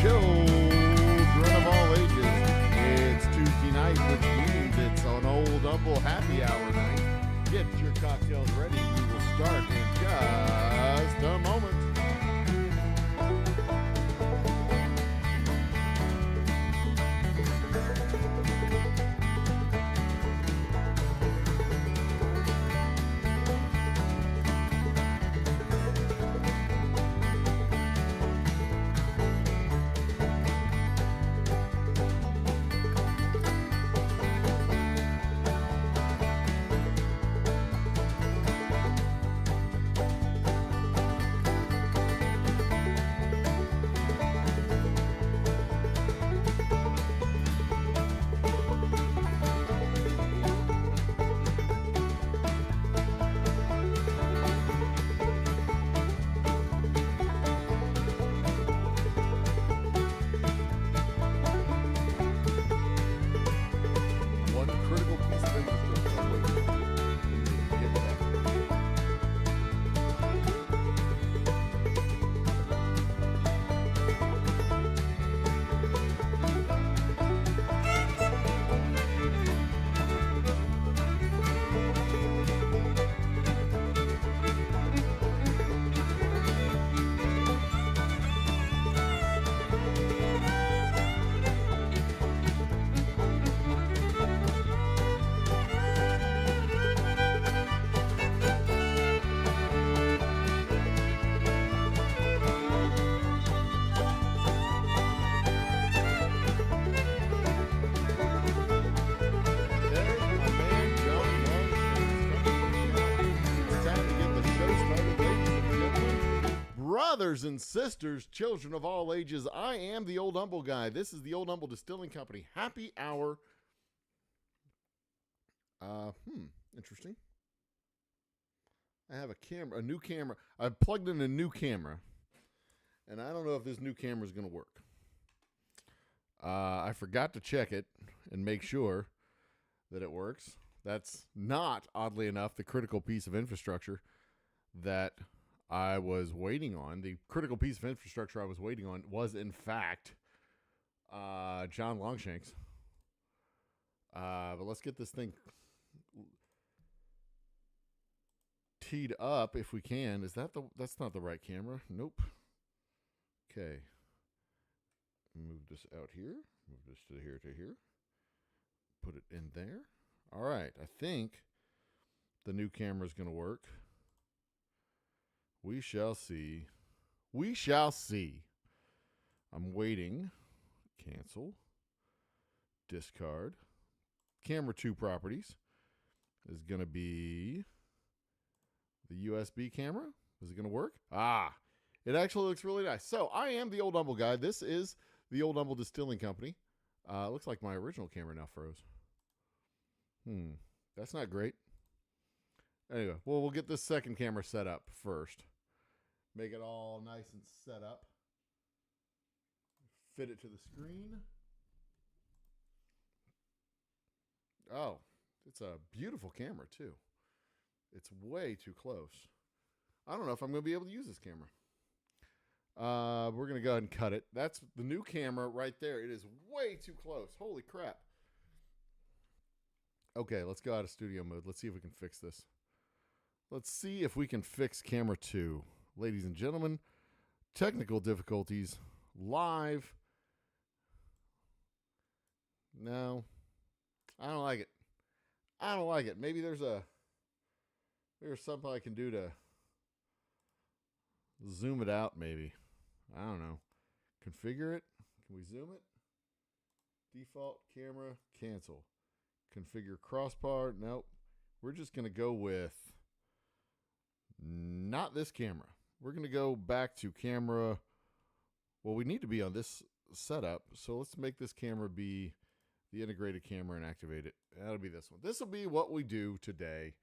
Children of all ages, it's Tuesday night, which means it's an Old Humble happy hour night. Get your cocktails ready. We will start in just a moment. Brothers and sisters, children of all ages, I am the Old Humble Guy. This is the Old Humble Distilling Company happy hour. Interesting. I have a new camera. I've plugged in a new camera, and I don't know if this new camera is going to work. I forgot to check it and make sure that it works. That's not, oddly enough, the critical piece of infrastructure that I was waiting on. The critical piece of infrastructure I was waiting on was, in fact, John Longshanks. But let's get this thing teed up if we can. That's not the right camera? Nope. Okay. Move this out here. Move this to here. Put it in there. All right. I think the new camera is going to work. We shall see. We shall see. I'm waiting. Cancel. Discard. Camera 2 properties is going to be the USB camera. Is it going to work? It actually looks really nice. So I am the Old Humble Guy. This is the Old Humble Distilling Company. Looks like my original camera now froze. That's not great. Anyway, we'll get this second camera set up first. Make it all nice and set up. Fit it to the screen. Oh, it's a beautiful camera, too. It's way too close. I don't know if I'm going to be able to use this camera. We're going to go ahead and cut it. That's the new camera right there. It is way too close. Holy crap. Okay, let's go out of studio mode. Let's see if we can fix this. Let's see if we can fix camera 2. Ladies and gentlemen, technical difficulties live. No, I don't like it. I don't like it. Maybe there's something I can do to zoom it out, maybe. I don't know. Configure it. Can we zoom it? Default camera, cancel. Configure crossbar. Nope. We're just going to go with not this camera. We're going to go back to camera. Well, we need to be on this setup. So let's make this camera be the integrated camera and activate it. That'll be this one. This will be what we do today.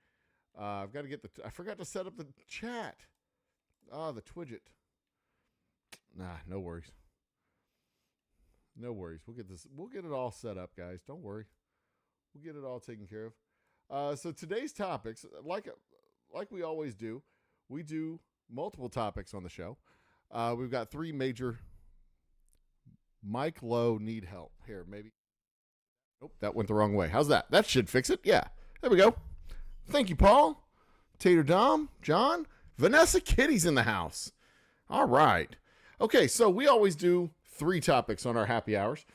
I've got to get I forgot to set up the chat. The Twidget. Nah, no worries. No worries. We'll get it all set up, guys. Don't worry. We'll get it all taken care of. So today's topics, like we always do, we do multiple topics on the show. We've got three major Mic low, need help. Here, maybe. Nope, that went the wrong way. How's that? That should fix it. Yeah, there we go. Thank you, Paul. Tater Dom, John, Vanessa Kitty's in the house. All right. Okay, so we always do 3 topics on our happy hours.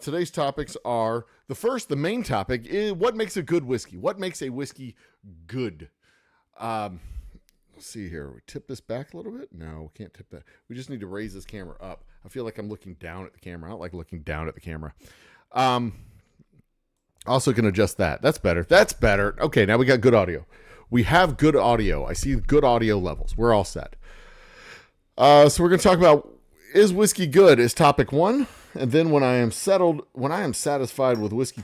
Today's topics are, the main topic is what makes a good whiskey? What makes a whiskey good? Let's see here. We tip this back a little bit? No, we can't tip that. We just need to raise this camera up. I feel like I'm looking down at the camera. I don't like looking down at the camera. Also can adjust that. That's better. That's better. Okay, now we got good audio. We have good audio. I see good audio levels. We're all set. So we're going to talk about, is whiskey good, is topic 1. And then when I am satisfied with whiskey,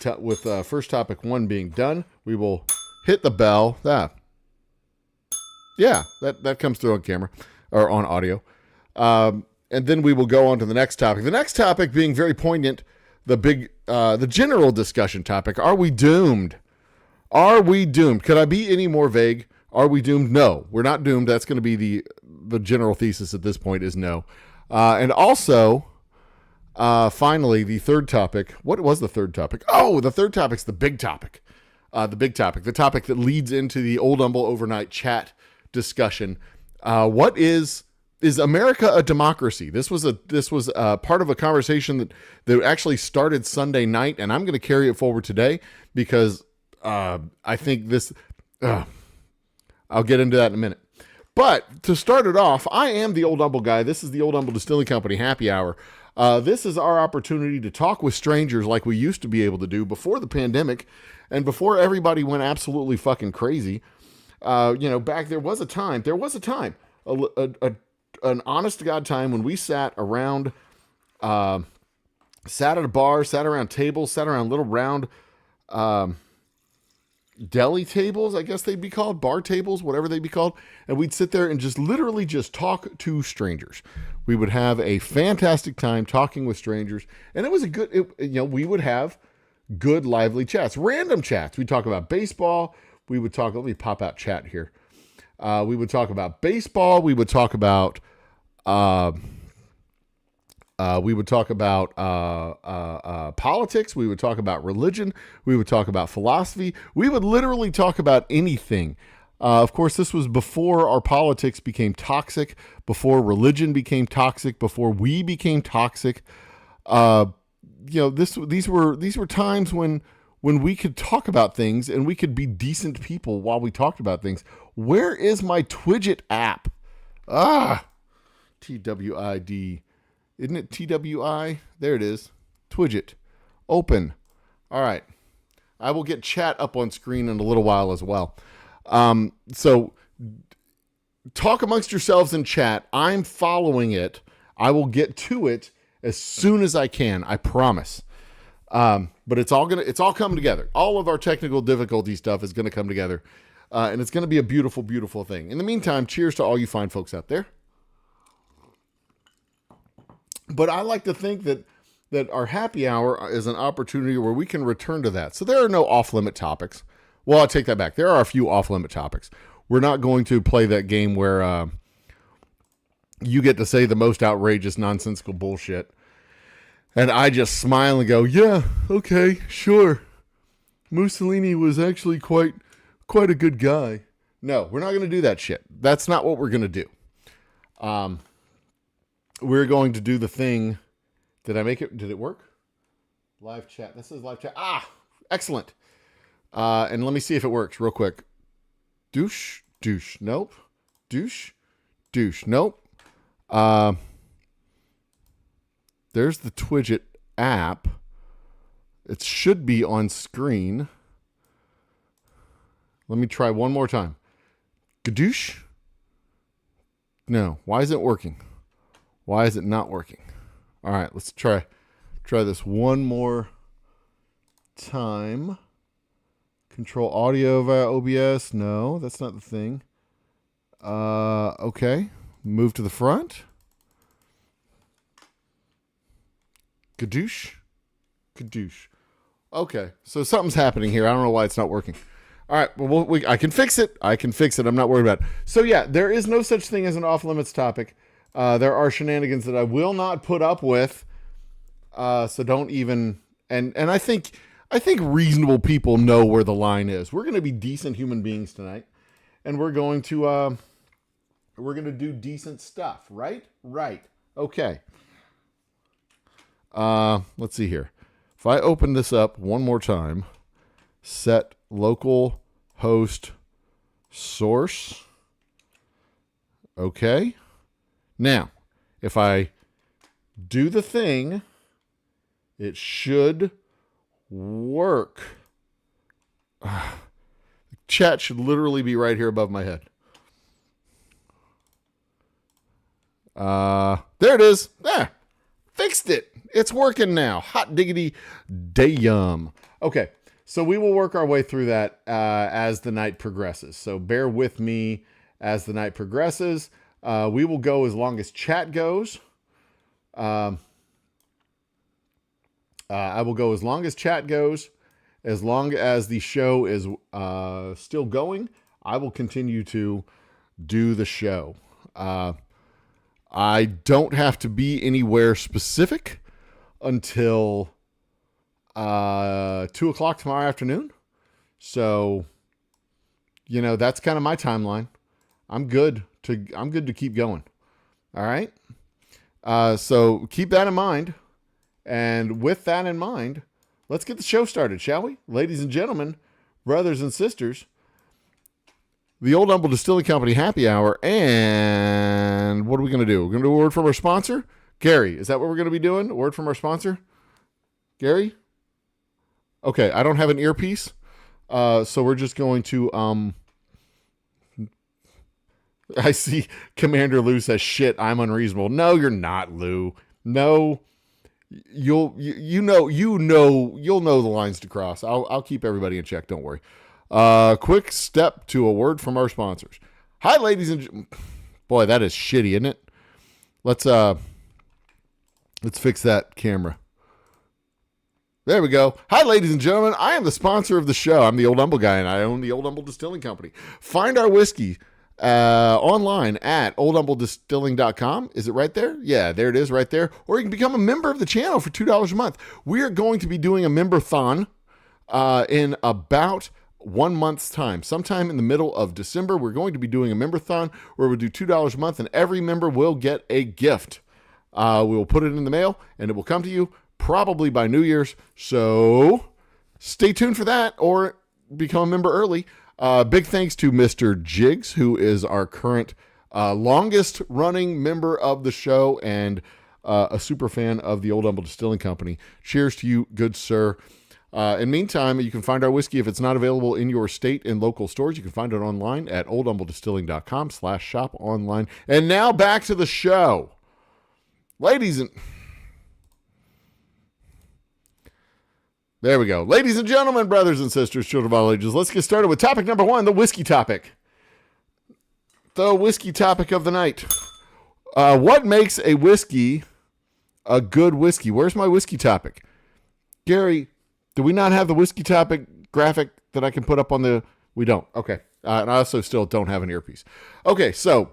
first topic 1 being done, we will hit the bell. Yeah, that comes through on camera or on audio. And then we will go on to the next topic. The next topic being very poignant, the general discussion topic. Are we doomed? Are we doomed? Could I be any more vague? Are we doomed? No, we're not doomed. That's going to be the general thesis at this point is no. And also, finally, the third topic. What was the third topic? Oh, the third topic's the big topic. The topic that leads into the Old Humble overnight chat discussion. What is America a democracy? This was part of a conversation that actually started Sunday night, and I'm going to carry it forward today because I think this. I'll get into that in a minute. But to start it off, I am the Old Humble guy. This is the Old Humble Distilling Company happy hour. This is our opportunity to talk with strangers like we used to be able to do before the pandemic and before everybody went absolutely fucking crazy. Back there was a time, an honest to God time when we sat around, sat at a bar, sat around tables, sat around little round deli tables, I guess they'd be called, bar tables, whatever they'd be called. And we'd sit there and just literally just talk to strangers. We would have a fantastic time talking with strangers. And it was we would have good, lively chats, random chats. We'd talk about baseball. Let me pop out chat here. We would talk about baseball. We would talk about, politics. We would talk about religion. We would talk about philosophy. We would literally talk about anything. Of course, this was before our politics became toxic, before religion became toxic, before we became toxic. These were times when we could talk about things and we could be decent people while we talked about things. Where is my Twidget app? TWID. Isn't it TWI? There it is. Twidget. Open. All right. I will get chat up on screen in a little while as well. So talk amongst yourselves in chat. I'm following it. I will get to it as soon as I can. I promise. But it's all coming together. All of our technical difficulty stuff is going to come together. And it's going to be a beautiful, beautiful thing. In the meantime, cheers to all you fine folks out there. But I like to think that our happy hour is an opportunity where we can return to that. So there are no off-limit topics. Well, I'll take that back. There are a few off-limit topics. We're not going to play that game where you get to say the most outrageous, nonsensical bullshit. And I just smile and go, yeah, okay, sure. Mussolini was actually quite a good guy. No, we're not going to do that shit. That's not what we're going to do. We're going to do the thing. Did I make it? Did it work? Live chat. This is live chat. Excellent. And let me see if it works real quick. Douche. Nope. Douche. Nope. There's the Twidget app. It should be on screen. Let me try one more time. Gadoosh. No. Why isn't it working? Why is it not working? All right, let's try this one more time. Control audio via OBS. No, that's not the thing. Okay. Move to the front. Gadoosh. Okay, so something's happening here. I don't know why it's not working. All right, well, I can fix it. I'm not worried about it. So yeah, there is no such thing as an off-limits topic. There are shenanigans that I will not put up with So don't even, and I think reasonable people know where the line is. We're going to be decent human beings tonight, and we're going to do decent stuff, right? Right. Okay. Let's see here. If I open this up one more time, set local host source. Okay. Now, if I do the thing, it should work. Chat should literally be right here above my head. There it is. There. Fixed it. It's working now. Hot diggity damn. Okay. So we will work our way through that as the night progresses. So bear with me as the night progresses. We will go as long as chat goes. I will go as long as chat goes. As long as the show is still going, I will continue to do the show. I don't have to be anywhere specific until 2 o'clock tomorrow afternoon. So, that's kind of my timeline. I'm good to keep going. All right. So keep that in mind. And with that in mind, let's get the show started, shall we? Ladies and gentlemen, brothers and sisters, the Old Humble Distilling Company happy hour. And what are we going to do? We're going to do a word from our sponsor. Gary, is that what we're going to be doing? A word from our sponsor? Gary? Okay, I don't have an earpiece. So we're just going to, I see Commander Lou says, shit, I'm unreasonable. No, you're not, Lou. No, you'll know the lines to cross. I'll keep everybody in check. Don't worry. Quick step to a word from our sponsors. Hi, ladies and boy, that is shitty, isn't it? Let's fix that camera. There we go. Hi, ladies and gentlemen. I am the sponsor of the show. I'm the Old Humble guy, and I own the Old Humble Distilling Company. Find our whiskey online at oldhumbledistilling.com. Is it right there? Yeah, there it is right there. Or you can become a member of the channel for $2 a month. We are going to be doing a member-thon in about 1 month's time. Sometime in the middle of December, we're going to be doing a member-thon where we'll do $2 a month, and every member will get a gift. We will put it in the mail, and it will come to you probably by New Year's. So stay tuned for that or become a member early. Big thanks to Mr. Jiggs, who is our current longest running member of the show and a super fan of the Old Humble Distilling Company. Cheers to you, good sir. In the meantime, you can find our whiskey if it's not available in your state in local stores. You can find it online at oldhumbledistilling.com/shop online. And now back to the show. Ladies and... There we go. Ladies and gentlemen, brothers and sisters, children of all ages, let's get started with topic number 1, the whiskey topic. The whiskey topic of the night. What makes a whiskey a good whiskey? Where's my whiskey topic? Gary, do we not have the whiskey topic graphic that I can put up on the... We don't. Okay. And I also still don't have an earpiece. Okay, so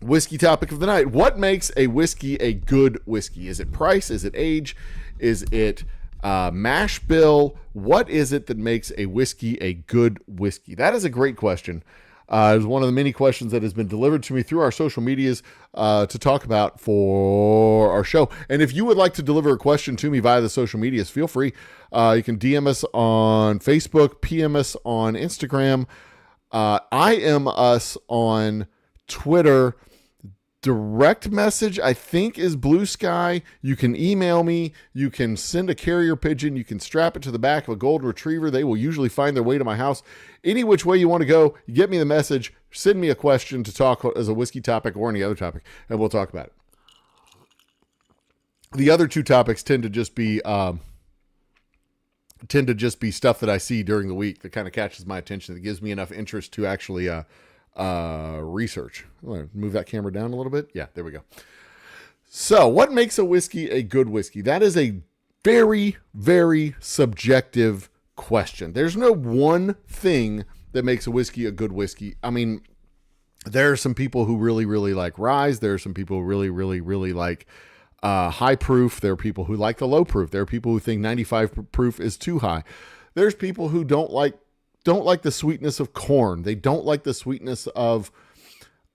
whiskey topic of the night. What makes a whiskey a good whiskey? Is it price? Is it age? Is it... mash bill? What is it that makes a whiskey a good whiskey? That is a great question. It's one of the many questions that has been delivered to me through our social medias to talk about for our show. And if you would like to deliver a question to me via the social medias, feel free. You can DM us on Facebook, PM us on Instagram, IM us on Twitter. Direct message, I think, is Blue Sky. You can email me. You can send a carrier pigeon. You can strap it to the back of a golden retriever. They will usually find their way to my house. Any which way you want to go, you get me the message. Send me a question to talk as a whiskey topic or any other topic, and we'll talk about it. The other two topics tend to just be stuff that I see during the week that kind of catches my attention. That gives me enough interest to actually research. I'm going to move that camera down a little bit. Yeah, there we go. So what makes a whiskey a good whiskey? That is a very, very subjective question. There's no one thing that makes a whiskey a good whiskey. I mean, there are some people who really, really like rye. There are some people who really, really, really like high proof. There are people who like the low proof. There are people who think 95 proof is too high. There's people who don't like the sweetness of corn. They don't like the sweetness of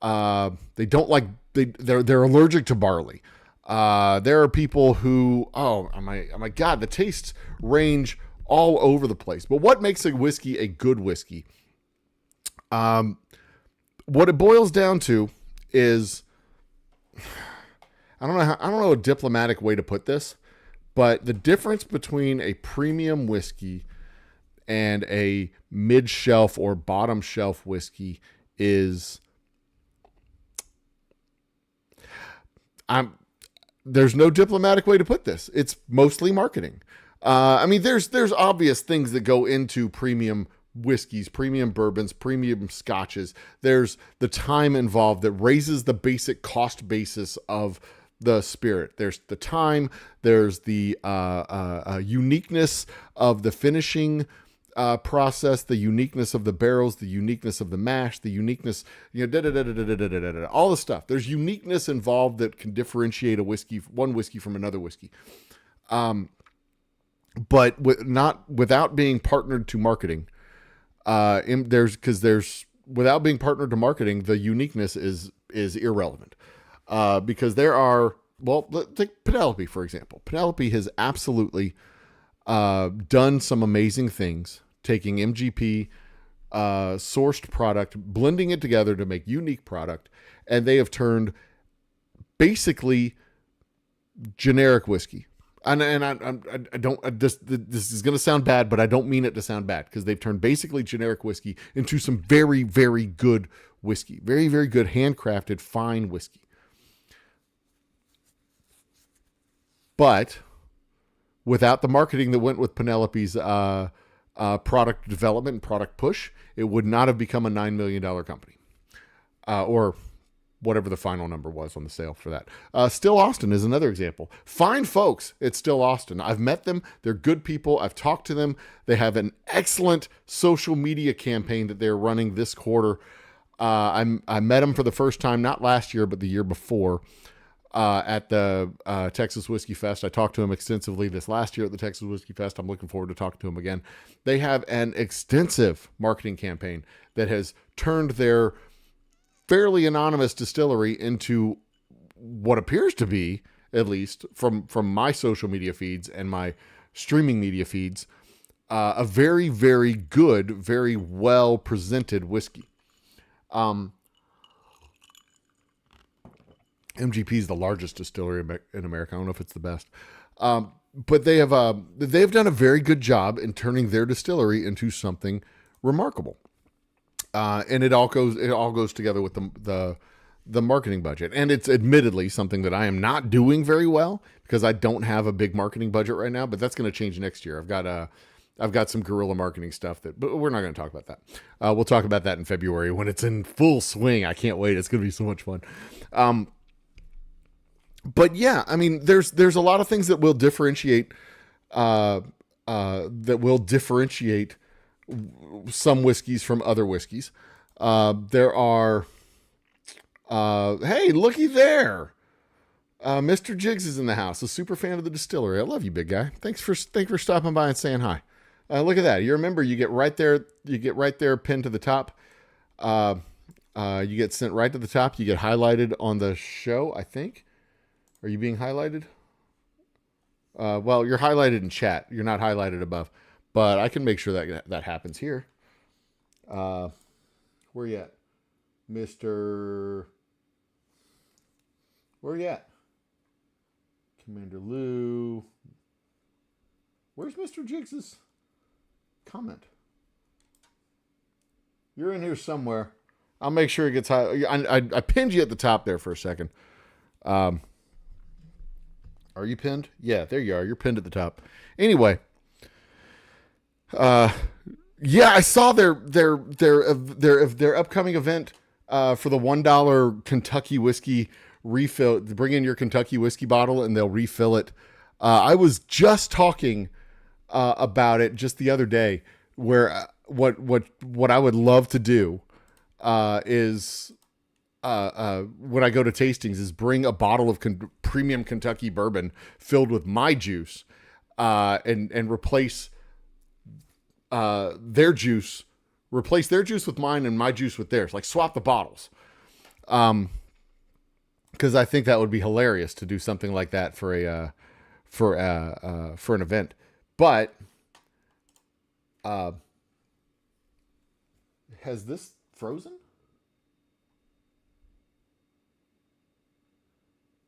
they're allergic to barley. There are people who, oh my God, the tastes range all over the place. But what makes a whiskey a good whiskey? What it boils down to is, I don't know a diplomatic way to put this, but the difference between a premium whiskey and a mid-shelf or bottom-shelf whiskey is, there's no diplomatic way to put this. It's mostly marketing. I mean, there's obvious things that go into premium whiskeys, premium bourbons, premium scotches. There's the time involved that raises the basic cost basis of the spirit. There's the time. There's the uniqueness of the finishing process, the uniqueness of the barrels, the uniqueness of the mash, the uniqueness, all the stuff. There's uniqueness involved that can differentiate one whiskey from another whiskey. But without being partnered to marketing, without being partnered to marketing, the uniqueness is irrelevant. Because there are, take Penelope, for example. Penelope has absolutely done some amazing things, taking MGP sourced product, blending it together to make unique product, and they have turned basically generic whiskey. And I don't, this is going to sound bad, but I don't mean it to sound bad, because they've turned basically generic whiskey into some very, very good whiskey, very, very good handcrafted fine whiskey. But without the marketing that went with Penelope's product development and product push, it would not have become a $9 million company, or whatever the final number was on the sale for that. Still Austin is another example. Fine folks at Still Austin. I've met them. They're good people. I've talked to them. They have an excellent social media campaign that they're running this quarter. I met them for the first time, not last year, but the year before, at the Texas Whiskey Fest. I talked to him extensively this last year at the Texas Whiskey Fest. I'm looking forward to talking to him again. They have an extensive marketing campaign that has turned their fairly anonymous distillery into what appears to be, at least from my social media feeds and my streaming media feeds, a very, very good, very well presented whiskey. MGP is the largest distillery in America. I don't know if it's the best, but they've done a very good job in turning their distillery into something remarkable. And it all goes together with the marketing budget. And it's admittedly something that I am not doing very well, because I don't have a big marketing budget right now, but that's going to change next year. I've got some guerrilla marketing stuff but we're not going to talk about that. We'll talk about that in February when it's in full swing. I can't wait. It's going to be so much fun. But yeah, I mean, there's a lot of things that will differentiate, some whiskeys from other whiskeys. There are, hey, looky there. Mr. Jiggs is in the house, a super fan of the distillery. I love you, big guy. Thanks for stopping by and saying hi. Look at that. You remember, you get right there pinned to the top. You get sent right to the top. You get highlighted on the show, I think. Are you being highlighted? Well, you're highlighted in chat. You're not highlighted above. But I can make sure that happens here. Where you at? Mr. Where you at? Commander Lou. Where's Mr. Jiggs's comment? You're in here somewhere. I'll make sure it gets high. I pinned you at the top there for a second. Are you pinned? Yeah, there you are. You're pinned at the top. Anyway. Yeah, I saw their upcoming event for the $1 Kentucky whiskey refill. Bring in your Kentucky whiskey bottle and they'll refill it. I was just talking about it just the other day, where what I would love to do is when I go to tastings is bring a bottle of premium Kentucky bourbon filled with my juice, and replace their juice with mine and my juice with theirs. Like swap the bottles. Because I think that would be hilarious to do something like that for an event. But has this frozen?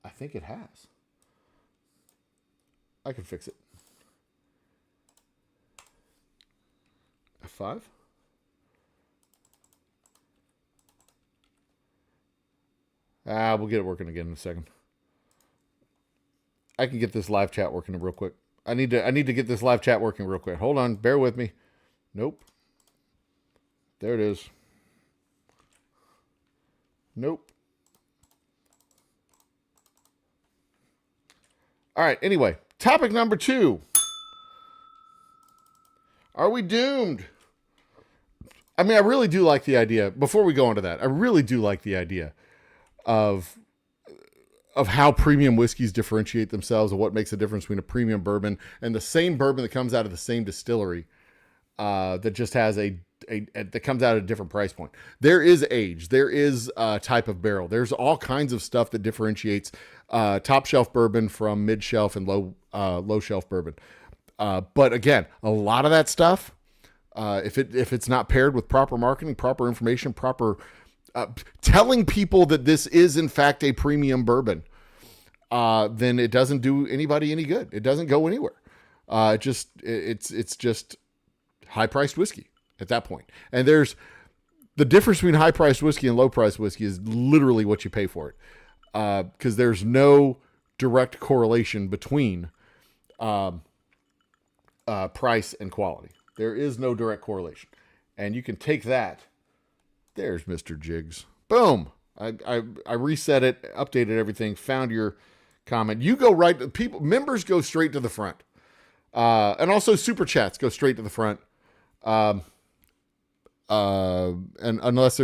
I think it has. I can fix it. F5. We'll get it working again in a second. I can get this live chat working real quick. I need to get this live chat working real quick. Hold on, bear with me. Nope. There it is. Nope. All right, anyway, topic number 2. Are we doomed? I mean, I really do like the idea. Before we go into that, I really do like the idea of how premium whiskeys differentiate themselves and what makes a difference between a premium bourbon and the same bourbon that comes out of the same distillery, that just has that comes out at a different price point. There is age. There is type of barrel. There's all kinds of stuff that differentiates top shelf bourbon from mid shelf and low shelf bourbon. But again, a lot of that stuff, if it's not paired with proper marketing, proper information, proper telling people that this is in fact a premium bourbon, then it doesn't do anybody any good. It doesn't go anywhere. It's just high priced whiskey at that point. And there's the difference between high priced whiskey and low priced whiskey is literally what you pay for it. Because there's no direct correlation between price and quality. There is no direct correlation. And you can take that. There's Mr. Jiggs. Boom. I reset it, updated everything, found your comment. You go right. Members go straight to the front. And also super chats go straight to the front. And unless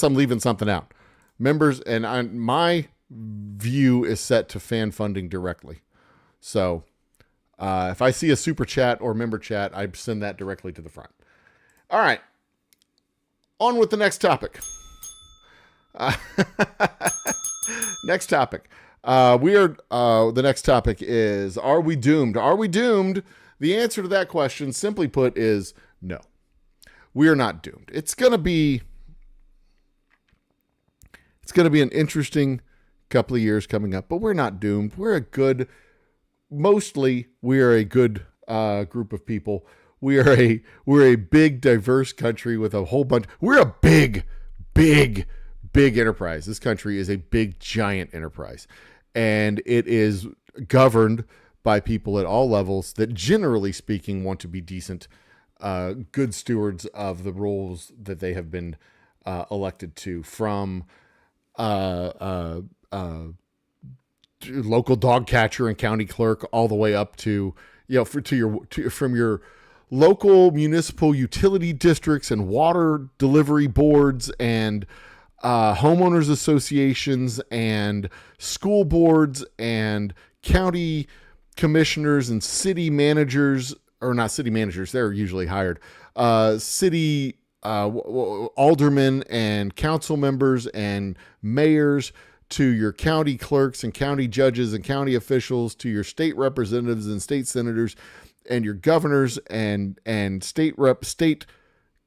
I'm leaving something out. Members, and my view is set to fan funding directly. So if I see a super chat or member chat, I send that directly to the front. All right. On with the next topic. Next topic. The next topic is, are we doomed? Are we doomed? The answer to that question, simply put, is no. We are not doomed. It's going to be an interesting couple of years coming up, but we're not doomed. We're a good group of people. We're a big, diverse country with a whole bunch. We're a big enterprise. This country is a big, giant enterprise, and it is governed by people at all levels that, generally speaking, want to be decent, good stewards of the roles that they have been elected to, from local dog catcher and county clerk all the way up to, from your local municipal utility districts and water delivery boards and homeowners associations and school boards and county commissioners and city managers, or not city managers, they're usually hired, city aldermen and council members and mayors, to your county clerks and county judges and county officials, to your state representatives and state senators and your governors and state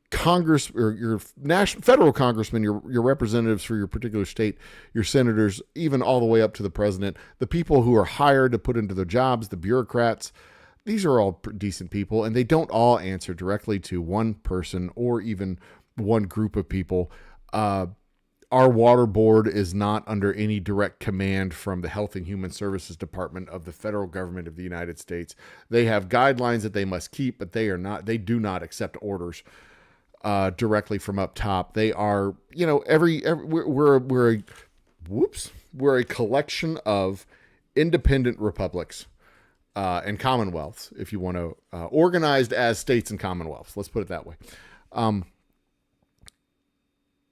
Congress, or your federal congressmen, your representatives for your particular state, your senators, even all the way up to the president, the people who are hired to put into their jobs, the bureaucrats. These are all decent people, and they don't all answer directly to one person or even one group of people. Our water board is not under any direct command from the Health and Human Services Department of the federal government of the United States. They have guidelines that they must keep, but they do not accept orders directly from up top. They are, we're a collection of independent republics and commonwealths, if you want to, organized as states and commonwealths. Let's put it that way.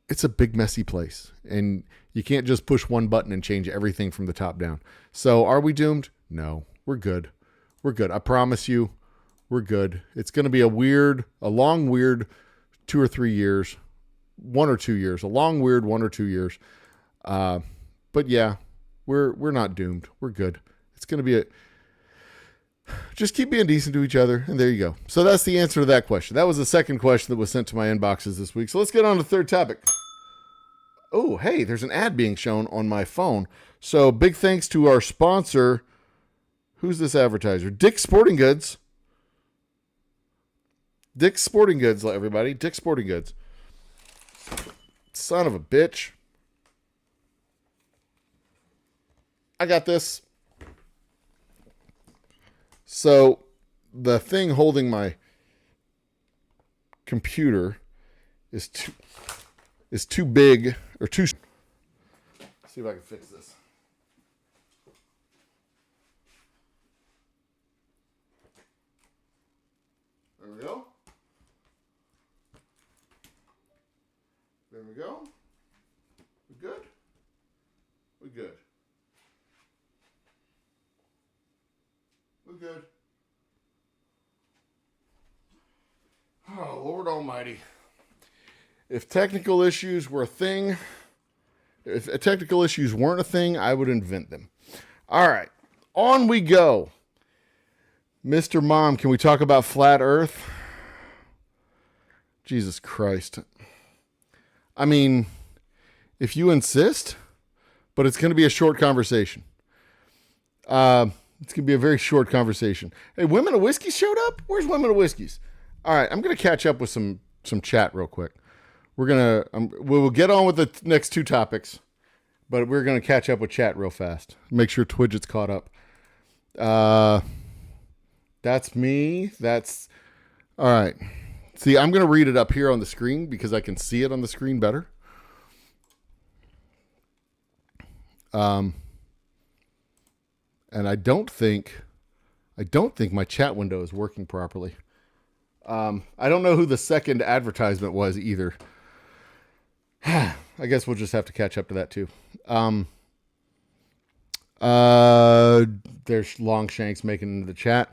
it's a big, messy place. And you can't just push one button and change everything from the top down. So are we doomed? No, we're good. We're good. I promise you, we're good. It's going to be a long, weird 2 or 3 years, 1 or 2 years, a long, weird 1 or 2 years. But yeah, we're not doomed. We're good. It's going to be just keep being decent to each other. And there you go. So that's the answer to that question. That was the second question that was sent to my inboxes this week. So let's get on to the third topic. Oh, hey, there's an ad being shown on my phone. So big thanks to our sponsor. Who's this advertiser? Dick's Sporting Goods. Dick's Sporting Goods, everybody. Dick's Sporting Goods. Son of a bitch. I got this. So the thing holding my computer is too big or too. Let's see if I can fix this. There we go. There we go. We good? We good. We're good. Oh, Lord Almighty. If technical issues were a thing, if technical issues weren't a thing, I would invent them. All right. On we go. Mr. Mom, can we talk about flat Earth? Jesus Christ. I mean, if you insist, but it's going to be a short conversation. It's going to be a very short conversation. Hey, Women of Whiskey showed up? Where's Women of Whiskeys? All right, I'm going to catch up with some chat real quick. We'll get on with the next two topics, but we're going to catch up with chat real fast. Make sure Twidget's caught up. That's me. That's all right. See, I'm going to read it up here on the screen because I can see it on the screen better. And I don't think my chat window is working properly. I don't know who the second advertisement was either. I guess we'll just have to catch up to that too. There's Longshanks making into the chat.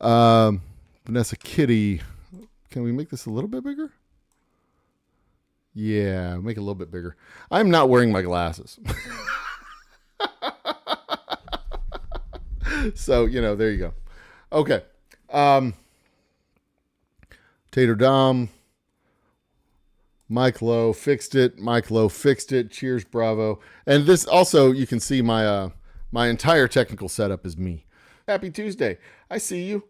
Vanessa Kitty, can we make this a little bit bigger? Yeah, make it a little bit bigger. I'm not wearing my glasses. So, there you go. Okay. Tater Dom. Mike Lowe fixed it. Mike Lowe fixed it. Cheers, bravo. And this also, you can see my entire technical setup is me. Happy Tuesday. I see you.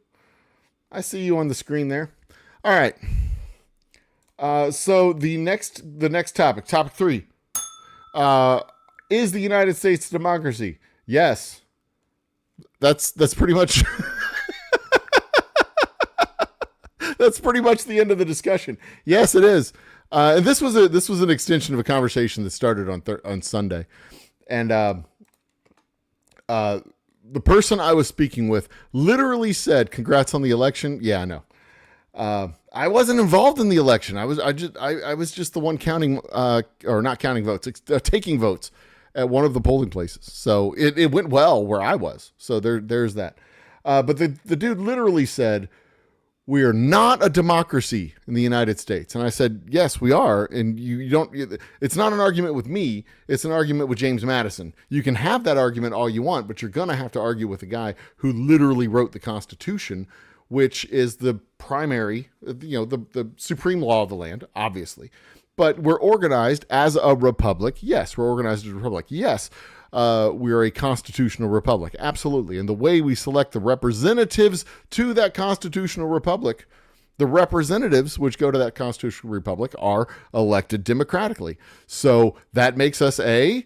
I see you on the screen there. All right. So the next topic 3. Is the United States a democracy? Yes. That's pretty much that's pretty much the end of the discussion. Yes, it is. And this was an extension of a conversation that started on Sunday, and the person I was speaking with literally said, "Congrats on the election." Yeah, I know. I wasn't involved in the election. I was just the one counting, or not counting votes, taking votes at one of the polling places. So it went well where I was. So there's that. But the dude literally said, "We are not a democracy in the United States." And I said, "Yes, we are." And it's not an argument with me. It's an argument with James Madison. You can have that argument all you want, but you're going to have to argue with a guy who literally wrote the Constitution, which is the primary, the supreme law of the land, obviously. But we're organized as a republic. Yes, we're organized as a republic. Yes, we are a constitutional republic. Absolutely. And the way we select the representatives to that constitutional republic, the representatives which go to that constitutional republic are elected democratically. So that makes us a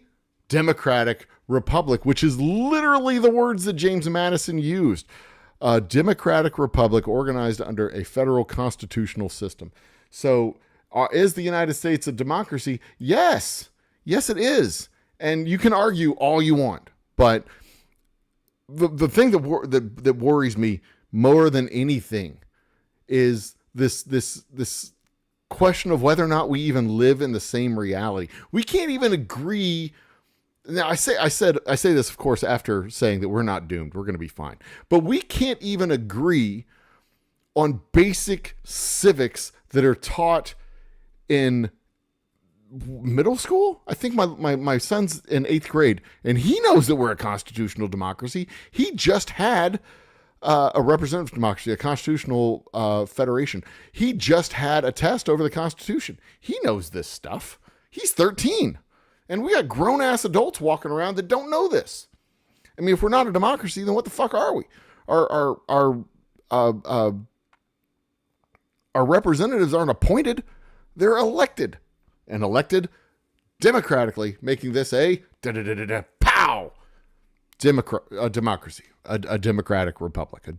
democratic republic, which is literally the words that James Madison used. A democratic republic organized under a federal constitutional system. So is the United States a democracy? Yes. Yes, it is. And you can argue all you want. But the thing that worries me more than anything is this question of whether or not we even live in the same reality. We can't even agree. Now, I say this, of course, after saying that we're not doomed. We're going to be fine. But we can't even agree on basic civics that are taught in middle school. I think my son's in 8th grade, and he knows that we're a constitutional democracy. He just had a representative democracy, a constitutional federation. He just had a test over the Constitution. He knows this stuff. He's 13. And we got grown-ass adults walking around that don't know this. I mean, if we're not a democracy, then what the fuck are we? Our representatives aren't appointed. They're elected. And elected democratically, making this a pow! A democracy. A democratic republic. A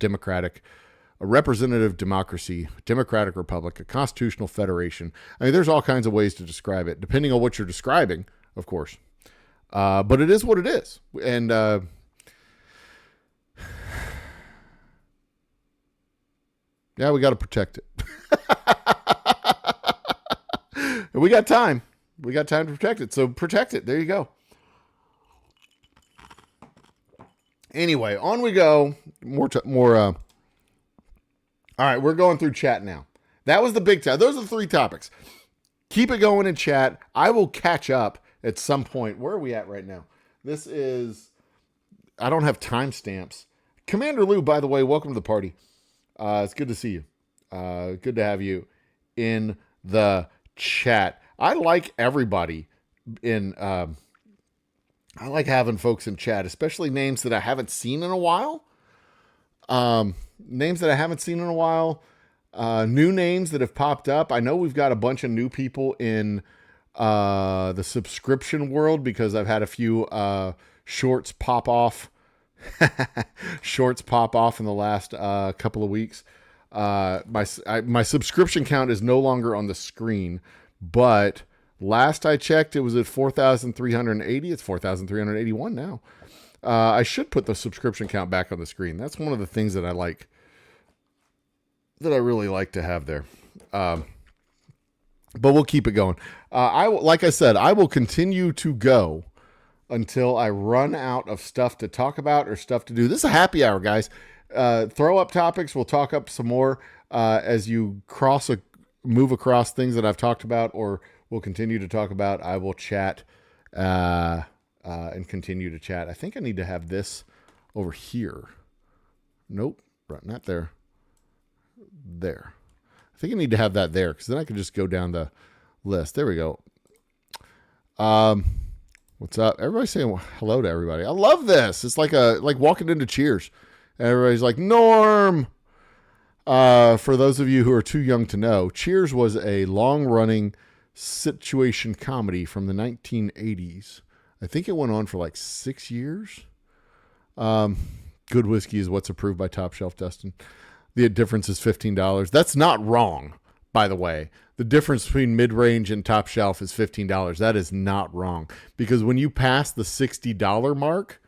representative democracy, democratic republic, a constitutional federation. I mean, there's all kinds of ways to describe it, depending on what you're describing, of course. But it is what it is. And yeah, we got to protect it. And we got time. We got time to protect it. So protect it. There you go. Anyway, on we go. All right, we're going through chat now. That was the big time. Those are the 3 topics. Keep it going in chat. I will catch up at some point. Where are we at right now? This is, I don't have timestamps. Commander Lou, by the way, welcome to the party. It's good to see you. Good to have you in the chat. I like everybody in, I like having folks in chat, especially names that I haven't seen in a while. Names that I haven't seen in a while. New names that have popped up. I know we've got a bunch of new people in the subscription world because I've had a few shorts pop off. Shorts pop off in the last couple of weeks. My subscription count is no longer on the screen, but last I checked, it was at 4,380. It's 4,381 now. I should put the subscription count back on the screen. That's one of the things that I like, that I really like to have there. But we'll keep it going. Like I said, I will continue to go until I run out of stuff to talk about or stuff to do. This is a happy hour, guys. Throw up topics. We'll talk up some more as you move across things that I've talked about or we'll continue to talk about. I will chat and continue to chat. I think I need to have this over here. Nope, not there. There. I think I need to have that there because then I can just go down the list. There we go. What's up? Everybody's saying hello to everybody. I love this. It's like walking into Cheers. Everybody's like, Norm. For those of you who are too young to know, Cheers was a long-running situation comedy from the 1980s. I think it went on for like 6 years. Good whiskey is what's approved by Top Shelf, Dustin. The difference is $15. That's not wrong, by the way. The difference between mid-range and Top Shelf is $15. That is not wrong. Because when you pass the $60 mark,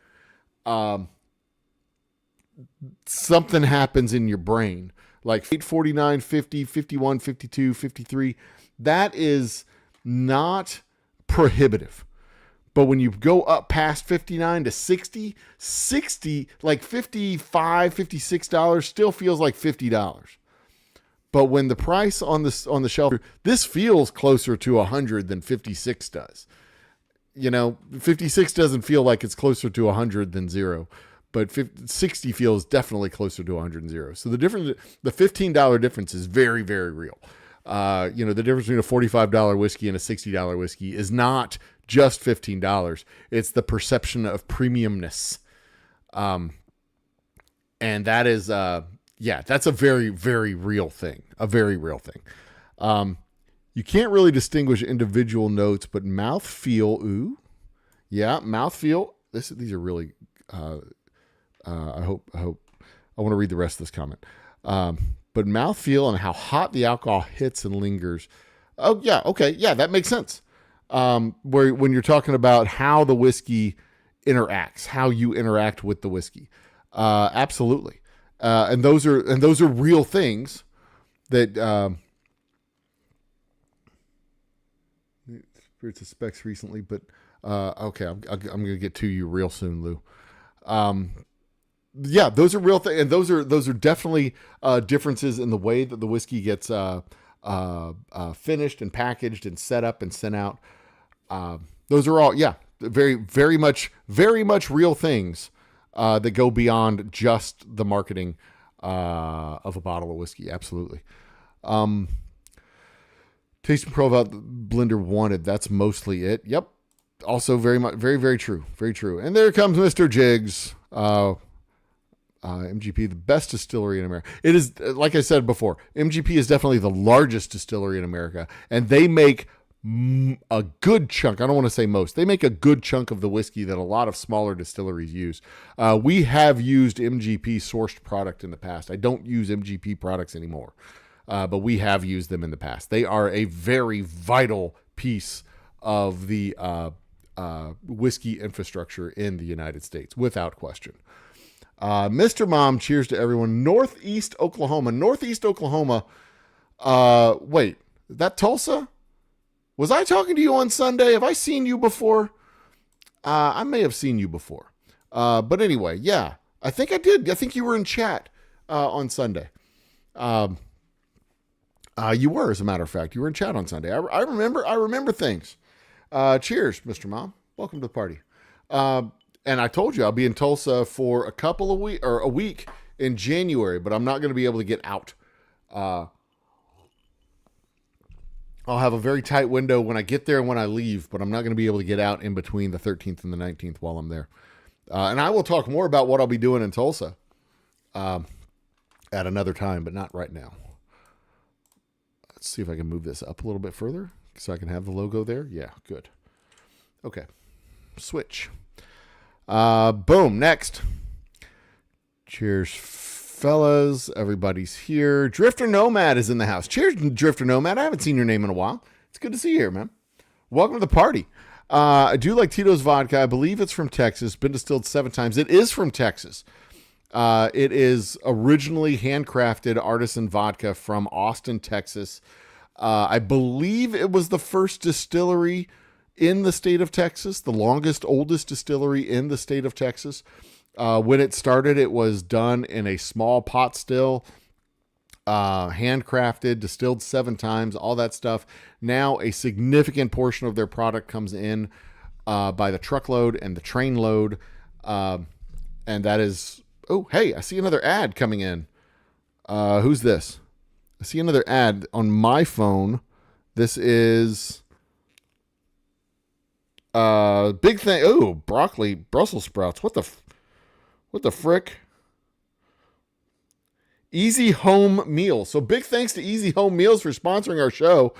something happens in your brain. Like 49, 50, 51, 52, 53. That is not prohibitive. But when you go up past 59 to 60, like $55, $56 still feels like $50. But when the price on the shelf, this feels closer to 100 than 56 does. You know, 56 doesn't feel like it's closer to 100 than 0. But 60 feels definitely closer to 100 and 0. So the difference, the $15 difference is very, very real. The difference between a $45 whiskey and a $60 whiskey is not just $15. It's the perception of premiumness. And that is, that's a very, very real thing. A very real thing. You can't really distinguish individual notes, but mouthfeel, mouthfeel. These are really, I hope I want to read the rest of this comment. But mouthfeel and how hot the alcohol hits and lingers. Oh yeah. Okay. Yeah. That makes sense. When you're talking about how the whiskey interacts, how you interact with the whiskey. Absolutely. And those are real things that, spirits of specs recently, but okay, I'm going to get to you real soon, Lou. Yeah, those are real things, and those are definitely differences in the way that the whiskey gets finished and packaged and set up and sent out. Those are all, yeah, very much real things that go beyond just the marketing of a bottle of whiskey. Absolutely. Taste and Prove Out Blender Wanted. That's mostly it. Yep. Also very true. Very true. And there comes Mr. Jiggs. MGP, the best distillery in America. It is, like I said before, MGP is definitely the largest distillery in America, and they make a good chunk. I don't want to say most. They make a good chunk of the whiskey that a lot of smaller distilleries use. We have used MGP sourced product in the past. I don't use MGP products anymore, but we have used them in the past. They are a very vital piece of the whiskey infrastructure in the United States, without question. Mr. Mom, cheers to everyone. Northeast Oklahoma. Wait, is that Tulsa? Was I talking to you on Sunday? Have I seen you before? I may have seen you before. But anyway, yeah, I think I did. I think you were in chat on Sunday. You were, as a matter of fact. You were in chat on Sunday. I remember things. Cheers, Mr. Mom. Welcome to the party. And I told you I'll be in Tulsa for a week in January, but I'm not going to be able to get out. I'll have a very tight window when I get there and when I leave, but I'm not going to be able to get out in between the 13th and the 19th while I'm there. And I will talk more about what I'll be doing in Tulsa at another time, but not right now. Let's see if I can move this up a little bit further so I can have the logo there. Yeah, good. Okay. Switch. Boom. Next. Cheers, fellas. Everybody's here. Drifter Nomad is in the house. Cheers, Drifter Nomad. I haven't seen your name in a while. It's good to see you here, man. Welcome to the party. I do like Tito's vodka. I believe it's from Texas. Been distilled 7 times. It is from Texas. It is originally handcrafted artisan vodka from Austin, Texas. I believe it was the first distillery in the state of Texas, the oldest distillery in the state of Texas. When it started, it was done in a small pot still, handcrafted, distilled 7 times, all that stuff. Now a significant portion of their product comes in by the truckload and the train load. And that is, oh, hey, I see another ad coming in. Who's this? I see another ad on my phone. This is big thing. Oh, broccoli, Brussels sprouts. What the frick? Easy Home Meals. So big thanks to Easy Home Meals for sponsoring our show.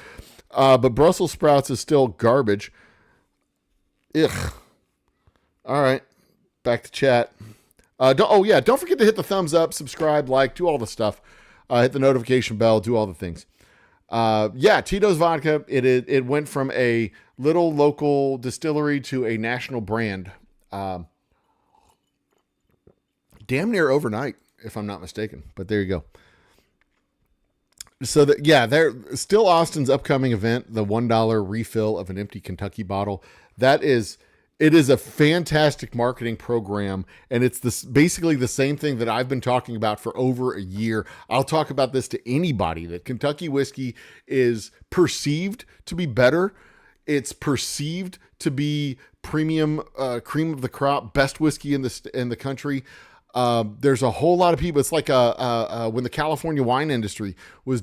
But Brussels sprouts is still garbage. Ugh. All right. Back to chat. Don't forget to hit the thumbs up, subscribe, like, do all the stuff. Hit the notification bell, do all the things. Tito's vodka. It went from a little local distillery to a national brand. Damn near overnight, if I'm not mistaken. But there you go. So they're still Austin's upcoming event, the $1 refill of an empty Kentucky bottle. It is a fantastic marketing program, and it's basically the same thing that I've been talking about for over a year. I'll talk about this to anybody, that Kentucky whiskey is perceived to be better. It's perceived to be premium, cream of the crop, best whiskey in the country. There's a whole lot of people. It's like when the California wine industry was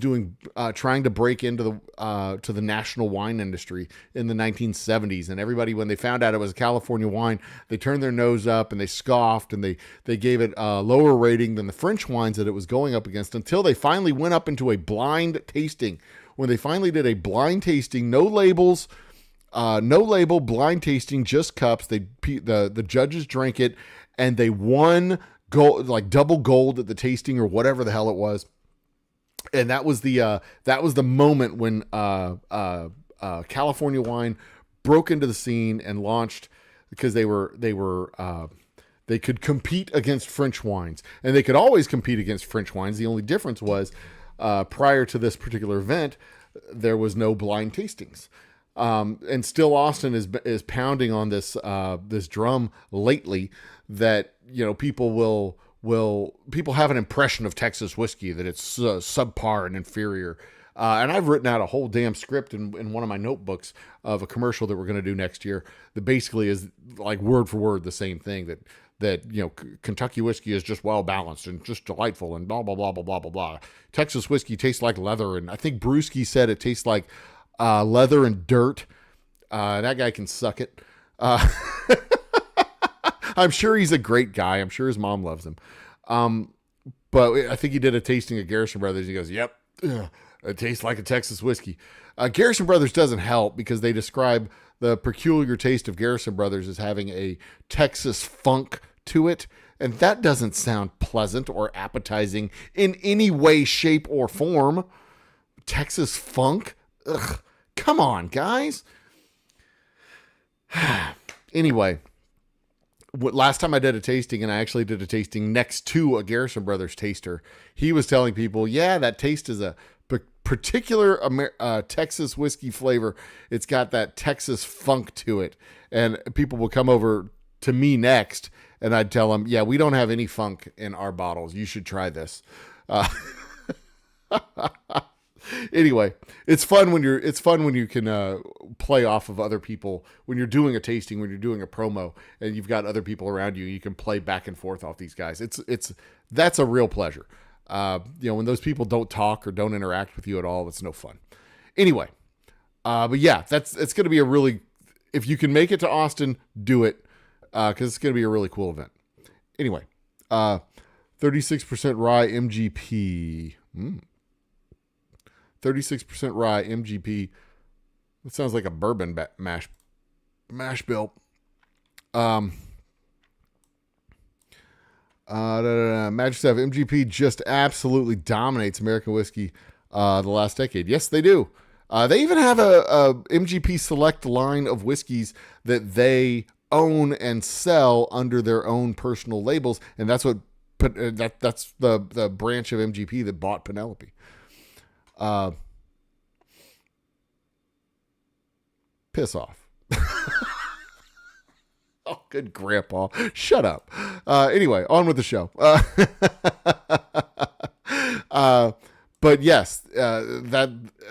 trying to break into to the national wine industry in the 1970s, and everybody, when they found out it was a California wine, they turned their nose up and they scoffed, and they gave it a lower rating than the French wines that it was going up against, until they finally went up into a blind tasting. When they finally did a blind tasting, no labels, no label, blind tasting, just cups. The judges drank it, and they won gold, like double gold at the tasting or whatever the hell it was. And that was the moment when California wine broke into the scene and launched, because they could compete against French wines, and they could always compete against French wines. The only difference was prior to this particular event, there was no blind tastings. And still Austin is pounding on this drum lately that, people people have an impression of Texas whiskey that it's subpar and inferior. And I've written out a whole damn script in one of my notebooks of a commercial that we're going to do next year that basically is like word for word the same thing, that Kentucky whiskey is just well balanced and just delightful and blah blah blah blah blah blah blah. Texas whiskey tastes like leather, and I think Brewski said it tastes like leather and dirt. That guy can suck it. I'm sure he's a great guy. I'm sure his mom loves him. But I think he did a tasting at Garrison Brothers. He goes, "Yep, it tastes like a Texas whiskey." Garrison Brothers doesn't help because they describe the peculiar taste of Garrison Brothers as having a Texas funk to it. And that doesn't sound pleasant or appetizing in any way, shape, or form. Texas funk? Ugh. Come on, guys. Anyway, last time I did a tasting, and I actually did a tasting next to a Garrison Brothers taster, he was telling people, yeah, that taste is a particular Texas whiskey flavor. It's got that Texas funk to it. And people will come over to me next, and I'd tell them, yeah, we don't have any funk in our bottles. You should try this. Anyway, it's fun when you can play off of other people when you're doing a tasting, when you're doing a promo, and you've got other people around you. You can play back and forth off these guys. That's a real pleasure. When those people don't talk or don't interact with you at all, it's no fun. Anyway, but yeah, it's going to be a really, if you can make it to Austin, do it, because it's going to be a really cool event. Anyway, 36% rye MGP. 36% rye MGP. That sounds like a bourbon mash bill. Magic Staff MGP just absolutely dominates American whiskey the last decade. Yes, they do. They even have a MGP Select line of whiskeys that they own and sell under their own personal labels, and that's that's the branch of MGP that bought Penelope. Piss off. Oh, good grandpa. Shut up. Anyway, on with the show. But yes, that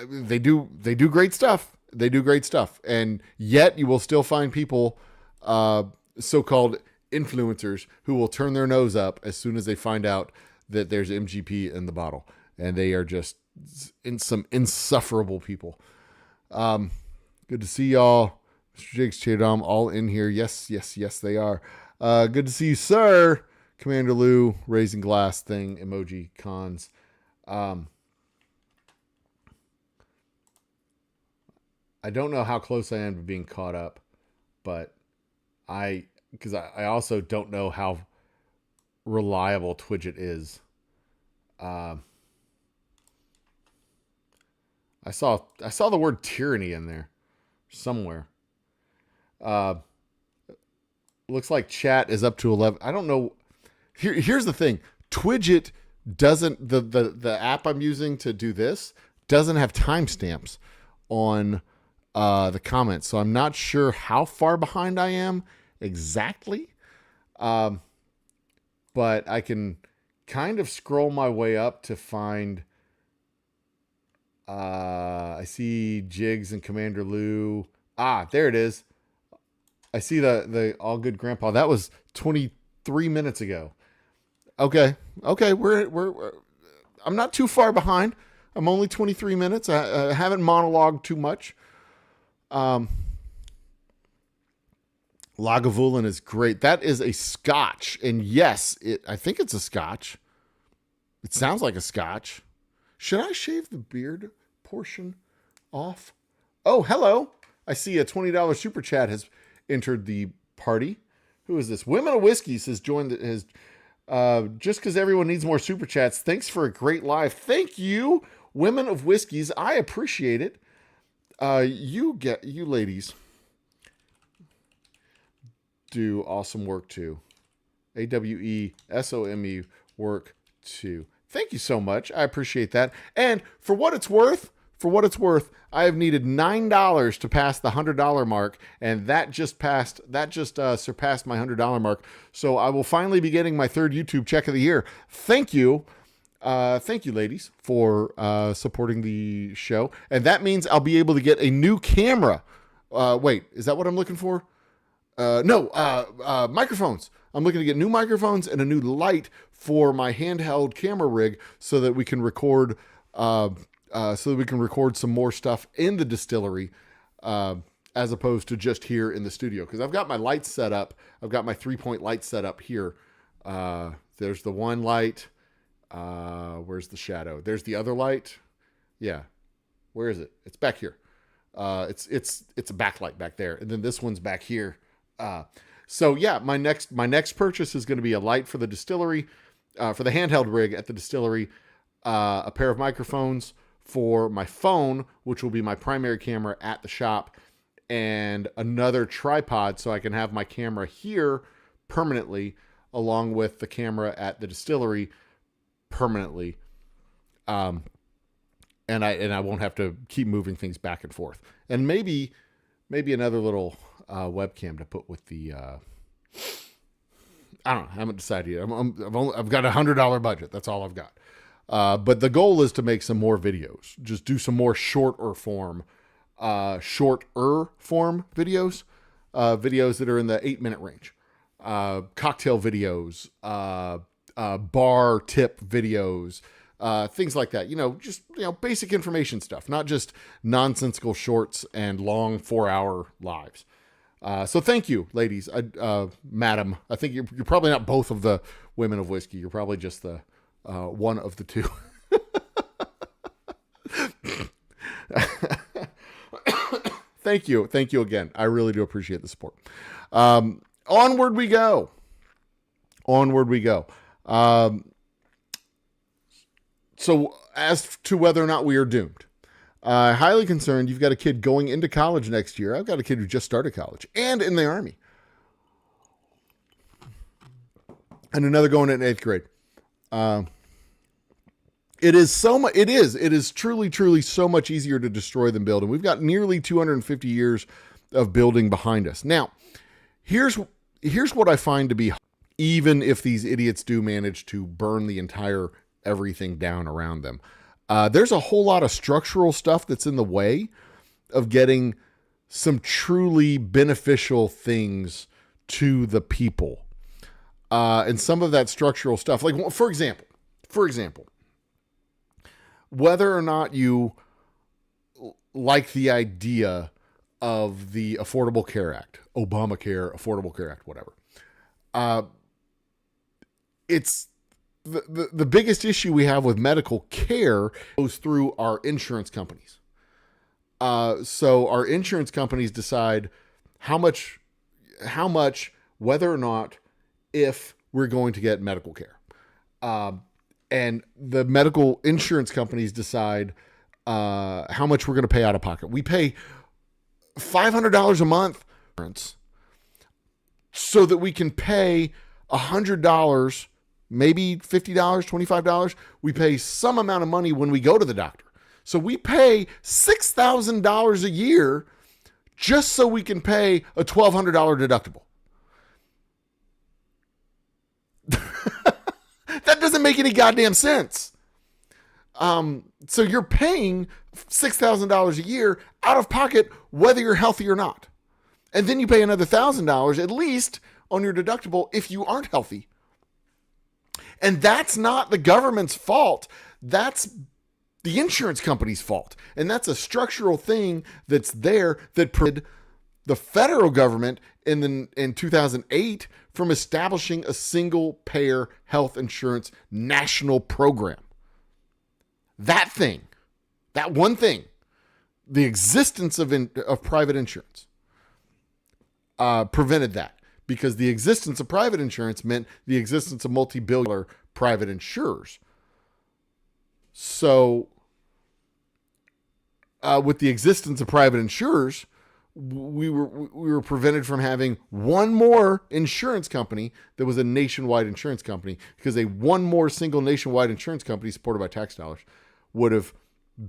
they do great stuff. They do great stuff. And yet you will still find people, so-called influencers, who will turn their nose up as soon as they find out that there's MGP in the bottle. And they are just some insufferable people. Good to see y'all. Mr. Jakes, Chadom, all in here. Yes, they are. Good to see you, sir. Commander Lou, raising glass thing, emoji, cons. I don't know how close I am to being caught up, but because I also don't know how reliable Twidget is. I saw the word tyranny in there somewhere. Looks like chat is up to 11. I don't know. Here's the thing. Twidget doesn't, the app I'm using to do this doesn't have timestamps on the comments. So I'm not sure how far behind I am exactly. But I can kind of scroll my way up to find, I see Jigs and Commander Lou. There it is. I see the All Good Grandpa. That was 23 minutes ago. Okay. We're I'm not too far behind. I'm only 23 minutes. I haven't monologued too much. Lagavulin is great. That is a Scotch, and yes, I think it's a Scotch. It sounds like a Scotch. Should I shave the beard portion off? Oh, hello. I see a $20 super chat has entered the party. Who is this? Women of Whiskeys has joined. Just because everyone needs more super chats. Thanks for a great live. Thank you, Women of Whiskeys. I appreciate it. You ladies do awesome work too. AWESOME work too. Thank you so much. I appreciate that. And for what it's worth, for what it's worth, I have needed $9 to pass the $100 mark, and that just surpassed my $100 mark. So I will finally be getting my third YouTube check of the year. Thank you. Thank you, ladies, for supporting the show. And that means I'll be able to get a new camera. Wait, is that what I'm looking for? No, microphones. I'm looking to get new microphones and a new light for my handheld camera rig so that we can record some more stuff in the distillery as opposed to just here in the studio. Because I've got my lights set up. I've got my 3-point light set up here. There's the one light. Where's the shadow? There's the other light. Yeah. Where is it? It's back here. It's a backlight back there. And then this one's back here. So yeah, my next purchase is going to be a light for the distillery, for the handheld rig at the distillery, a pair of microphones for my phone, which will be my primary camera at the shop, and another tripod so I can have my camera here permanently along with the camera at the distillery permanently. And I won't have to keep moving things back and forth. And maybe another little webcam to put with the I don't know. I haven't decided yet. I've got $100 budget. That's all I've got. But the goal is to make some more videos. Just do some more shorter form videos. Videos that are in the 8-minute range. Cocktail videos. Bar tip videos. Things like that. Just basic information stuff. Not just nonsensical shorts and long 4-hour lives. So thank you, ladies, madam. I think you're probably not both of the women of whiskey. You're probably just the one of the two. Thank you again. I really do appreciate the support. Onward we go. So as to whether or not we are doomed. Highly concerned. You've got a kid going into college next year. I've got a kid who just started college and in the Army. And another going in 8th grade. It is truly so much easier to destroy than build. And we've got nearly 250 years of building behind us. Now, here's what I find to be, even if these idiots do manage to burn the entire everything down around them. There's a whole lot of structural stuff that's in the way of getting some truly beneficial things to the people. And some of that structural stuff, like for example, whether or not you like the idea of the Affordable Care Act, Obamacare, Affordable Care Act, whatever. It's the biggest issue we have with medical care goes through our insurance companies. So our insurance companies decide how much, whether or not, if we're going to get medical care. And the medical insurance companies decide how much we're going to pay out of pocket. We pay $500 a month so that we can pay $100, maybe $50, $25. We pay some amount of money when we go to the doctor. So we pay $6,000 a year just so we can pay a $1,200 deductible. That doesn't make any goddamn sense. So you're paying $6,000 a year out of pocket, whether you're healthy or not. And then you pay another $1,000 at least on your deductible if you aren't healthy. And that's not the government's fault. That's the insurance company's fault. And that's a structural thing that's there that prevented the federal government in 2008 from establishing a single payer health insurance national program. That thing, that one thing, the existence of private insurance prevented that, because the existence of private insurance meant the existence of multi-billion private insurers. So with the existence of private insurers, we were prevented from having one more insurance company that was a nationwide insurance company, because one more single nationwide insurance company supported by tax dollars would have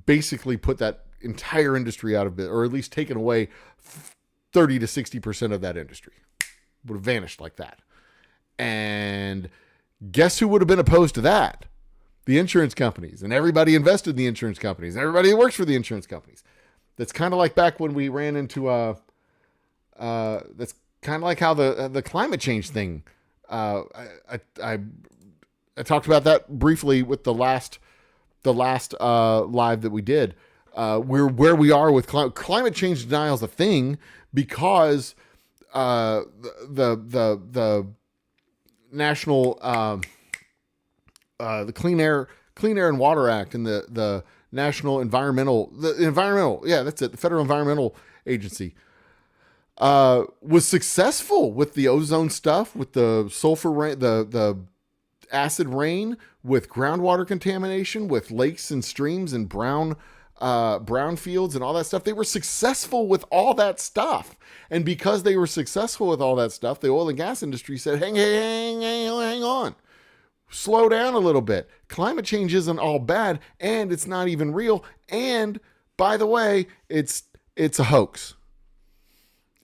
basically put that entire industry out of business, or at least taken away 30 to 60% of that industry. Would have vanished like that. And guess who would have been opposed to that? The insurance companies, and everybody invested in the insurance companies, and everybody that works for the insurance companies. That's kind of like back when we ran into that's kind of like how the climate change thing. I talked about that briefly with the last live that we did. Where we are with climate change denial is a thing because the national the Clean Air and Water Act and the National Environmental that's it, the Federal Environmental Agency was successful with the ozone stuff, with the sulfur rain, the acid rain, with groundwater contamination, with lakes and streams and brown fields and all that stuff. They were successful with all that stuff. And because they were successful with all that stuff, the oil and gas industry said, hang on. Slow down a little bit. Climate change isn't all bad, and it's not even real. And by the way, it's a hoax.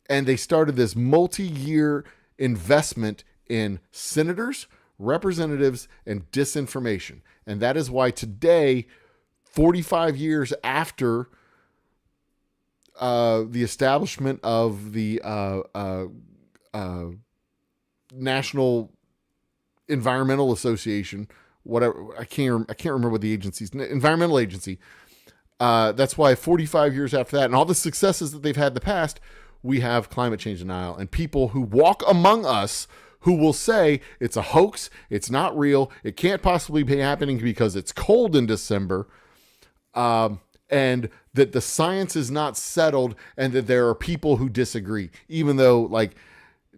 And they started this multi-year investment in senators, representatives, and disinformation. And that is why today, 45 years after the establishment of the National Environmental Association, whatever, I can't remember what the agency's environmental agency. That's why 45 years after that, and all the successes that they've had in the past, we have climate change denial and people who walk among us who will say it's a hoax, it's not real, it can't possibly be happening because it's cold in December, and that the science is not settled, and that there are people who disagree, even though like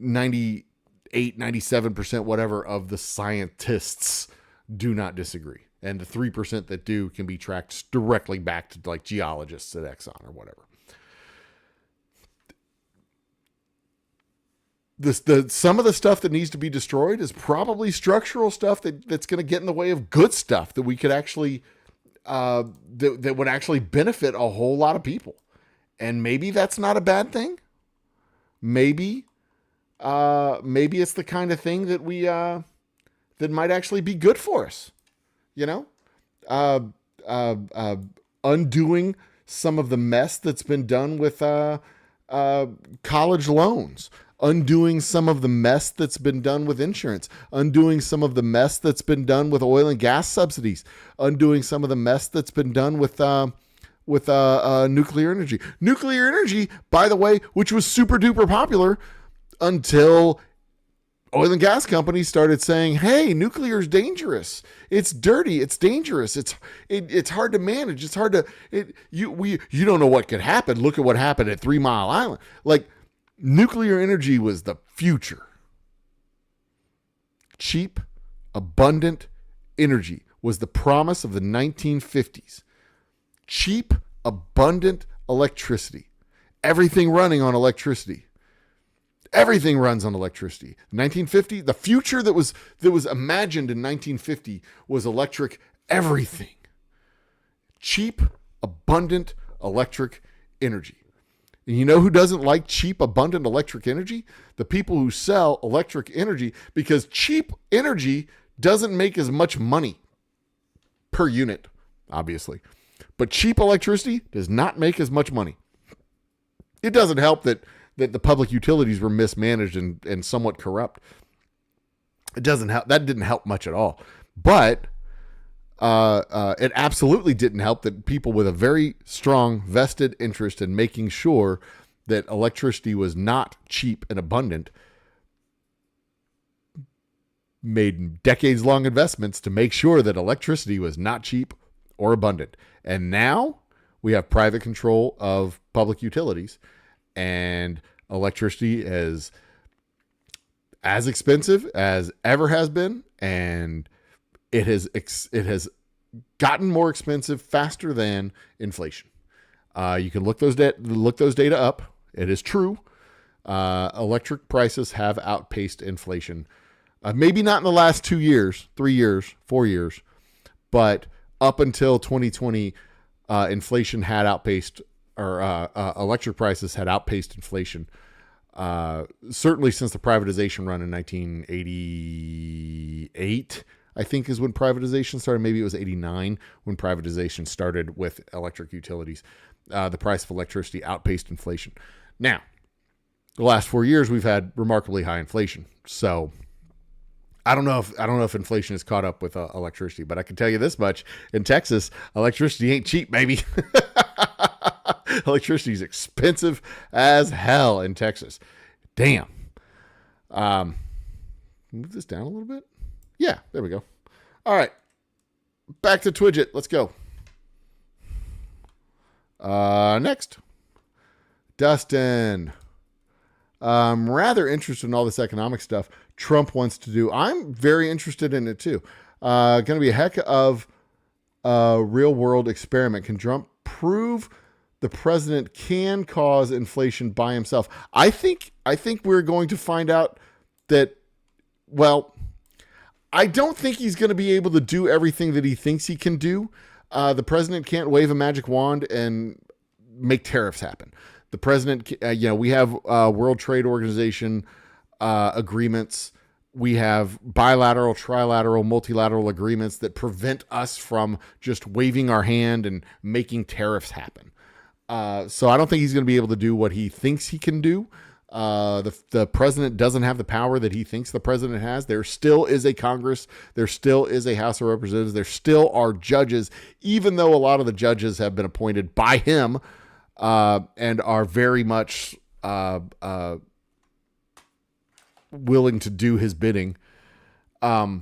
97%, whatever, of the scientists do not disagree. And the 3% that do can be tracked directly back to like geologists at Exxon or whatever. Some of the stuff that needs to be destroyed is probably structural stuff that's going to get in the way of good stuff that we could actually, that would actually benefit a whole lot of people. And maybe that's not a bad thing. Maybe it's the kind of thing that that might actually be good for us, undoing some of the mess that's been done with college loans, undoing some of the mess that's been done with insurance, undoing some of the mess that's been done with oil and gas subsidies, undoing some of the mess that's been done with nuclear energy. Nuclear energy, by the way, which was super duper popular until oil and gas companies started saying, hey, nuclear is dangerous. It's dirty. It's dangerous. It's hard to manage. It's hard to, you don't know what could happen. Look at what happened at 3 Mile Island. Like, nuclear energy was the future. Cheap, abundant energy was the promise of the 1950s. Cheap, abundant electricity. Everything running on electricity. Everything runs on electricity. 1950, the future that was imagined in 1950 was electric everything. Cheap, abundant electric energy. And you know who doesn't like cheap, abundant electric energy? The people who sell electric energy, because cheap energy doesn't make as much money per unit, obviously. But cheap electricity does not make as much money. It doesn't help that the public utilities were mismanaged and somewhat corrupt. It doesn't help. That didn't help much at all. But it absolutely didn't help that people with a very strong vested interest in making sure that electricity was not cheap and abundant made decades-long investments to make sure that electricity was not cheap or abundant. And now we have private control of public utilities, and electricity is as expensive as ever has been, and it has gotten more expensive faster than inflation. You can look those data up. It is true. Electric prices have outpaced inflation. Maybe not in the last 2 years, 3 years, 4 years, but up until 2020, inflation had outpaced, or electric prices had outpaced inflation. Certainly since the privatization run in 1988, I think is when privatization started. Maybe it was 89 when privatization started with electric utilities. The price of electricity outpaced inflation. Now, the last 4 years we've had remarkably high inflation. So I don't know if inflation has caught up with electricity, but I can tell you this much: in Texas, electricity ain't cheap, baby. Electricity is expensive as hell in Texas. Damn. Move this down a little bit. Yeah, there we go. All right, back to Twidget. Let's go. Next, Dustin. I'm rather interested in all this economic stuff Trump wants to do. I'm very interested in it too. Going to be a heck of a real world experiment. Can Trump prove the president can cause inflation by himself? I think we're going to find out that, well, I don't think he's going to be able to do everything that he thinks he can do. The president can't wave a magic wand and make tariffs happen. The president, we have World Trade Organization agreements. We have bilateral, trilateral, multilateral agreements that prevent us from just waving our hand and making tariffs happen. So I don't think he's going to be able to do what he thinks he can do. The president doesn't have the power that he thinks the president has. There still is a Congress. There still is a House of Representatives. There still are judges, even though a lot of the judges have been appointed by him and are very much willing to do his bidding. I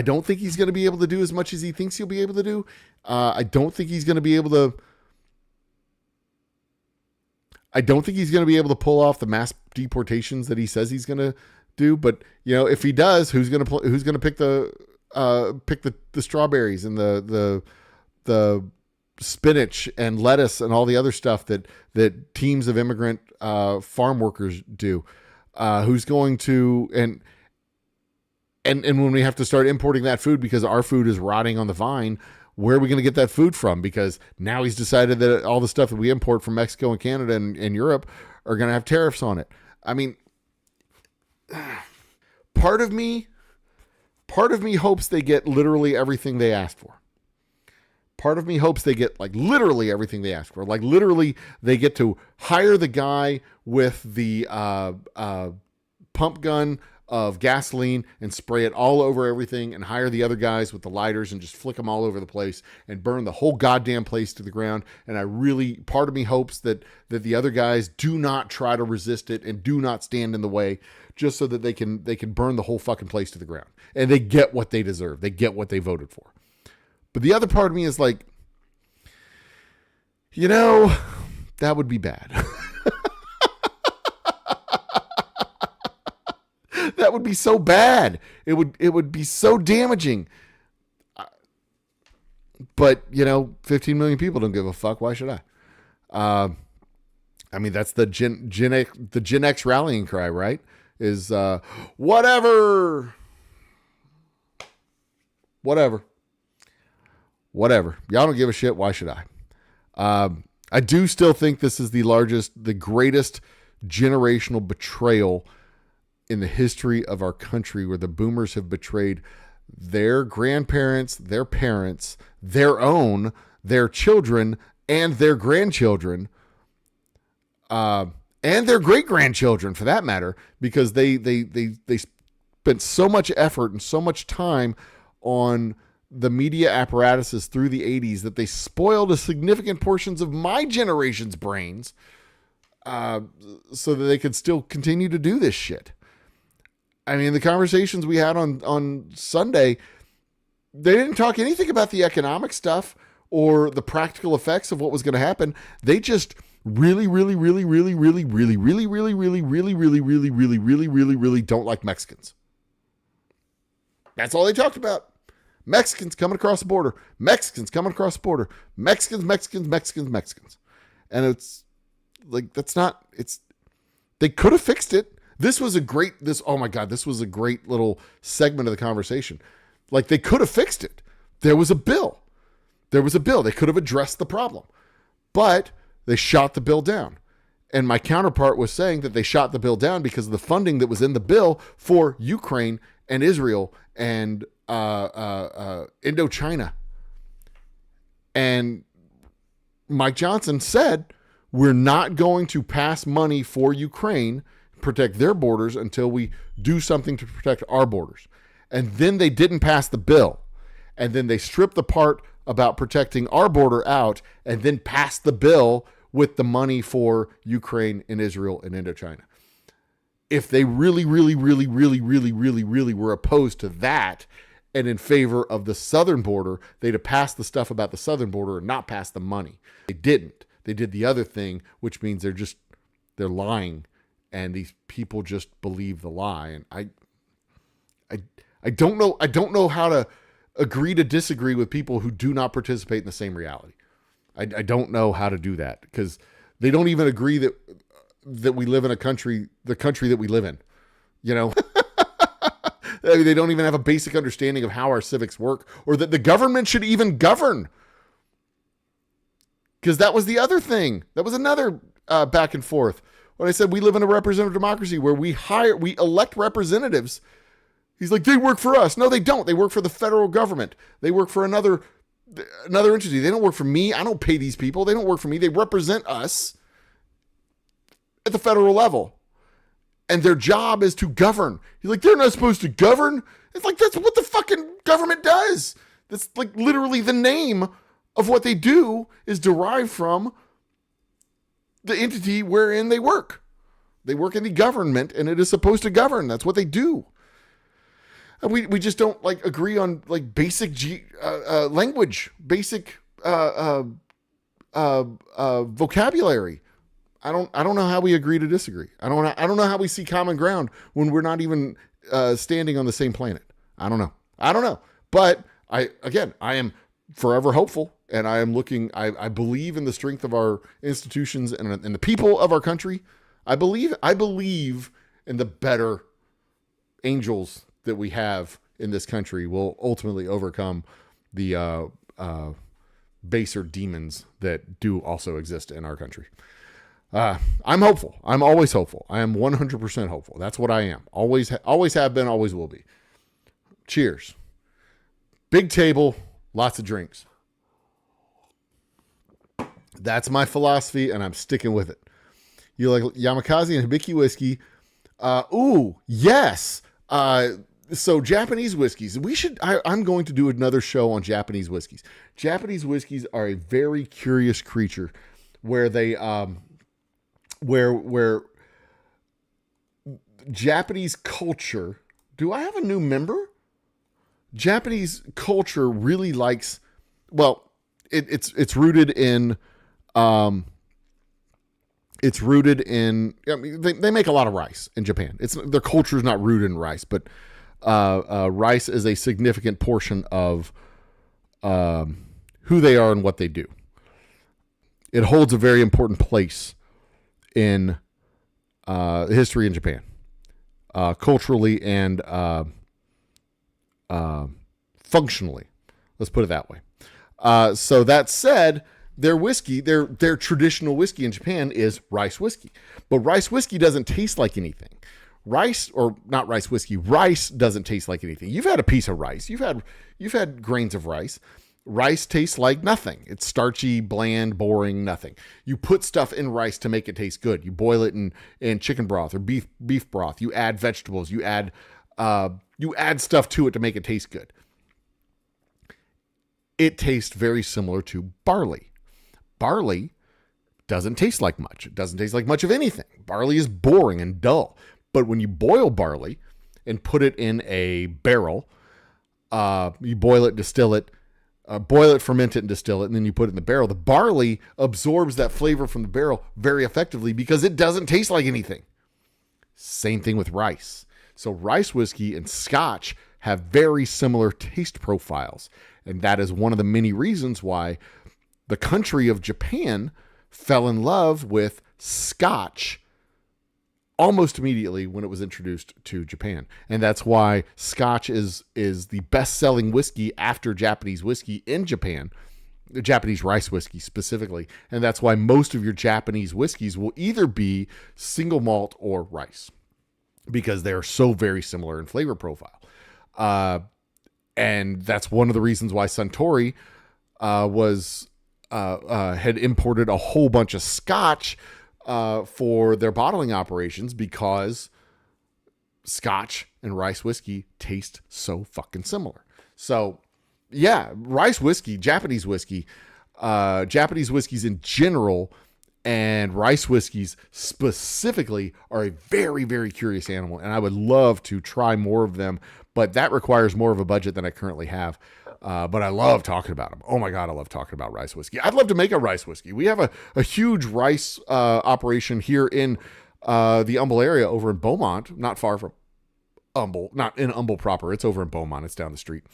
don't think he's going to be able to do as much as he thinks he'll be able to do. I don't think he's going to be able to pull off the mass deportations that he says he's going to do. But if he does, who's going to pick the strawberries and the spinach and lettuce and all the other stuff that teams of immigrant farm workers do? Who's going to and when we have to start importing that food because our food is rotting on the vine? Where are we going to get that food from? Because now he's decided that all the stuff that we import from Mexico and Canada and Europe are going to have tariffs on it. I mean, part of me hopes they get literally everything they asked for. Part of me hopes they get literally everything they asked for. Literally they get to hire the guy with the pump gun of gasoline and spray it all over everything, and hire the other guys with the lighters and just flick them all over the place and burn the whole goddamn place to the ground. And part of me hopes that the other guys do not try to resist it and do not stand in the way, just so that they can burn the whole fucking place to the ground. And they get what they deserve. They get what they voted for. But the other part of me is that would be bad. That would be so bad. It would be so damaging. But 15 million people don't give a fuck. Why should I? I mean, that's the Gen X rallying cry, right? Is whatever. Y'all don't give a shit. Why should I? I do still think this is the greatest generational betrayal in the history of our country, where the boomers have betrayed their grandparents, their parents, their children, and their grandchildren, and their great-grandchildren, for that matter, because they spent so much effort and so much time on the media apparatuses through the 80s that they spoiled a significant portions of my generation's brains, so that they could still continue to do this shit. I mean, the conversations we had on Sunday, they didn't talk anything about the economic stuff or the practical effects of what was going to happen. They just really don't like Mexicans. That's all they talked about. Mexicans coming across the border. Mexicans coming across the border. Mexicans. And it's they could have fixed it. This was a great little segment of the conversation. They could have fixed it. There was a bill. There was a bill. They could have addressed the problem, but they shot the bill down. And my counterpart was saying that they shot the bill down because of the funding that was in the bill for Ukraine and Israel and Indochina. And Mike Johnson said, we're not going to pass money for Ukraine, protect their borders, until we do something to protect our borders. And then they didn't pass the bill. And then they stripped the part about protecting our border out and then passed the bill with the money for Ukraine and Israel and Indochina. If they really were opposed to that and in favor of the southern border, they'd have passed the stuff about the southern border and not passed the money. They didn't. They did the other thing, which means they're lying, and these people just believe the lie. And I don't know how to agree to disagree with people who do not participate in the same reality. I don't know how to do that, because they don't even agree that we live in the country that we live in. You know, I mean, they don't even have a basic understanding of how our civics work, or that the government should even govern. Because that was the other thing. That was another back and forth. When I said we live in a representative democracy where we elect representatives, he's like, they work for us. No, they don't. They work for the federal government. They work for another entity. They don't work for me. I don't pay these people. They don't work for me. They represent us at the federal level. And their job is to govern. He's like, they're not supposed to govern. It's like, that's what the fucking government does. That's like literally the name of what they do is derived from the entity wherein they work. They work in the government, and it is supposed to govern. That's what they do. And we just don't like agree on like basic language, basic vocabulary. I don't know how we agree to disagree. I don't know how we see common ground when we're not even standing on the same planet. I don't know. But I am forever hopeful, and I am looking. I believe in the strength of our institutions and the people of our country. I believe in the better angels that we have in this country will ultimately overcome the baser demons that do also exist in our country. I'm hopeful. I'm always hopeful. I am 100% hopeful. That's what I am. Always have been, always will be. Cheers. Big table, lots of drinks. That's my philosophy, and I'm sticking with it. You like Yamakaze and Hibiki whiskey? Ooh, yes. So Japanese whiskeys. I'm going to do another show on Japanese whiskeys. Japanese whiskeys are a very curious creature, where they where Japanese culture. Do I have a new member? Japanese culture really likes. Well, it's rooted in. It's rooted in. I mean, they make a lot of rice in Japan. Their culture is not rooted in rice, but rice is a significant portion of who they are and what they do. It holds a very important place in history in Japan, culturally and functionally. Let's put it that way. So that said, their whiskey, their traditional whiskey in Japan is rice whiskey. But rice whiskey doesn't taste like anything. Rice doesn't taste like anything. You've had a piece of rice. You've had grains of rice. Rice tastes like nothing. It's starchy, bland, boring, nothing. You put stuff in rice to make it taste good. You boil it in chicken broth or beef broth. You add vegetables. You add stuff to it to make it taste good. It tastes very similar to barley. Barley doesn't taste like much. It doesn't taste like much of anything. Barley is boring and dull. But when you boil barley and put it in a barrel, you boil it, distill it, boil it, ferment it, and distill it, and then you put it in the barrel. The barley absorbs that flavor from the barrel very effectively because it doesn't taste like anything. Same thing with rice. So rice whiskey and Scotch have very similar taste profiles. And that is one of the many reasons why the country of Japan fell in love with Scotch almost immediately when it was introduced to Japan. And that's why Scotch is the best-selling whiskey after Japanese whiskey in Japan, Japanese rice whiskey specifically. And that's why most of your Japanese whiskeys will either be single malt or rice, because they're so very similar in flavor profile. And that's one of the reasons why Suntory had imported a whole bunch of Scotch for their bottling operations, because Scotch and rice whiskey taste so fucking similar. So yeah, rice whiskey, Japanese whiskeys in general, and rice whiskeys specifically are a very, very curious animal. And I would love to try more of them, but that requires more of a budget than I currently have. But I love talking about them. Oh my God, I love talking about rice whiskey. I'd love to make a rice whiskey. We have a huge rice operation here in the Humble area over in Beaumont, not far from Humble, not in Humble proper. It's over in Beaumont. It's down the street.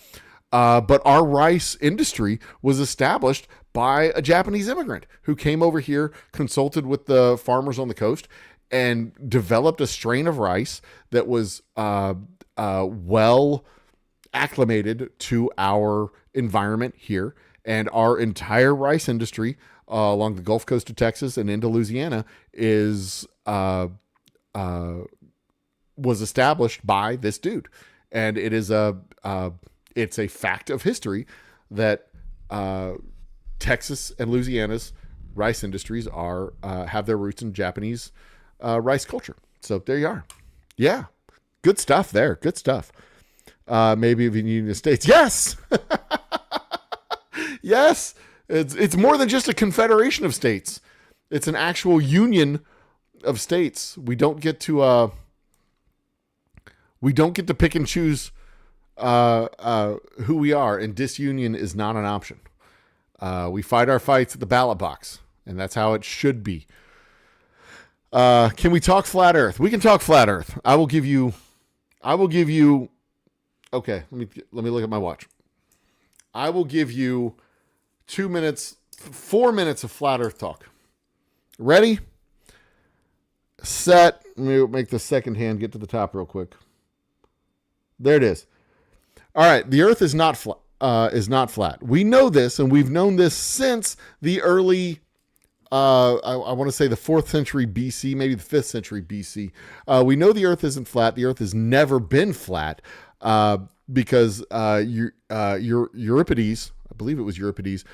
But our rice industry was established by a Japanese immigrant who came over here, consulted with the farmers on the coast, and developed a strain of rice that was well acclimated to our environment here. And our entire rice industry along the Gulf Coast of Texas and into Louisiana was established by this dude. And it is it's a fact of history that Texas and Louisiana's rice industries have their roots in Japanese rice culture. So there you are. Yeah, good stuff there. Good stuff. Maybe even United States. Yes, yes. It's more than just a confederation of states. It's an actual union of states. We don't get to pick and choose who we are, and disunion is not an option. We fight our fights at the ballot box, and that's how it should be. Can we talk flat Earth? We can talk flat Earth. I will give you. Okay, let me look at my watch. I will give you 4 minutes of flat Earth talk. Ready? Set. Let me make the second hand get to the top real quick. There it is. All right, the Earth is not flat. We know this, and we've known this since the early, I want to say the 4th century BC, maybe the 5th century BC. We know the Earth isn't flat. The Earth has never been flat because Euripides, I believe it was Euripides,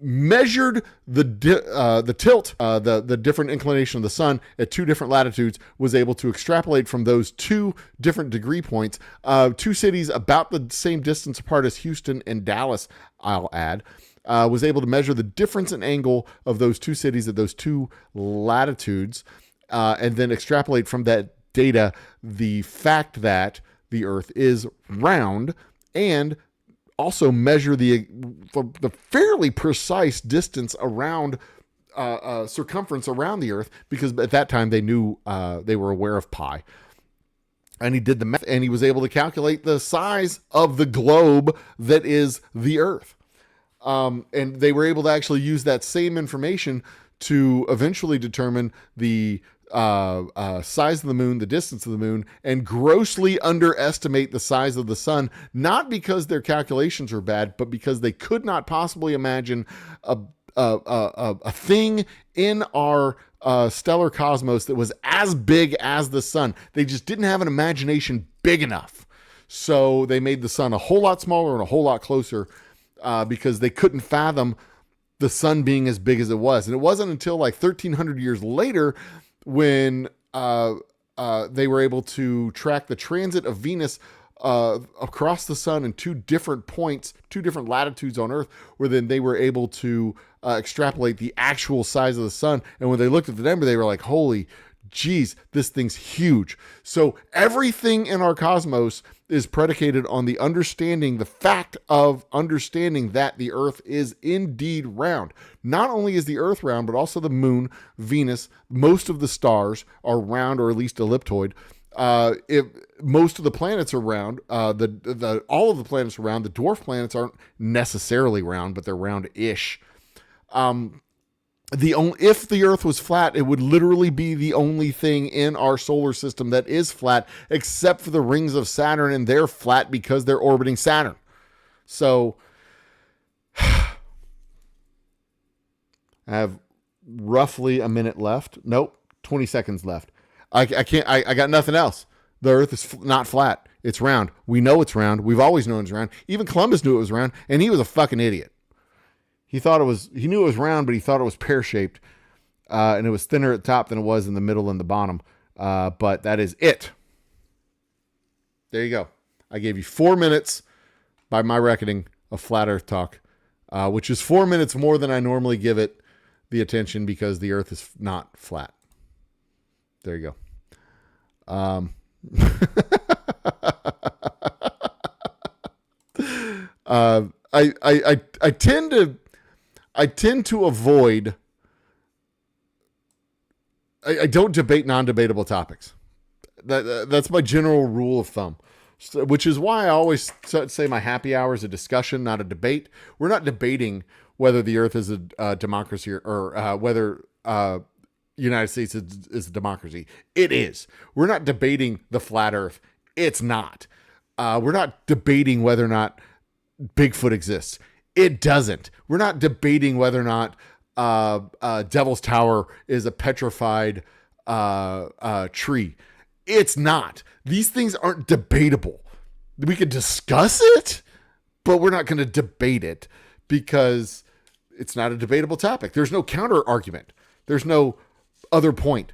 measured the tilt, the different inclination of the sun at 2 different latitudes, was able to extrapolate from those 2 different degree points, 2 cities about the same distance apart as Houston and Dallas, I'll add, was able to measure the difference in angle of those 2 cities at those 2 latitudes, and then extrapolate from that data the fact that the Earth is round, and also measure the fairly precise distance around circumference around the Earth, because at that time they knew they were aware of pi. And he did the math, and he was able to calculate the size of the globe that is the Earth. And they were able to actually use that same information to eventually determine the size of the moon, the distance of the moon, and grossly underestimate the size of the sun, not because their calculations were bad, but because they could not possibly imagine a thing in our stellar cosmos that was as big as the sun. They just didn't have an imagination big enough. So they made the sun a whole lot smaller and a whole lot closer because they couldn't fathom the sun being as big as it was. And it wasn't until like 1,300 years later when they were able to track the transit of Venus across the sun in 2 different points, 2 different latitudes on Earth, where then they were able to extrapolate the actual size of the sun. And when they looked at the number, they were like, holy geez, this thing's huge. So everything in our cosmos is predicated on the fact of understanding that the Earth is indeed round. Not only is the Earth round, but also the moon, Venus, most of the stars are round, or at least elliptoid. If most of the planets are round, all of the planets are round. The dwarf planets aren't necessarily round, but they're round-ish. If the Earth was flat, it would literally be the only thing in our solar system that is flat, except for the rings of Saturn, and they're flat because they're orbiting Saturn. So I have roughly a minute left. Nope, 20 seconds left. I can't. I got nothing else. The Earth is not flat. It's round. We know it's round. We've always known it's round. Even Columbus knew it was round, and he was a fucking idiot. He knew it was round, but he thought it was pear-shaped, and it was thinner at the top than it was in the middle and the bottom. But that is it. There you go. I gave you 4 minutes, by my reckoning, of flat Earth talk, which is 4 minutes more than I normally give it the attention because the Earth is not flat. There you go. I tend to avoid. I don't debate non-debatable topics. That's my general rule of thumb, which is why I always say my happy hour is a discussion, not a debate. We're not debating whether the Earth is a democracy or whether United States is a democracy. It is. We're not debating the flat Earth. It's not. We're not debating whether or not Bigfoot exists. It doesn't. We're not debating whether or not Devil's Tower is a petrified tree. It's not. These things aren't debatable. We could discuss it, but we're not going to debate it because it's not a debatable topic. There's no counter argument. There's no other point.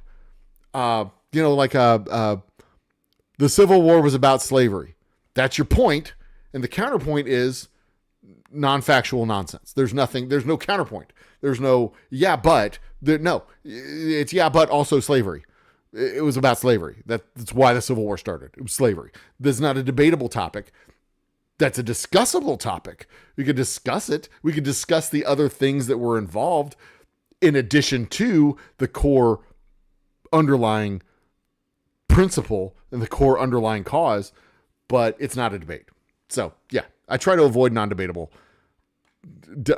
Like the Civil War was about slavery. That's your point. And the counterpoint is non-factual nonsense. There's no counterpoint. There's no, but also slavery. It was about slavery. That's why the Civil War started. It was slavery. That's not a debatable topic. That's a discussable topic. We could discuss it. We could discuss the other things that were involved in addition to the core underlying principle and the core underlying cause, but it's not a debate. So yeah, I try to avoid non-debatable.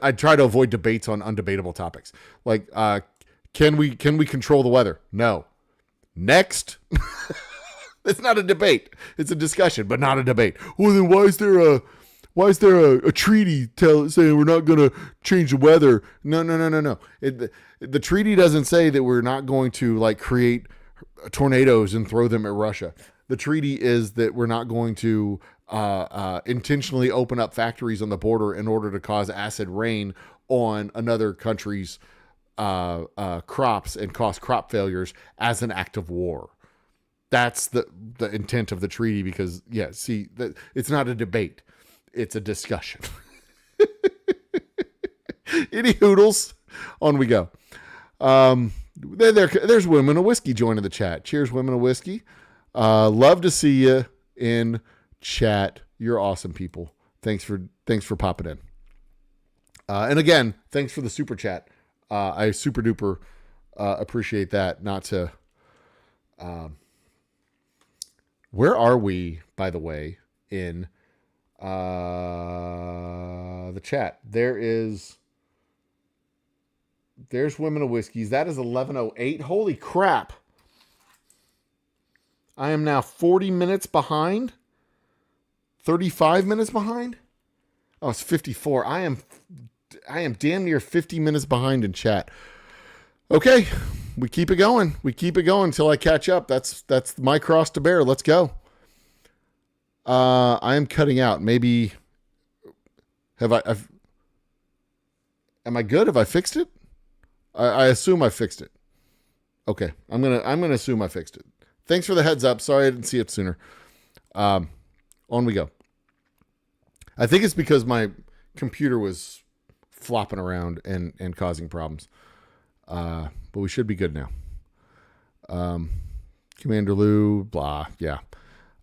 I try to avoid debates on undebatable topics. Like, can we control the weather? No. Next. It's not a debate. It's a discussion, but not a debate. Well, then why is there a treaty saying we're not going to change the weather? No. The treaty doesn't say that we're not going to create tornadoes and throw them at Russia. The treaty is that we're not going to intentionally open up factories on the border in order to cause acid rain on another country's crops and cause crop failures as an act of war. That's the intent of the treaty because, it's not a debate. It's a discussion. Any hoodles? On we go. There's Women of Whiskey joining the chat. Cheers, Women of Whiskey. Love to see you in chat. You're awesome people. Thanks for popping in. And again, thanks for the super chat. I super duper appreciate that. Not to... where are we, by the way, in the chat? There's Women of Whiskeys. That is 11:08. Holy crap. I am now 40 minutes behind. 35 minutes behind. Oh, it's 54. I am damn near 50 minutes behind in chat. Okay, we keep it going. We keep it going until I catch up. That's my cross to bear. Let's go. I am cutting out. Maybe am I good? Have I fixed it? I assume I fixed it. Okay, I'm gonna assume I fixed it. Thanks for the heads up. Sorry I didn't see it sooner. On we go. I think it's because my computer was flopping around and causing problems. But we should be good now. Commander Lou, blah, yeah.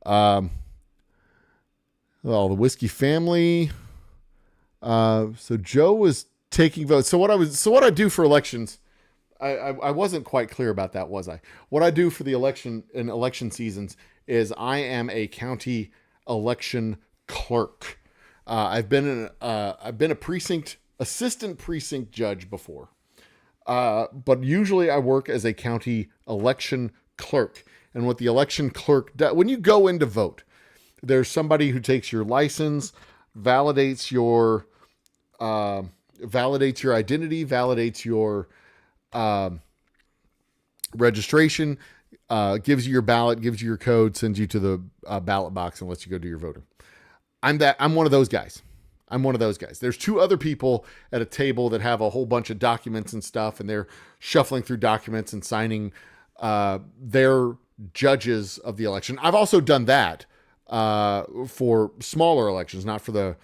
All the Whiskey family. So Joe was taking votes. So what I do for elections, I wasn't quite clear about that, was I? What I do for the election in election seasons is I am a county election clerk. I've been a assistant precinct judge before. But usually I work as a county election clerk. And what the election clerk does, when you go in to vote, there's somebody who takes your license, validates your validates your identity, validates your registration, gives you your ballot, gives you your code, sends you to the ballot box, and lets you go do your voting. I'm one of those guys. There's two other people at a table that have a whole bunch of documents and stuff, and they're shuffling through documents and signing their judges of the election. I've also done that for smaller elections, not for the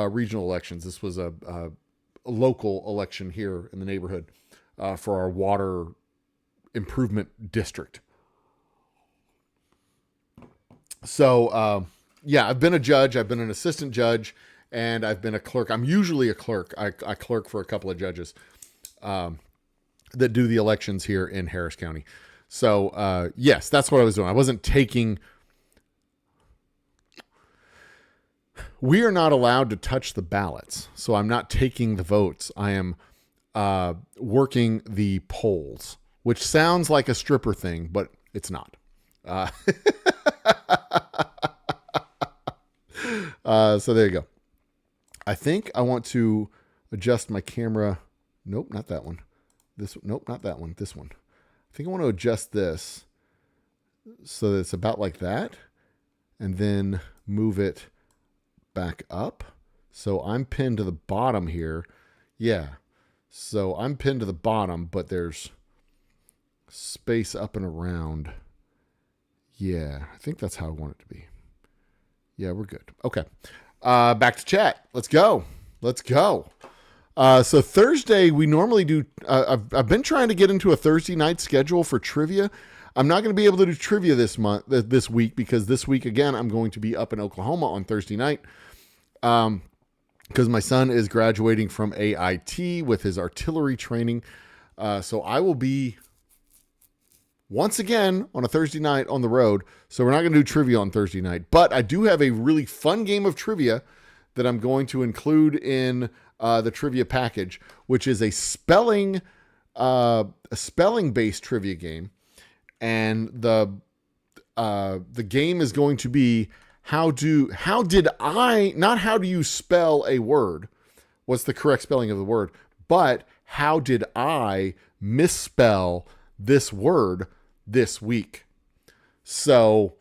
regional elections. This was a local election here in the neighborhood for our water improvement district. So, yeah, I've been a judge. I've been an assistant judge, and I've been a clerk. I'm usually a clerk. I clerk for a couple of judges that do the elections here in Harris County. So, yes, that's what I was doing. I wasn't taking... We are not allowed to touch the ballots, so I'm not taking the votes. I am working the polls, which sounds like a stripper thing, but it's not. So there you go. I think I want to adjust my camera. Nope, not that one. Nope, not that one. This one. I think I want to adjust this so that it's about like that, and then move it back up. So I'm pinned to the bottom here. Yeah. So I'm pinned to the bottom, but there's space up and around. Yeah, I think that's how I want it to be. Yeah, we're good. Okay. Back to chat. Let's go. So Thursday, we normally do, I've been trying to get into a Thursday night schedule for trivia. I'm not going to be able to do trivia this week, because this week, again, I'm going to be up in Oklahoma on Thursday night. Because my son is graduating from AIT with his artillery training. So I will be once again on a Thursday night on the road. So we're not going to do trivia on Thursday night, but I do have a really fun game of trivia that I'm going to include in the trivia package, which is a spelling-based trivia game. And the game is going to be not how do you spell a word? What's the correct spelling of the word? But how did I misspell this word this week? So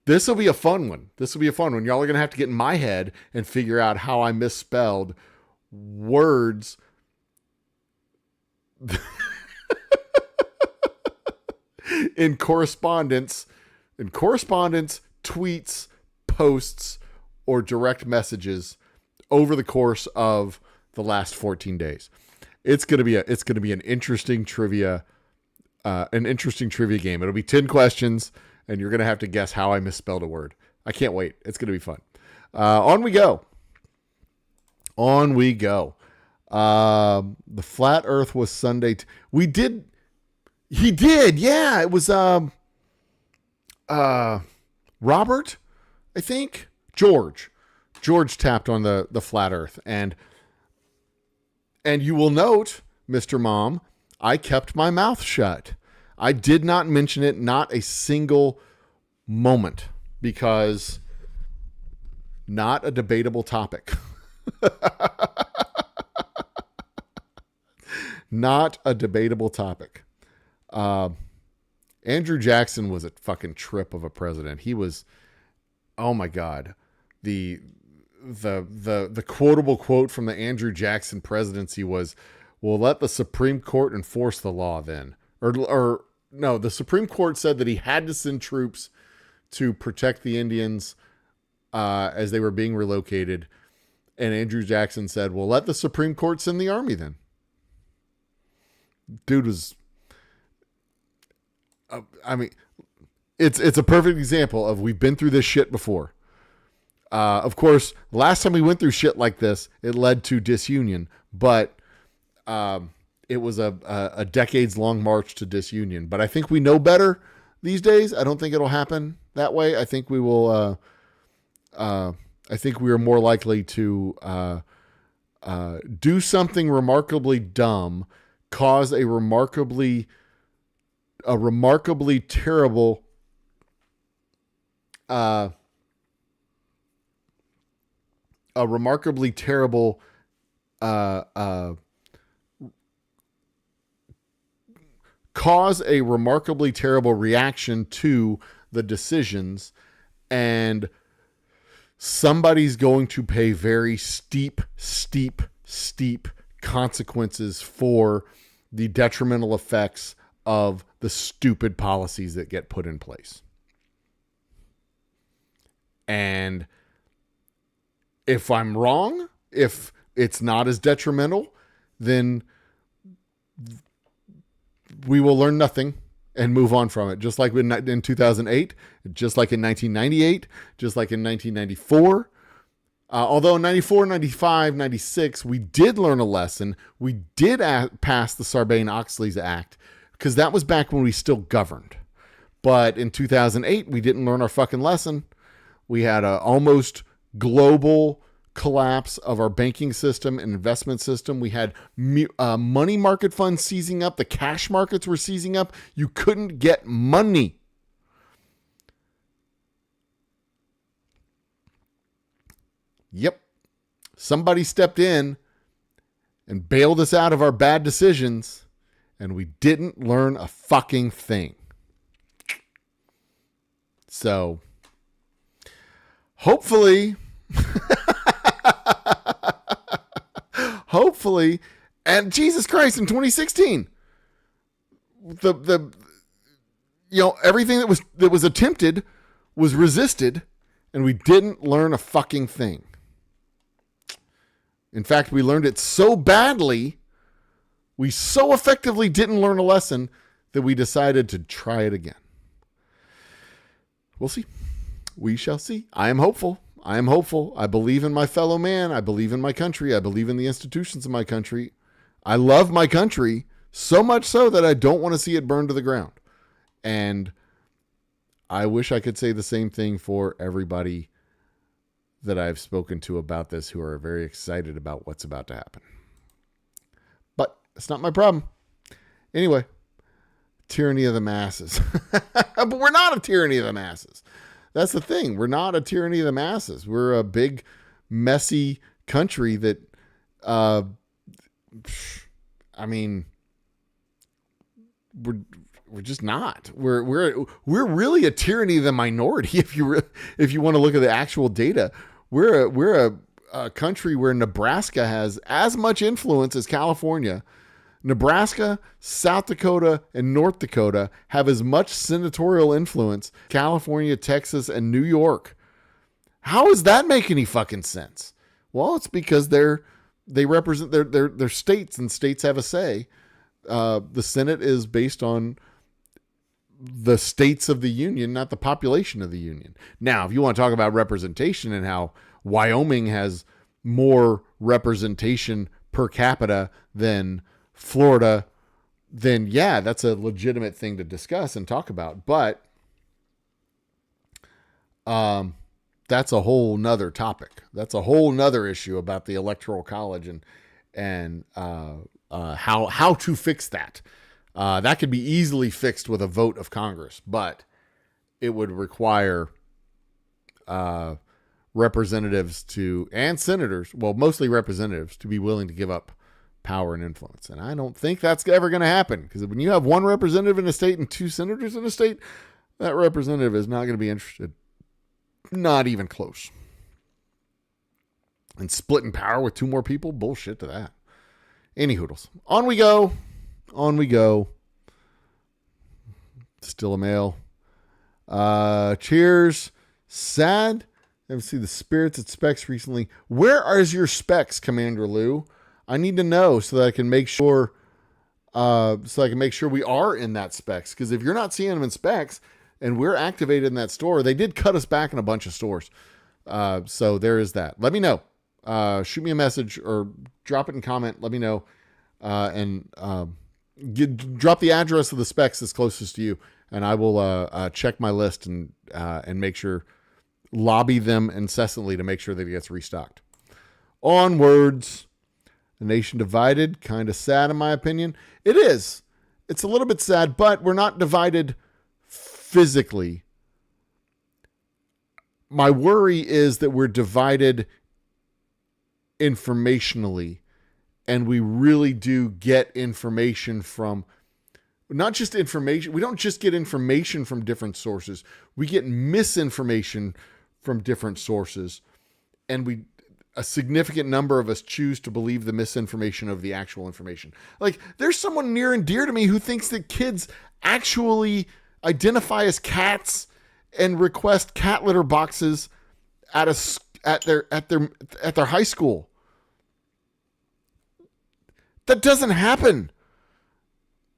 this will be a fun one. Y'all are going to have to get in my head and figure out how I misspelled words. in correspondence, tweets, posts, or direct messages over the course of the last 14 days. It's going to be an interesting trivia game. It'll be 10 questions, and you're going to have to guess how I misspelled a word. I can't wait. It's going to be fun. On we go. The flat earth was Sunday. He did. Yeah. It was, Robert, I think. George tapped on the flat earth, and you will note, Mr. Mom, I kept my mouth shut. I did not mention it, not a single moment, because not a debatable topic. Not a debatable topic. Andrew Jackson was a fucking trip of a president. He was, oh my God. The quotable quote from the Andrew Jackson presidency was, "We'll let the Supreme Court enforce the law then." Or no, the Supreme Court said that he had to send troops to protect the Indians as they were being relocated. And Andrew Jackson said, "Well, let the Supreme Court send the army then." Dude was, it's a perfect example of, we've been through this shit before. Of course, last time we went through shit like this, it led to disunion, but it was a decades-long march to disunion. But I think we know better these days. I don't think it'll happen that way. I think we will. I think we are more likely to do something remarkably dumb, cause a remarkably terrible uh, uh, cause a remarkably terrible reaction to the decisions, and somebody's going to pay very steep consequences for the detrimental effects of the stupid policies that get put in place. And if I'm wrong, if it's not as detrimental, then we will learn nothing and move on from it. Just like in 2008, just like in 1998, just like in 1994. Although in 94, 95, 96, we did learn a lesson. We did pass the Sarbanes-Oxley Act because that was back when we still governed. But in 2008, we didn't learn our fucking lesson. We had an almost global collapse of our banking system and investment system. We had money market funds seizing up. The cash markets were seizing up. You couldn't get money. Yep. Somebody stepped in and bailed us out of our bad decisions, and we didn't learn a fucking thing. So, hopefully, and Jesus Christ, in 2016, everything that was attempted was resisted, and we didn't learn a fucking thing. In fact, we learned it so badly, we so effectively didn't learn a lesson that we decided to try it again. We'll see. We shall see. I am hopeful. I believe in my fellow man. I believe in my country. I believe in the institutions of my country. I love my country so much so that I don't want to see it burn to the ground. And I wish I could say the same thing for everybody that I've spoken to about this who are very excited about what's about to happen. But it's not my problem. Anyway, tyranny of the masses. But we're not a tyranny of the masses. That's the thing. We're not a tyranny of the masses. We're a big, messy country that, we're just not. We're really a tyranny of the minority. If you want to look at the actual data, we're a country where Nebraska has as much influence as California. Nebraska, South Dakota, and North Dakota have as much senatorial influence. California, Texas, and New York. How does that make any fucking sense? Well, it's because they represent their states, and states have a say. The Senate is based on the states of the union, not the population of the union. Now, if you want to talk about representation and how Wyoming has more representation per capita than Florida, then yeah, that's a legitimate thing to discuss and talk about. But that's a whole nother topic. That's a whole nother issue about the Electoral College and how to fix that. That could be easily fixed with a vote of Congress, but it would require representatives and senators, well, mostly representatives, to be willing to give up power and influence. And I don't think that's ever going to happen, because when you have one representative in a state and two senators in a state, that representative is not going to be interested. Not even close. And splitting power with two more people, bullshit to that. Any hoodles. On we go. Still a male. Cheers. Sad. I haven't seen the spirits at Specs recently. Where are your specs, Commander Lou? I need to know so that I can make sure. We are in that Specs. Because if you're not seeing them in Specs and we're activated in that store, they did cut us back in a bunch of stores. So there is that. Let me know. Shoot me a message or drop it in comment. Let me know. Drop the address of the Specs that's closest to you, and I will check my list and make sure, lobby them incessantly to make sure that it gets restocked. Onwards. The nation divided. Kind of sad in my opinion. It is. It's a little bit sad, but we're not divided physically. My worry is that we're divided informationally And we really do get information from, not just information. We don't just get information from different sources. We get misinformation from different sources. And a significant number of us choose to believe the misinformation of the actual information. Like, there's someone near and dear to me who thinks that kids actually identify as cats and request cat litter boxes at their high school. That doesn't happen.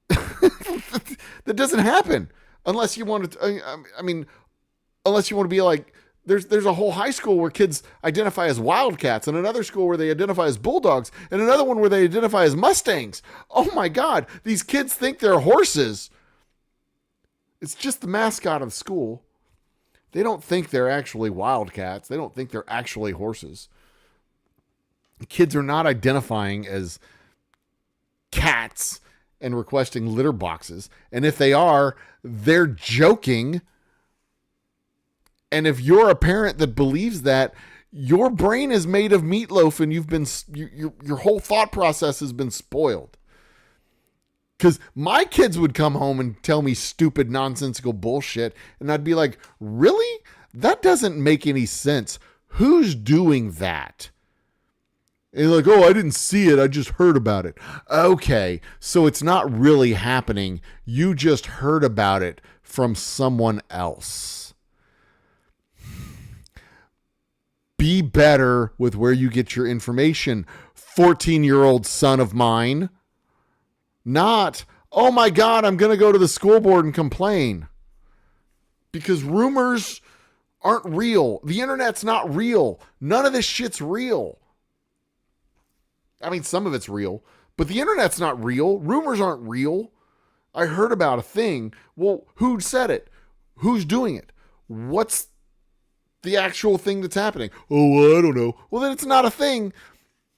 That doesn't happen unless you want to. I mean, unless you want to be like, there's a whole high school where kids identify as wildcats, and another school where they identify as bulldogs, and another one where they identify as mustangs. Oh my God, these kids think they're horses. It's just the mascot of school. They don't think they're actually wildcats. They don't think they're actually horses. Kids are not identifying as cats and requesting litter boxes. And if they are, they're joking. And if you're a parent that believes that, your brain is made of meatloaf and your whole thought process has been spoiled. Because my kids would come home and tell me stupid, nonsensical bullshit. And I'd be like, really? That doesn't make any sense. Who's doing that? And you're like, oh, I didn't see it. I just heard about it. Okay, so it's not really happening. You just heard about it from someone else. Be better with where you get your information, 14-year-old son of mine. Not, oh my God, I'm going to go to the school board and complain. Because rumors aren't real. The internet's not real. None of this shit's real. I mean, some of it's real, but the internet's not real. Rumors aren't real. I heard about a thing. Well, who said it? Who's doing it? What's the actual thing that's happening? Oh, well, I don't know. Well, then it's not a thing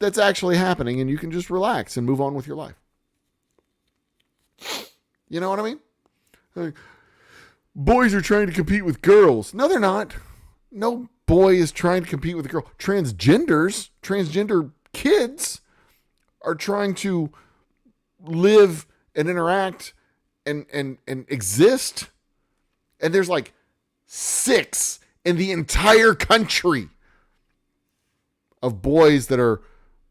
that's actually happening, and you can just relax and move on with your life. You know what I mean? Like, boys are trying to compete with girls. No, they're not. No boy is trying to compete with a girl. Transgender kids are trying to live and interact and exist. And there's like 6 in the entire country of boys that are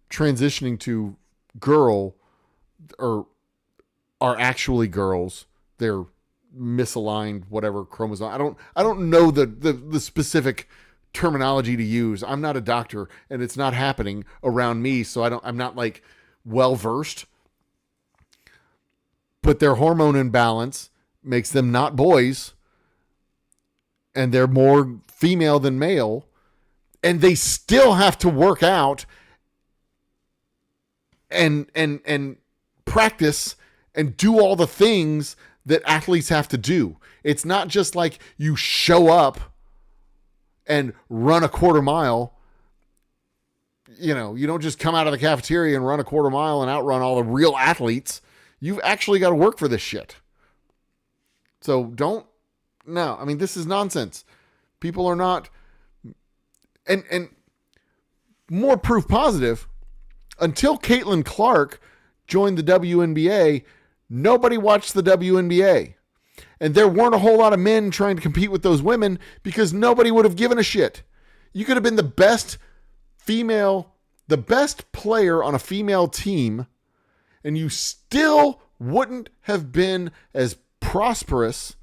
transitioning to girl or are actually girls. They're misaligned, whatever chromosome. I don't know the specific terminology to use. I'm not a doctor and it's not happening around me. So I'm not like well versed, but their hormone imbalance makes them not boys and they're more female than male, and they still have to work out and practice and do all the things that athletes have to do. It's not just like you show up and run a quarter mile. You know, you don't just come out of the cafeteria and run a quarter mile and outrun all the real athletes. You've actually got to work for this shit. So I mean, this is nonsense. People are not, and more proof positive, until Caitlin Clark joined the WNBA, nobody watched the WNBA. And there weren't a whole lot of men trying to compete with those women because nobody would have given a shit. You could have been the best player on a female team, and you still wouldn't have been as prosperous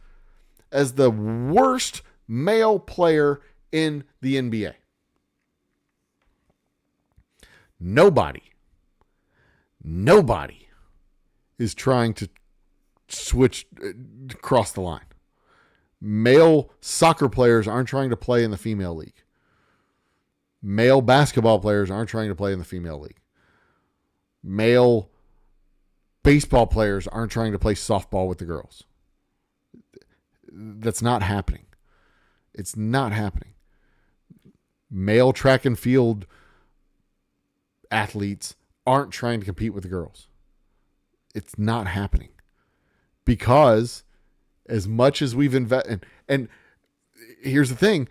as the worst male player in the NBA. Nobody is trying to cross the line. Male soccer players aren't trying to play in the female league. Male basketball players aren't trying to play in the female league. Male baseball players aren't trying to play softball with the girls. That's not happening. It's not happening. Male track and field athletes aren't trying to compete with the girls. It's not happening. Because as much as we've invested, and here's the thing,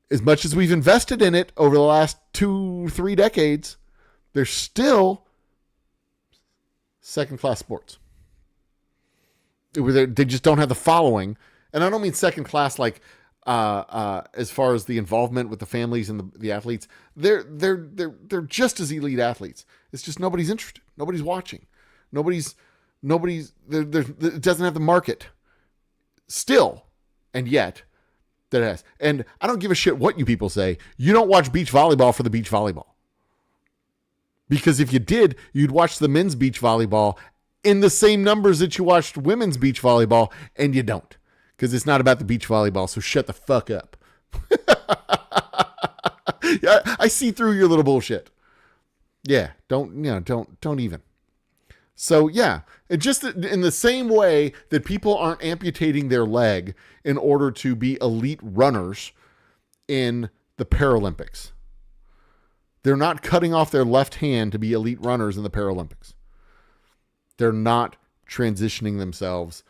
as much as we've invested in it over the last 2-3 decades, there's still second-class sports. They just don't have the following. And I don't mean second-class like as far as the involvement with the families and the athletes. They're just as elite athletes. It's just nobody's interested. Nobody's watching. Nobody's it doesn't have the market still, and yet that it has. And I don't give a shit what you people say. You don't watch beach volleyball for the beach volleyball. Because if you did, you'd watch the men's beach volleyball in the same numbers that you watched women's beach volleyball, and you don't. Because it's not about the beach volleyball, so shut the fuck up. Yeah, I see through your little bullshit. Yeah, don't even. So yeah, it just in the same way that people aren't amputating their leg in order to be elite runners in the Paralympics. They're not cutting off their left hand to be elite runners in the Paralympics. They're not transitioning themselves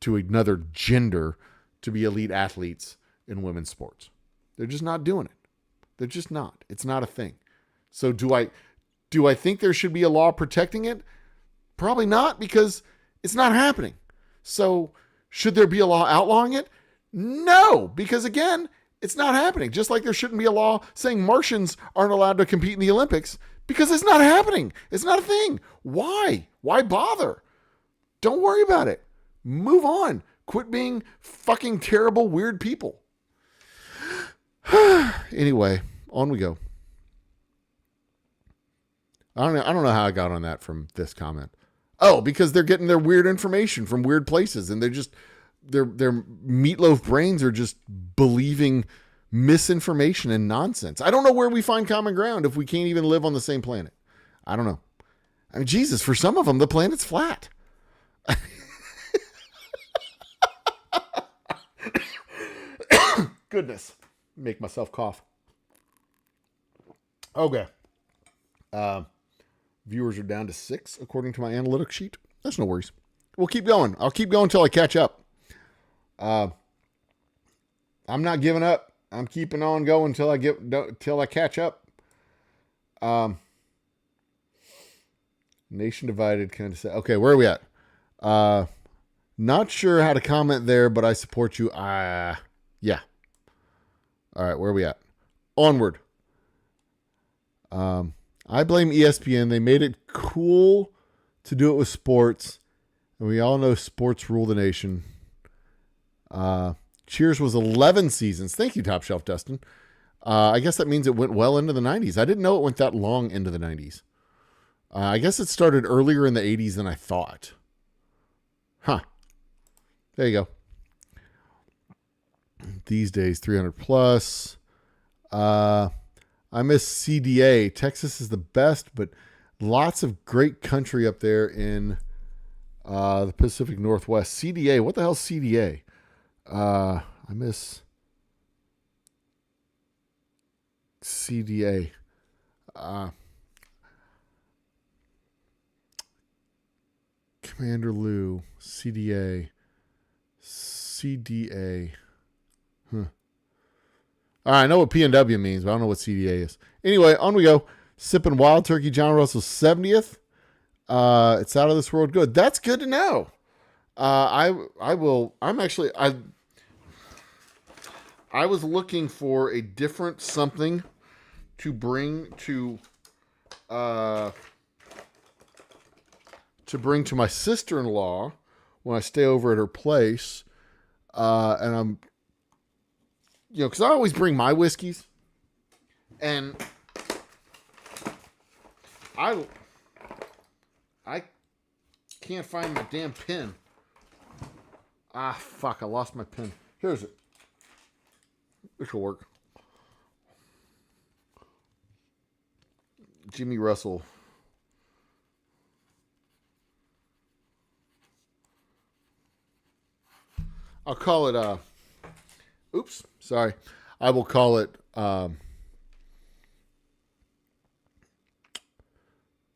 to another gender to be elite athletes in women's sports. They're just not doing it. They're just not. It's not a thing. So do I think there should be a law protecting it? Probably not, because it's not happening. So should there be a law outlawing it? No, because again, it's not happening. Just like there shouldn't be a law saying Martians aren't allowed to compete in the Olympics, because it's not happening. It's not a thing. Why? Why bother? Don't worry about it. Move on. Quit being fucking terrible, weird people. Anyway, on we go. I don't know how I got on that from this comment. Oh, because they're getting their weird information from weird places, and they're just their meatloaf brains are just believing misinformation and nonsense. I don't know where we find common ground if we can't even live on the same planet. I don't know. I mean, Jesus, for some of them, the planet's flat. Goodness. Make myself cough. Okay. Viewers are down to 6, according to my analytics sheet. That's no worries. We'll keep going. I'll keep going until I catch up. I'm not giving up. I'm keeping on going till I catch up. Nation divided, kind of say. Okay, where are we at? Not sure how to comment there, but I support you. Yeah. All right, where are we at? Onward. I blame ESPN. They made it cool to do it with sports. And we all know sports rule the nation. Cheers was 11 seasons. Thank you, Top Shelf Dustin. I guess that means it went well into the 90s. I didn't know it went that long into the 90s. I guess it started earlier in the 80s than I thought. Huh. There you go. These days, 300 plus. I miss CDA. Texas is the best, but lots of great country up there in the Pacific Northwest. CDA. What the hell's CDA? I miss CDA. Commander Lou. CDA. CDA. Huh. All right, I know what PNW means, but I don't know what CDA is. Anyway, on we go. Sipping Wild Turkey, John Russell's 70th. It's out of this world good. That's good to know. I was looking for a different something to bring to my sister-in-law when I stay over at her place. And I'm, because I always bring my whiskeys, and I can't find my damn pin. Ah, fuck, I lost my pin. Here's it. This will work. Jimmy Russell. I'll call it, oops, sorry. I will call it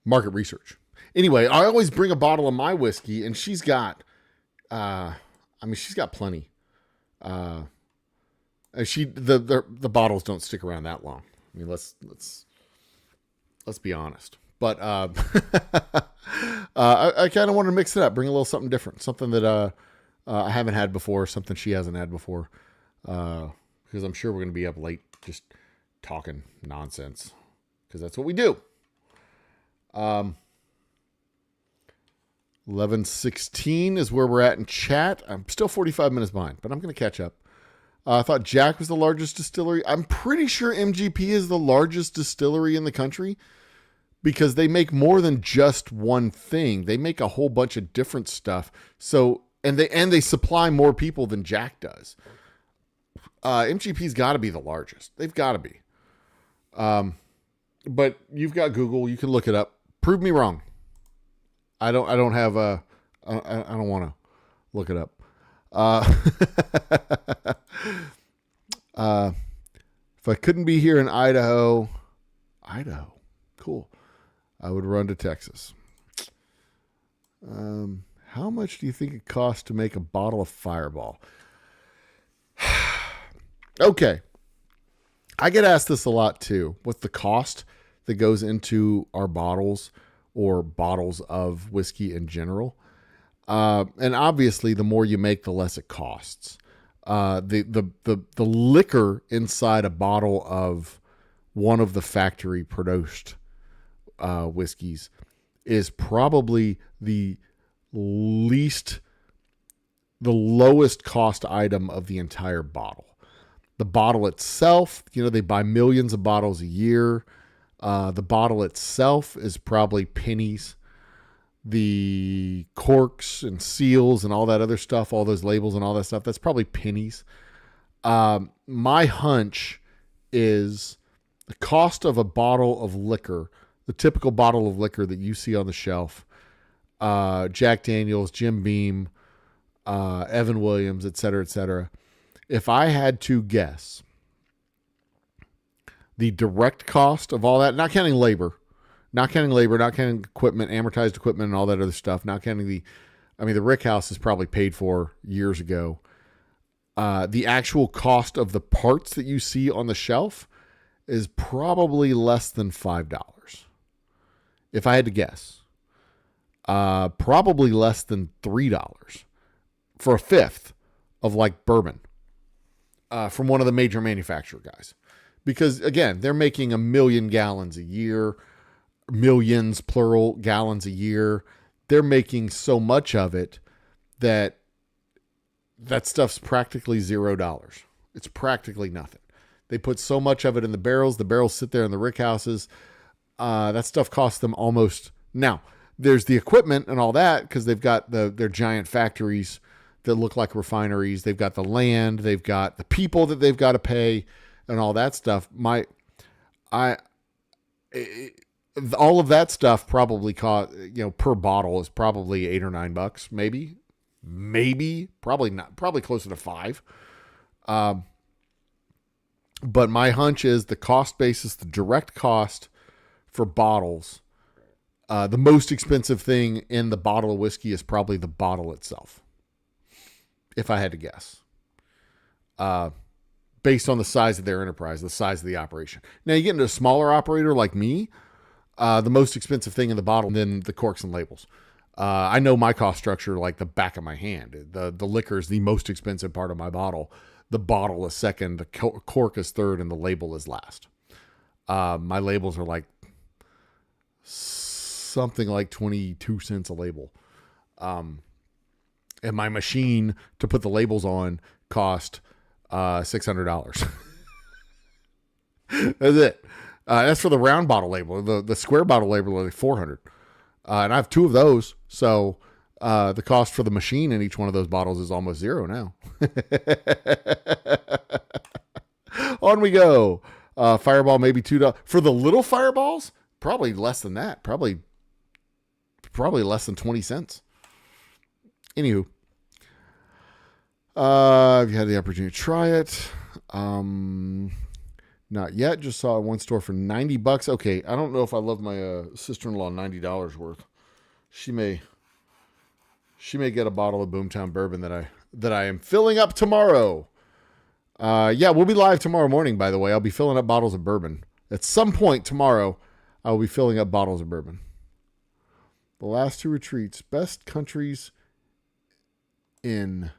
market research. Anyway, I always bring a bottle of my whiskey, and she's got, she's got plenty. The bottles don't stick around that long. I mean, let's be honest. But I kind of wanted to mix it up, bring a little something different, something that I haven't had before, something she hasn't had before, because I'm sure we're going to be up late just talking nonsense, because that's what we do. 11:16 is where we're at in chat. I'm still 45 minutes behind, but I'm going to catch up. I thought Jack was the largest distillery. I'm pretty sure MGP is the largest distillery in the country because they make more than just one thing. They make a whole bunch of different stuff. So, and they supply more people than Jack does. MGP's got to be the largest. They've got to be. But you've got Google. You can look it up. Prove me wrong. I don't have a. I don't want to look it up. If I couldn't be here in Idaho, cool, I would run to Texas. How much do you think it costs to make a bottle of Fireball? Okay. I get asked this a lot too. What's the cost that goes into our bottles or bottles of whiskey in general? And obviously, the more you make, the less it costs. The liquor inside a bottle of one of the factory produced whiskeys is probably the lowest cost item of the entire bottle. The bottle itself, they buy millions of bottles a year. The bottle itself is probably pennies. The corks and seals and all that other stuff, all those labels and all that stuff, that's probably pennies. My hunch is the cost of a bottle of liquor, the typical bottle of liquor that you see on the shelf, Jack Daniels, Jim Beam, Evan Williams, et cetera, et cetera. If I had to guess, the direct cost of all that, not counting labor, not counting equipment, amortized equipment, and all that other stuff. Not counting the rick house is probably paid for years ago. The actual cost of the parts that you see on the shelf is probably less than $5. If I had to guess, probably less than $3 for a fifth of like bourbon from one of the major manufacturer guys. Because again, they're making 1 million gallons a year. Millions, plural, gallons a year. They're making so much of it that stuff's practically $0. It's practically nothing. They put so much of it in the barrels. The barrels sit there in the rick houses. That stuff costs them almost. Now, there's the equipment and all that because they've got their giant factories that look like refineries. They've got the land. They've got the people that they've got to pay and all that stuff. All of that stuff probably cost, per bottle is probably $8 or $9, maybe, probably not, probably closer to $5. But my hunch is the cost basis, the direct cost for bottles, the most expensive thing in the bottle of whiskey is probably the bottle itself. If I had to guess, based on the size of their enterprise, the size of the operation. Now you get into a smaller operator like me, the most expensive thing in the bottle, and then the corks and labels. I know my cost structure like the back of my hand. The liquor is the most expensive part of my bottle. The bottle is second, the cork is third, and the label is last. My labels are like something like 22 cents a label. And my machine to put the labels on cost $600. That's it. That's for the round bottle label. The square bottle label is like $400. And I have 2 of those. So the cost for the machine in each one of those bottles is almost $0 now. On we go. Fireball, maybe $2. For the little fireballs, probably less than that. Probably less than 20 cents. Anywho. I've had the opportunity to try it. Not yet. Just saw it one store for $90. Okay, I don't know if I love my sister-in-law $90 worth. She may get a bottle of Boomtown bourbon that I am filling up tomorrow. Yeah, we'll be live tomorrow morning, by the way. I'll be filling up bottles of bourbon. At some point tomorrow, I will be filling up bottles of bourbon. The last two retreats. Best countries in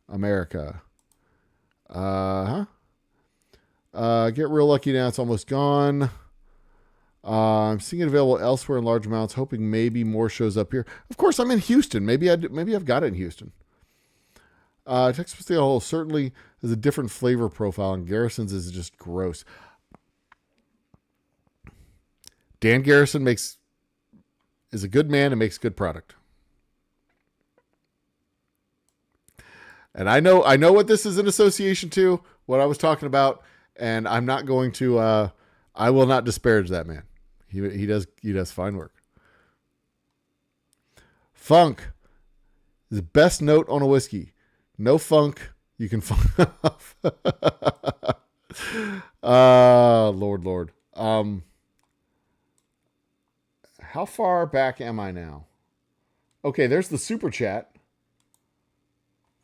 America. Get real lucky now. It's almost gone. I'm seeing it available elsewhere in large amounts, hoping maybe more shows up here. Of course, I'm in Houston. Maybe I've got it in Houston. Texas Steel certainly has a different flavor profile, and Garrison's is just gross. Dan Garrison is a good man and makes good product. And I know what this is in association to, what I was talking about, and I'm not going to I will not disparage that man. He does fine work. Funk is the best note on a whiskey. No funk, you can funk off. Lord. How far back am I now? Okay, there's the super chat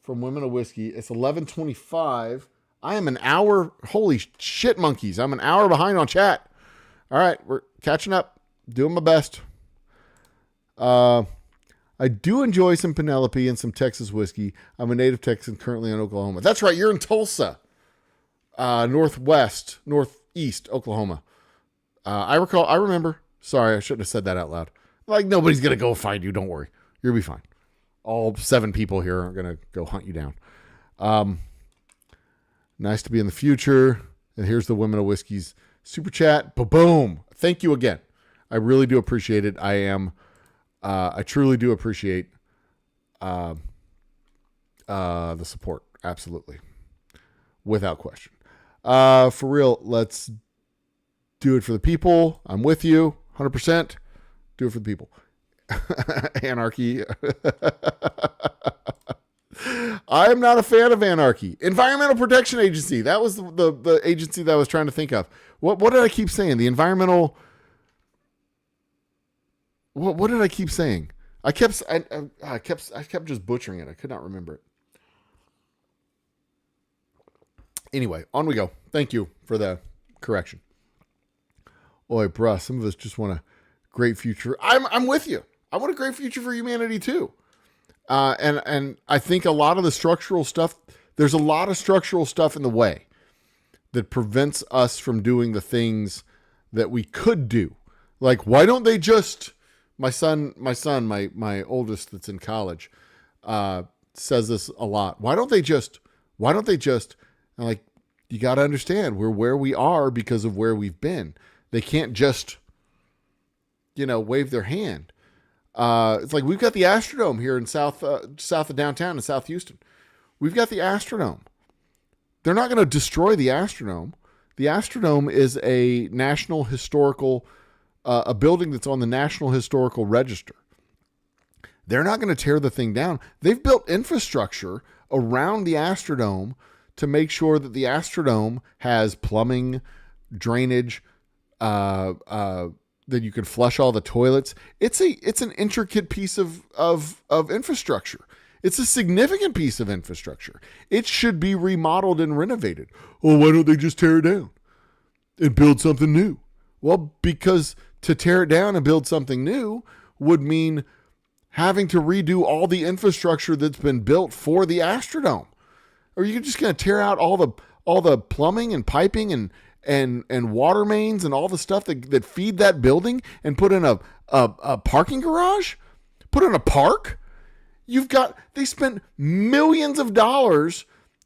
from Women of Whiskey. It's 11:25. I am an hour. Holy shit, monkeys! I'm an hour behind on chat. All right, we're catching up. Doing my best. I do enjoy some Penelope and some Texas whiskey. I'm a native Texan currently in Oklahoma. That's right. You're in Tulsa, northeast Oklahoma. I remember. Sorry, I shouldn't have said that out loud. Like, nobody's going to go find you. Don't worry. You'll be fine. All 7 people here aren't going to go hunt you down. Nice to be in the future. And here's the Women of Whiskey's super chat. Boom. Thank you again. I really do appreciate it. I truly do appreciate the support. Absolutely. Without question. For real, let's do it for the people. I'm with you 100%. Do it for the people. Anarchy. I am not a fan of anarchy. Environmental Protection Agency. That was the agency that I was trying to think of. What did I keep saying? The environmental... What did I keep saying? I kept just butchering it. I could not remember it. Anyway, on we go. Thank you for the correction. Oi, bruh, some of us just want a great future. I'm with you. I want a great future for humanity too. And I think a lot of the structural stuff, there's a lot of structural stuff in the way that prevents us from doing the things that we could do. Like, why don't they just... My oldest that's in college, says this a lot. Why don't they just, I'm like, you got to understand, we're where we are because of where we've been. They can't just, wave their hand. It's like, we've got the Astrodome here in south of downtown in South Houston. We've got the Astrodome. They're not going to destroy the Astrodome. The Astrodome is a national historical a building that's on the National Historical Register. They're not going to tear the thing down. They've built infrastructure around the Astrodome to make sure that the Astrodome has plumbing, drainage, that you can flush all the toilets. It's an intricate piece of infrastructure. It's a significant piece of infrastructure. It should be remodeled and renovated. Oh, why don't they just tear it down and build something new? Well, because to tear it down and build something new would mean having to redo all the infrastructure that's been built for the Astrodome. Or you're just going to tear out all the plumbing and piping and water mains and all the stuff that feed that building and put in a parking garage? Put in a park? They spent millions of dollars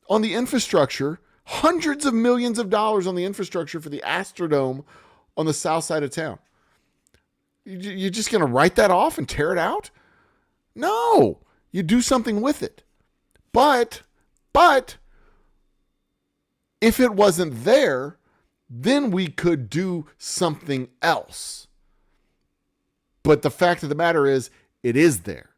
on the infrastructure, hundreds of millions of dollars on the infrastructure for the Astrodome on the south side of town. You're just going to write that off and tear it out? No, you do something with it. But if it wasn't there, then we could do something else. But the fact of the matter is, it is there.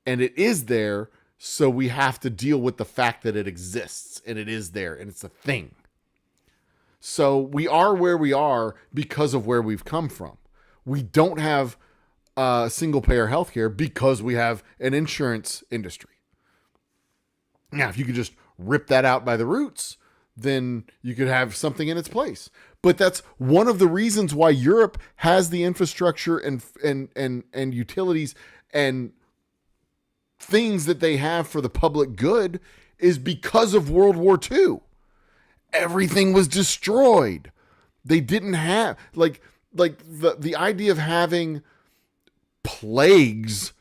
And it is there, so we have to deal with the fact that it exists, and it is there, and it's a thing. So we are where we are because of where we've come from. We don't have single-payer healthcare because we have an insurance industry. Now, if you could just rip that out by the roots, then you could have something in its place. But that's one of the reasons why Europe has the infrastructure and utilities and things that they have for the public good is because of World War II. Everything was destroyed. They didn't have like the idea of having plagues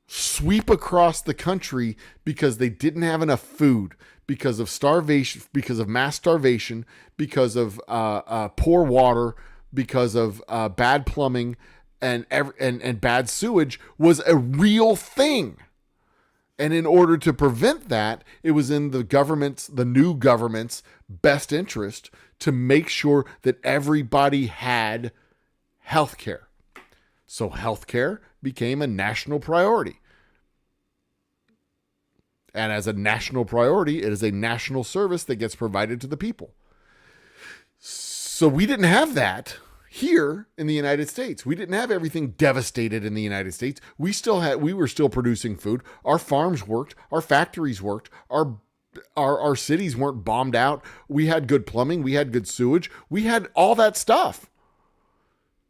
sweep across the country because they didn't have enough food, because of starvation, because of mass starvation, because of poor water, because of bad plumbing and bad sewage was a real thing. And in order to prevent that, it was in the new government's best interest to make sure that everybody had health care. So health care became a national priority. And as a national priority, it is a national service that gets provided to the people. So we didn't have that here in the United States. We didn't have everything devastated in the United States. We were still producing food. Our farms worked. Our factories worked. Our cities weren't bombed out. We had good plumbing. We had good sewage. We had all that stuff.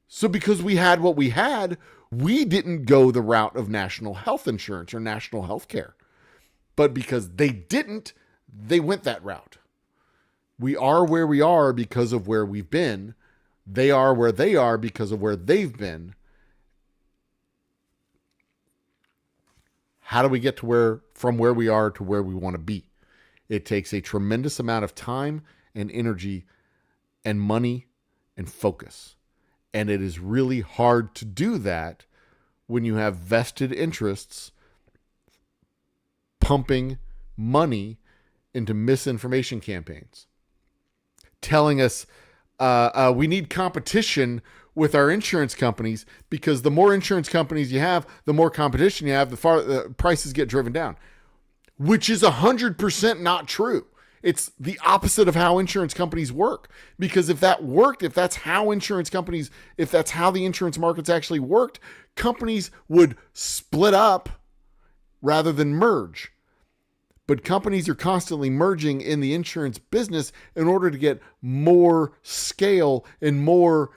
So because we had what we had, we didn't go the route of national health insurance or national health care. But because they didn't, they went that route. We are where we are because of where we've been. They are where they are because of where they've been. How do we get to from where we are to where we want to be? It takes a tremendous amount of time and energy and money and focus. And it is really hard to do that when you have vested interests pumping money into misinformation campaigns, telling us we need competition with our insurance companies because the more insurance companies you have, the more competition you have, the prices get driven down, which is 100% not true. It's the opposite of how insurance companies work. Because if that worked, if that's how the insurance markets actually worked, companies would split up rather than merge. But companies are constantly merging in the insurance business in order to get more scale and more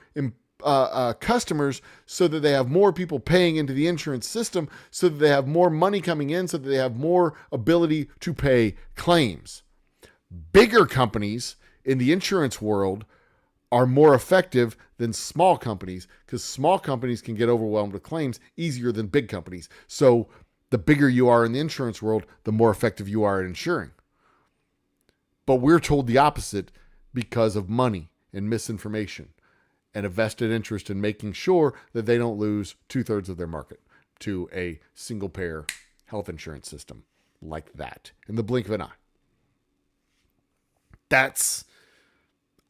customers so that they have more people paying into the insurance system, so that they have more money coming in, so that they have more ability to pay claims. Bigger companies in the insurance world are more effective than small companies because small companies can get overwhelmed with claims easier than big companies. So the bigger you are in the insurance world, the more effective you are at insuring. But we're told the opposite because of money and misinformation and a vested interest in making sure that they don't lose 2/3 of their market to a single payer health insurance system like that in the blink of an eye.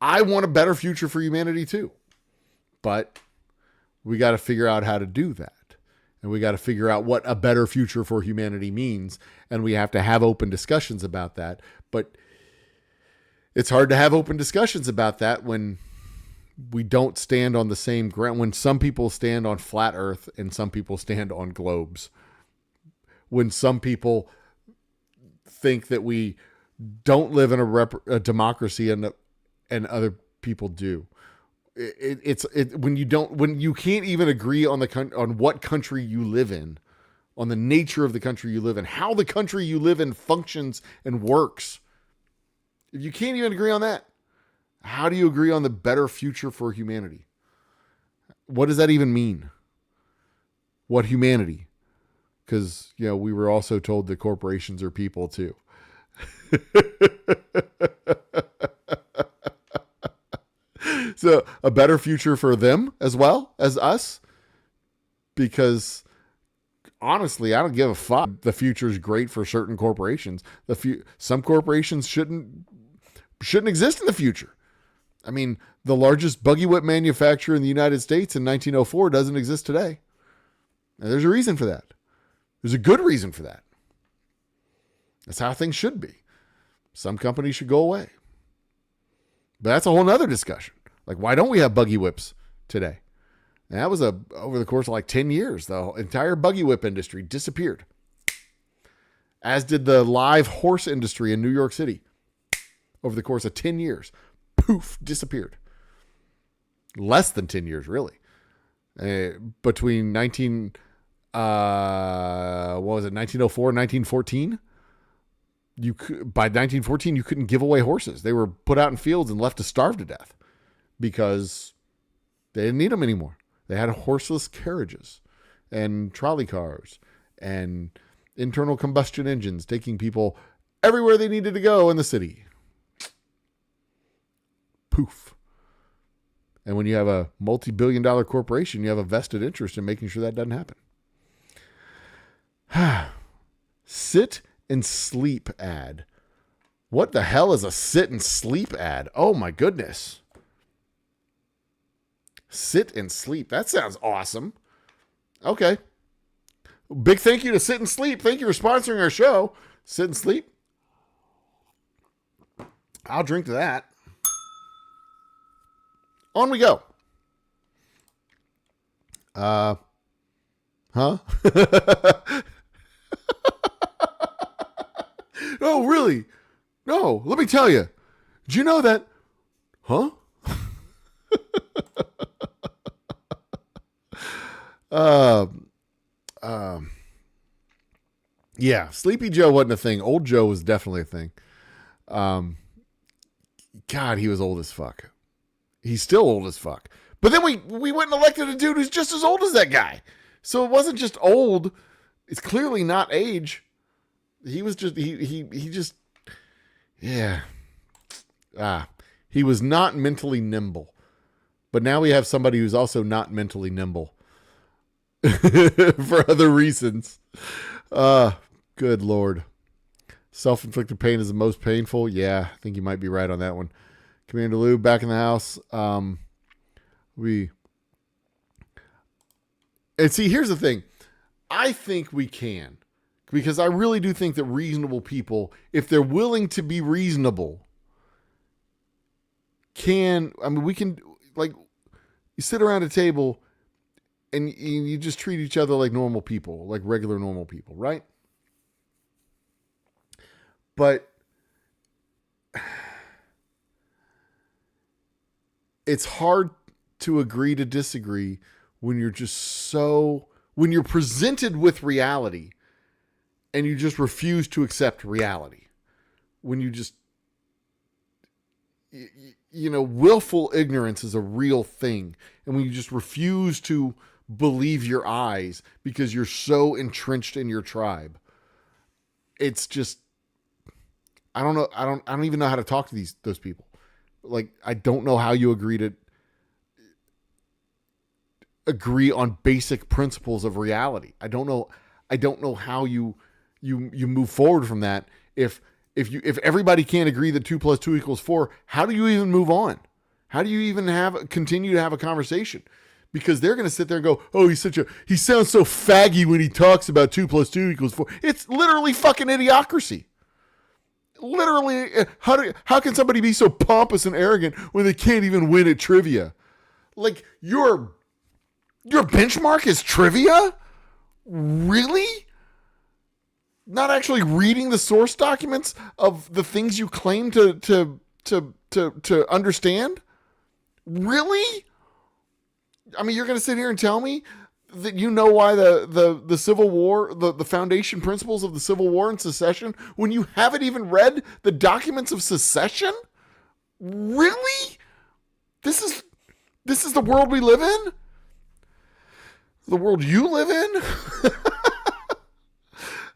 I want a better future for humanity too. But we got to figure out how to do that. And we got to figure out what a better future for humanity means. And we have to have open discussions about that. But it's hard to have open discussions about that when we don't stand on the same ground. When some people stand on flat earth and some people stand on globes. When some people think that we don't live in a democracy and other people do. When you can't even agree on what country you live in, on the nature of the country you live in, how the country you live in functions and works. If you can't even agree on that, how do you agree on the better future for humanity? What does that even mean? What humanity? Because, we were also told that corporations are people too. So a better future for them as well as us, because honestly, I don't give a fuck. The future is great for certain corporations. Some corporations shouldn't exist in the future. I mean, the largest buggy whip manufacturer in the United States in 1904 doesn't exist today. And there's a reason for that. There's a good reason for that. That's how things should be. Some companies should go away. But that's a whole nother discussion. Like, why don't we have buggy whips today? And that was over the course of like 10 years, the entire buggy whip industry disappeared. As did the live horse industry in New York City. over the course of 10 years. Poof, disappeared. Less than 10 years, really. Between 1904 and 1914, by 1914, you couldn't give away horses. They were put out in fields and left to starve to death because they didn't need them anymore. They had horseless carriages and trolley cars and internal combustion engines taking people everywhere they needed to go in the city. Poof. And when you have a multi-billion-dollar corporation, you have a vested interest in making sure that doesn't happen. Sit and sleep ad. What the hell is a sit and sleep ad? Oh my goodness. Sit and sleep. That sounds awesome. Okay. Big thank you to Sit and Sleep. Thank you for sponsoring our show. Sit and Sleep. I'll drink to that. On we go. Huh? Oh, really? No, let me tell you. Did you know that? Huh? Yeah, Sleepy Joe wasn't a thing. Old Joe was definitely a thing. God, he was old as fuck. He's still old as fuck. But then we went and elected a dude who's just as old as that guy. So it wasn't just old. It's clearly not age. He was just, he just, yeah. He was not mentally nimble. But now we have somebody who's also not mentally nimble. For other reasons. Good Lord. Self-inflicted pain is the most painful. Yeah, I think you might be right on that one. Commander Lou back in the house. And see, here's the thing. I think we can, because I really do think that reasonable people, if they're willing to be reasonable, we can, like, you sit around a table and you just treat each other like normal people, like regular normal people, right? But it's hard to agree to disagree when you're when you're presented with reality and you just refuse to accept reality. When you just, willful ignorance is a real thing. And when you just refuse to believe your eyes because you're so entrenched in your tribe, it's just, I don't know. I don't even know how to talk to those people. Like, I don't know how you agree on basic principles of reality. I don't know how you move forward from that. If everybody can't agree that 2 + 2 = 4, how do you even move on? How do you even continue to have a conversation? Because they're going to sit there and go, oh, he sounds so faggy when he talks about 2 + 2 = 4. It's literally fucking idiocracy. Literally, how can somebody be so pompous and arrogant when they can't even win at trivia? Like, your benchmark is trivia? Really? Not actually reading the source documents of the things you claim to understand? Really? I mean, you're going to sit here and tell me that you know why the Civil War, the foundation principles of the Civil War and secession, when you haven't even read the documents of secession? Really? This is the world we live in? The world you live in?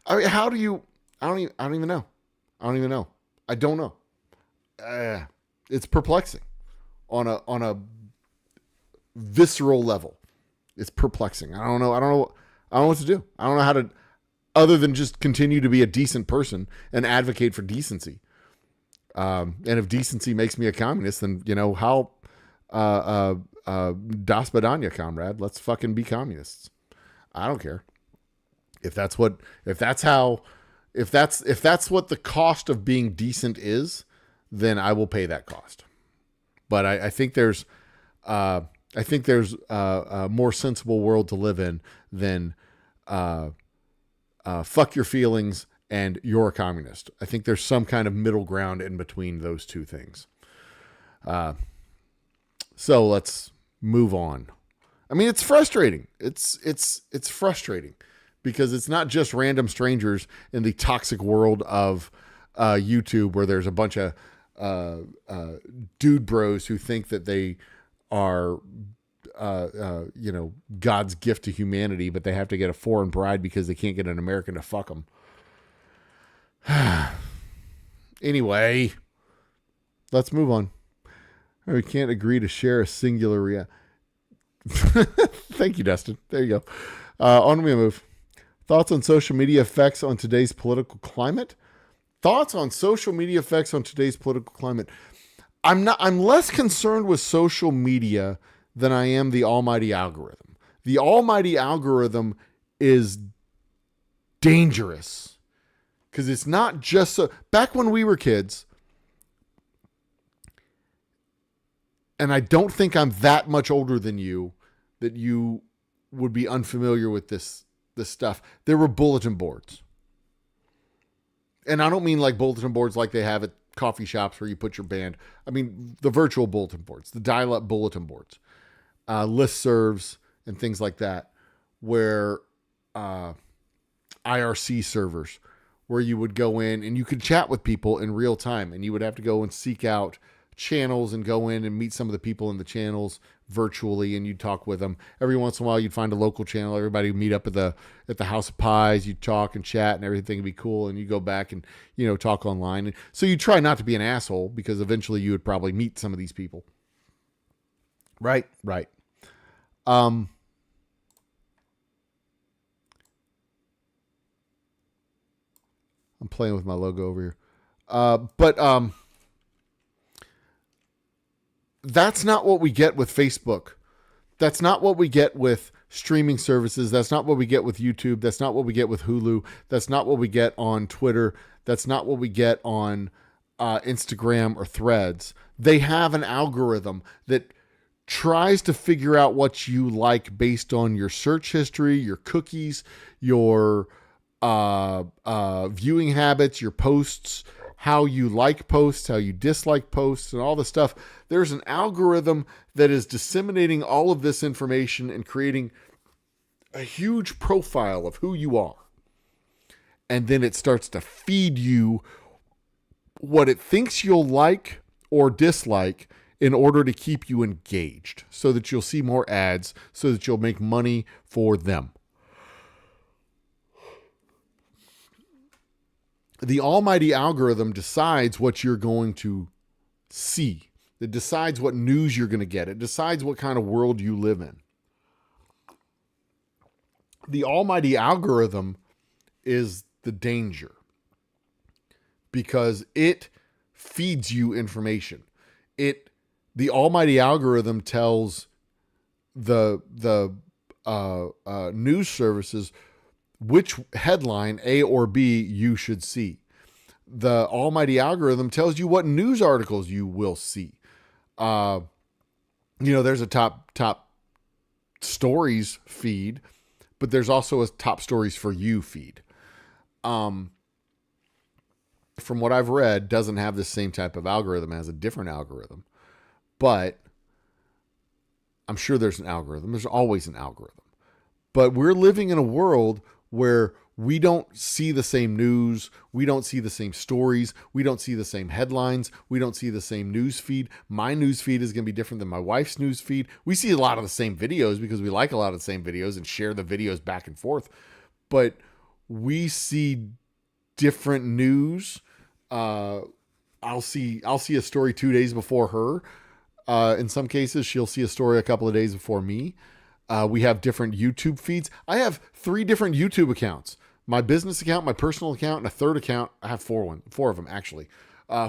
I mean, how do you, I don't even know. I don't know. It's perplexing on a visceral level. It's perplexing. I don't know what to do. I don't know how to, other than just continue to be a decent person and advocate for decency. And if decency makes me a communist, then, how, das Badanya, comrade, let's fucking be communists. I don't care. If that's what the cost of being decent is, then I will pay that cost. But I think there's a more sensible world to live in than fuck your feelings and you're a communist. I think there's some kind of middle ground in between those two things. So let's move on. I mean, it's frustrating. It's frustrating because it's not just random strangers in the toxic world of YouTube, where there's a bunch of dude bros who think that they are, God's gift to humanity, but they have to get a foreign bride because they can't get an American to fuck them. Anyway, let's move on. We can't agree to share a singular Thank you, Dustin. There you go. On we move. Thoughts on social media effects on today's political climate? Thoughts on social media effects on today's political climate. I'm less concerned with social media than I am the almighty algorithm. The almighty algorithm is dangerous because it's not just so. Back when we were kids, and I don't think I'm that much older than you, that you would be unfamiliar with this stuff. There were bulletin boards. And I don't mean like bulletin boards like they have at coffee shops where you put your band. I mean the virtual bulletin boards, the dial-up bulletin boards, listservs and things like that, where IRC servers, where you would go in and you could chat with people in real time, and you would have to go and seek out channels and go in and meet some of the people in the channels virtually, and you'd talk with them. Every once in a while you'd find a local channel, everybody would meet up at the House of Pies, you'd talk and chat and everything would be cool, and you go back and talk online. And so you try not to be an asshole, because eventually you would probably meet some of these people. Right. I'm playing with my logo over here. But that's not what we get with Facebook. That's not what we get with streaming services. That's not what we get with YouTube. That's not what we get with Hulu. That's not what we get on Twitter. That's not what we get on Instagram or Threads. They have an algorithm that tries to figure out what you like based on your search history, your cookies, your viewing habits, your posts, how you like posts, how you dislike posts, and all the stuff. There's an algorithm that is disseminating all of this information and creating a huge profile of who you are. And then it starts to feed you what it thinks you'll like or dislike in order to keep you engaged, so that you'll see more ads, so that you'll make money for them. The almighty algorithm decides what you're going to see. It decides what news you're going to get. It decides what kind of world you live in. The almighty algorithm is the danger, because it feeds you information. The almighty algorithm tells the news services which headline, A or B, you should see. The almighty algorithm tells you what news articles you will see. There's a top stories feed, but there's also a top stories for you feed. From what I've read, doesn't have the same type of algorithm, has a different algorithm, but I'm sure there's an algorithm. There's always an algorithm, but we're living in a world where we don't see the same news, we don't see the same stories, we don't see the same headlines, we don't see the same news feed. My news feed is going to be different than my wife's news feed. We see a lot of the same videos because we like a lot of the same videos and share the videos back and forth, but we see different news. I'll see a story 2 days before her. In some cases, she'll see a story a couple of days before me. We have different YouTube feeds. I have 3 different YouTube accounts. My business account, my personal account, and a third account. I have 4 of them, actually.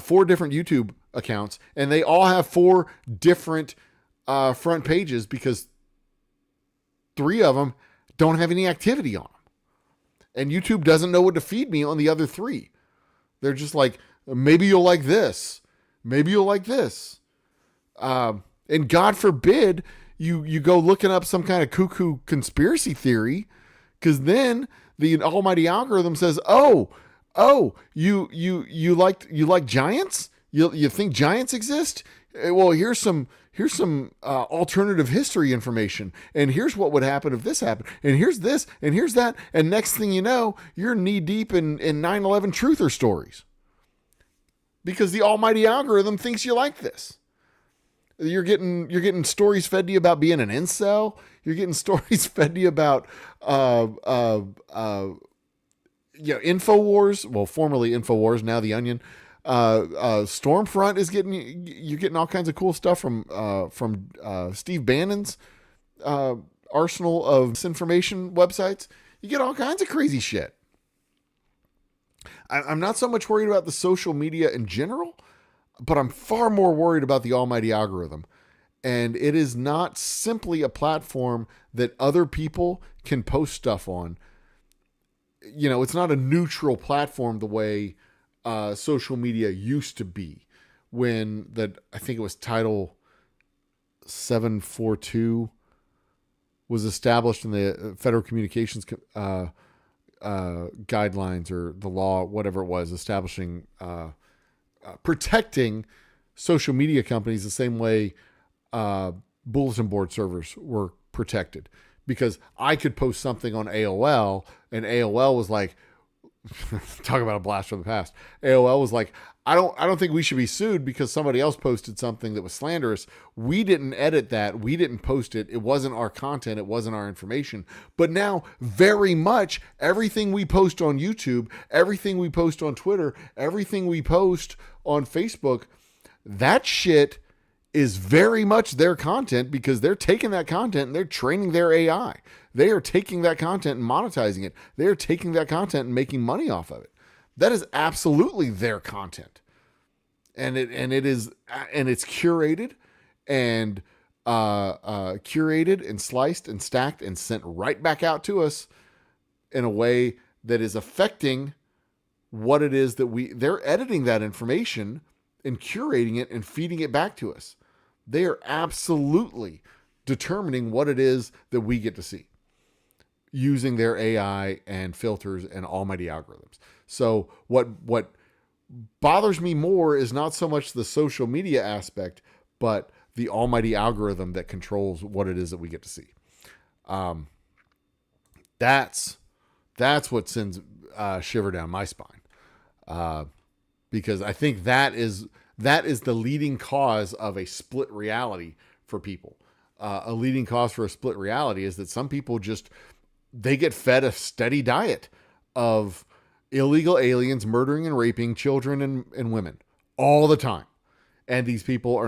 4 different YouTube accounts, and they all have 4 different front pages, because 3 of them don't have any activity on them. And YouTube doesn't know what to feed me on the other 3. They're just like, maybe you'll like this. Maybe you'll like this. And God forbid you go looking up some kind of cuckoo conspiracy theory, because then the almighty algorithm says, Oh, you like giants? You think giants exist? Well, here's some alternative history information, and here's what would happen if this happened, and here's this, and here's that, and next thing you know, you're knee deep in 9/11 truther stories because the almighty algorithm thinks you like this. You're getting stories fed to you about being an incel. You're getting stories fed to you about InfoWars, well, formerly InfoWars, now The Onion. Stormfront is you're getting all kinds of cool stuff from Steve Bannon's arsenal of misinformation websites. You get all kinds of crazy shit. I'm not so much worried about the social media in general, but I'm far more worried about the almighty algorithm. And it is not simply a platform that other people can post stuff on. It's not a neutral platform the way social media used to be, when I think it was Title 742 was established in the Federal Communications guidelines, or the law, whatever it was, establishing protecting social media companies the same way bulletin board servers were protected. Because I could post something on AOL, and AOL was like, talk about a blast from the past. AOL was like, I don't think we should be sued because somebody else posted something that was slanderous. We didn't edit that. We didn't post it. It wasn't our content. It wasn't our information. But now, very much everything we post on YouTube, everything we post on Twitter, everything we post on Facebook, that shit is very much their content, because they're taking that content and they're training their AI. They are taking that content and monetizing it. They are taking that content and making money off of it. That is absolutely their content. And it's curated and curated and sliced and stacked and sent right back out to us in a way that is affecting what it is that they're editing that information and curating it and feeding it back to us. They are absolutely determining what it is that we get to see using their AI and filters and almighty algorithms. So what bothers me more is not so much the social media aspect, but the almighty algorithm that controls what it is that we get to see. That's what sends shiver down my spine, because I think that is the leading cause of a split reality for people. A leading cause for a split reality is that some people they get fed a steady diet of illegal aliens murdering and raping children and women all the time. And these people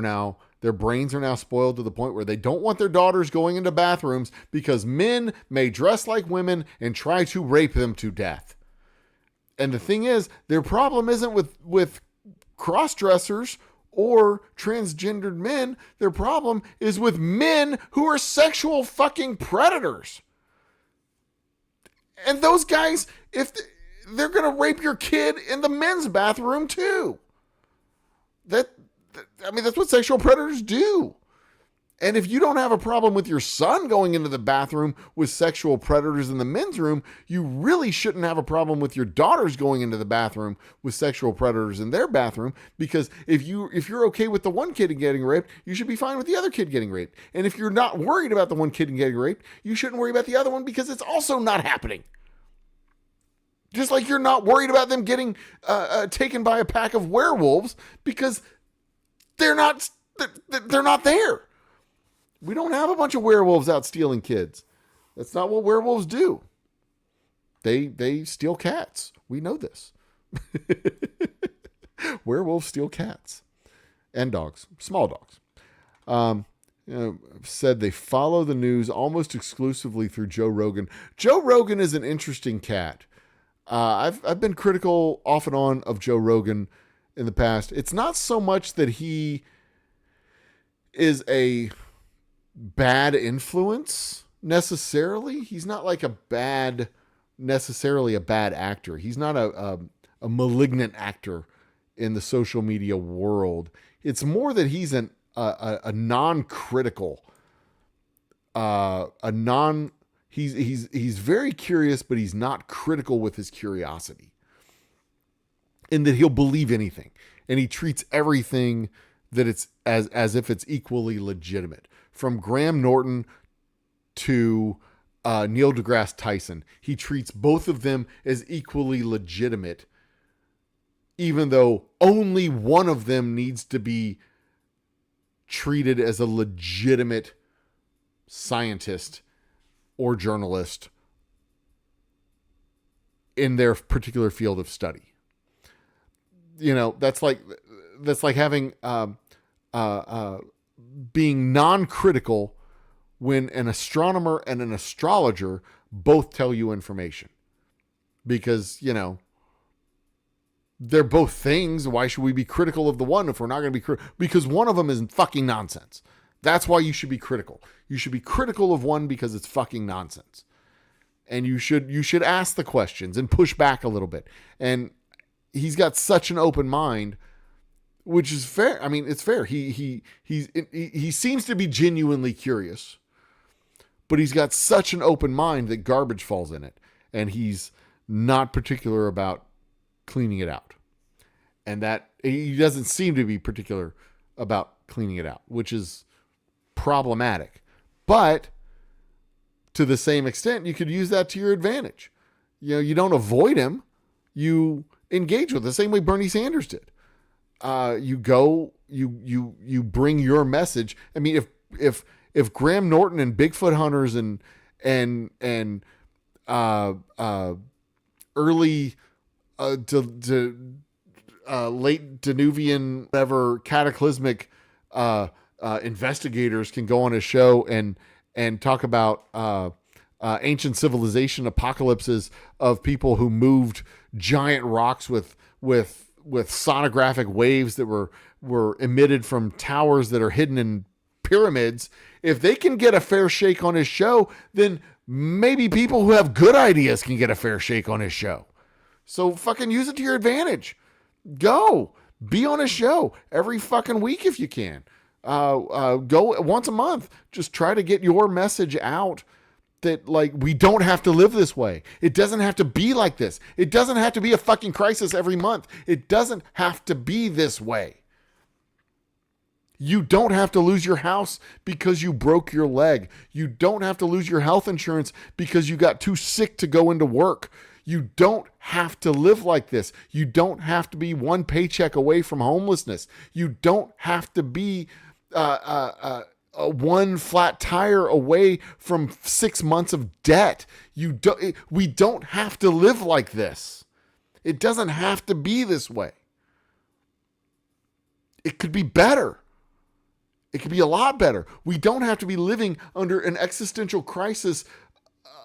their brains are now spoiled to the point where they don't want their daughters going into bathrooms because men may dress like women and try to rape them to death. And the thing is, their problem isn't with cross-dressers or transgendered men. Their problem is with men who are sexual fucking predators. And those guys, if they're going to rape your kid in the men's bathroom too. That's what sexual predators do. And if you don't have a problem with your son going into the bathroom with sexual predators in the men's room, you really shouldn't have a problem with your daughters going into the bathroom with sexual predators in their bathroom. Because if you're okay with the one kid getting raped, you should be fine with the other kid getting raped. And if you're not worried about the one kid getting raped, you shouldn't worry about the other one because it's also not happening. Just like you're not worried about them getting taken by a pack of werewolves because they're not there. We don't have a bunch of werewolves out stealing kids. That's not what werewolves do. They steal cats. We know this. Werewolves steal cats and dogs, small dogs. Said they follow the news almost exclusively through Joe Rogan. Joe Rogan is an interesting cat. I've been critical off and on of Joe Rogan in the past. It's not so much that he is a bad influence necessarily. He's not like necessarily a bad actor. He's not a malignant actor in the social media world. It's more that he's a non-critical, he's very curious, but he's not critical with his curiosity. in that he'll believe anything, and he treats everything that it's as if it's equally legitimate. From Graham Norton to Neil deGrasse Tyson, he treats both of them as equally legitimate, even though only one of them needs to be treated as a legitimate scientist or journalist in their particular field of study. You know, that's like having being non-critical when an astronomer and an astrologer both tell you information, because, you know, they're both things. Why should we be critical of the one if we're not going to be critical? Because one of them is fucking nonsense. That's why you should be critical. You should be critical of one because it's fucking nonsense. And you should ask the questions and push back a little bit. And he's got such an open mind, which is fair. I mean, it's fair. He seems to be genuinely curious, but he's got such an open mind that garbage falls in it, and he's not particular about cleaning it out. And that he doesn't seem to be particular about cleaning it out, which is problematic. But to the same extent, you could use that to your advantage. You know, you don't avoid him. You engage with the same way Bernie Sanders did. You bring your message. I mean, if Graham Norton and Bigfoot hunters and early late Diluvian, whatever, cataclysmic investigators can go on his show and talk about ancient civilization apocalypses of people who moved giant rocks with sonographic waves that were emitted from towers that are hidden in pyramids. If they can get a fair shake on his show, then maybe people who have good ideas can get a fair shake on his show. So fucking use it to your advantage. Go be on his show every fucking week if you can. Go once a month. Just try to get your message out that, like, we don't have to live this way. It doesn't have to be like this. It doesn't have to be a fucking crisis every month. It doesn't have to be this way. You don't have to lose your house because you broke your leg. You don't have to lose your health insurance because you got too sick to go into work. You don't have to live like this. You don't have to be one paycheck away from homelessness. You don't have to be one flat tire away from 6 months of debt. We don't have to live like this. It doesn't have to be this way. It could be better. It could be a lot better. We don't have to be living under an existential crisis,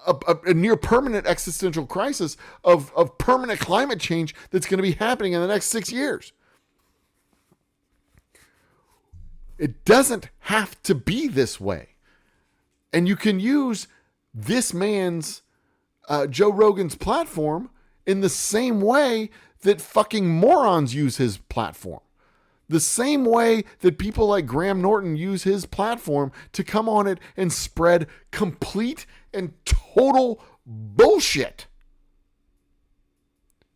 a near permanent existential crisis of permanent climate change that's going to be happening in the next 6 years. It doesn't have to be this way. And you can use this man's, Joe Rogan's platform in the same way that fucking morons use his platform. The same way that people like Graham Norton use his platform to come on it and spread complete and total bullshit.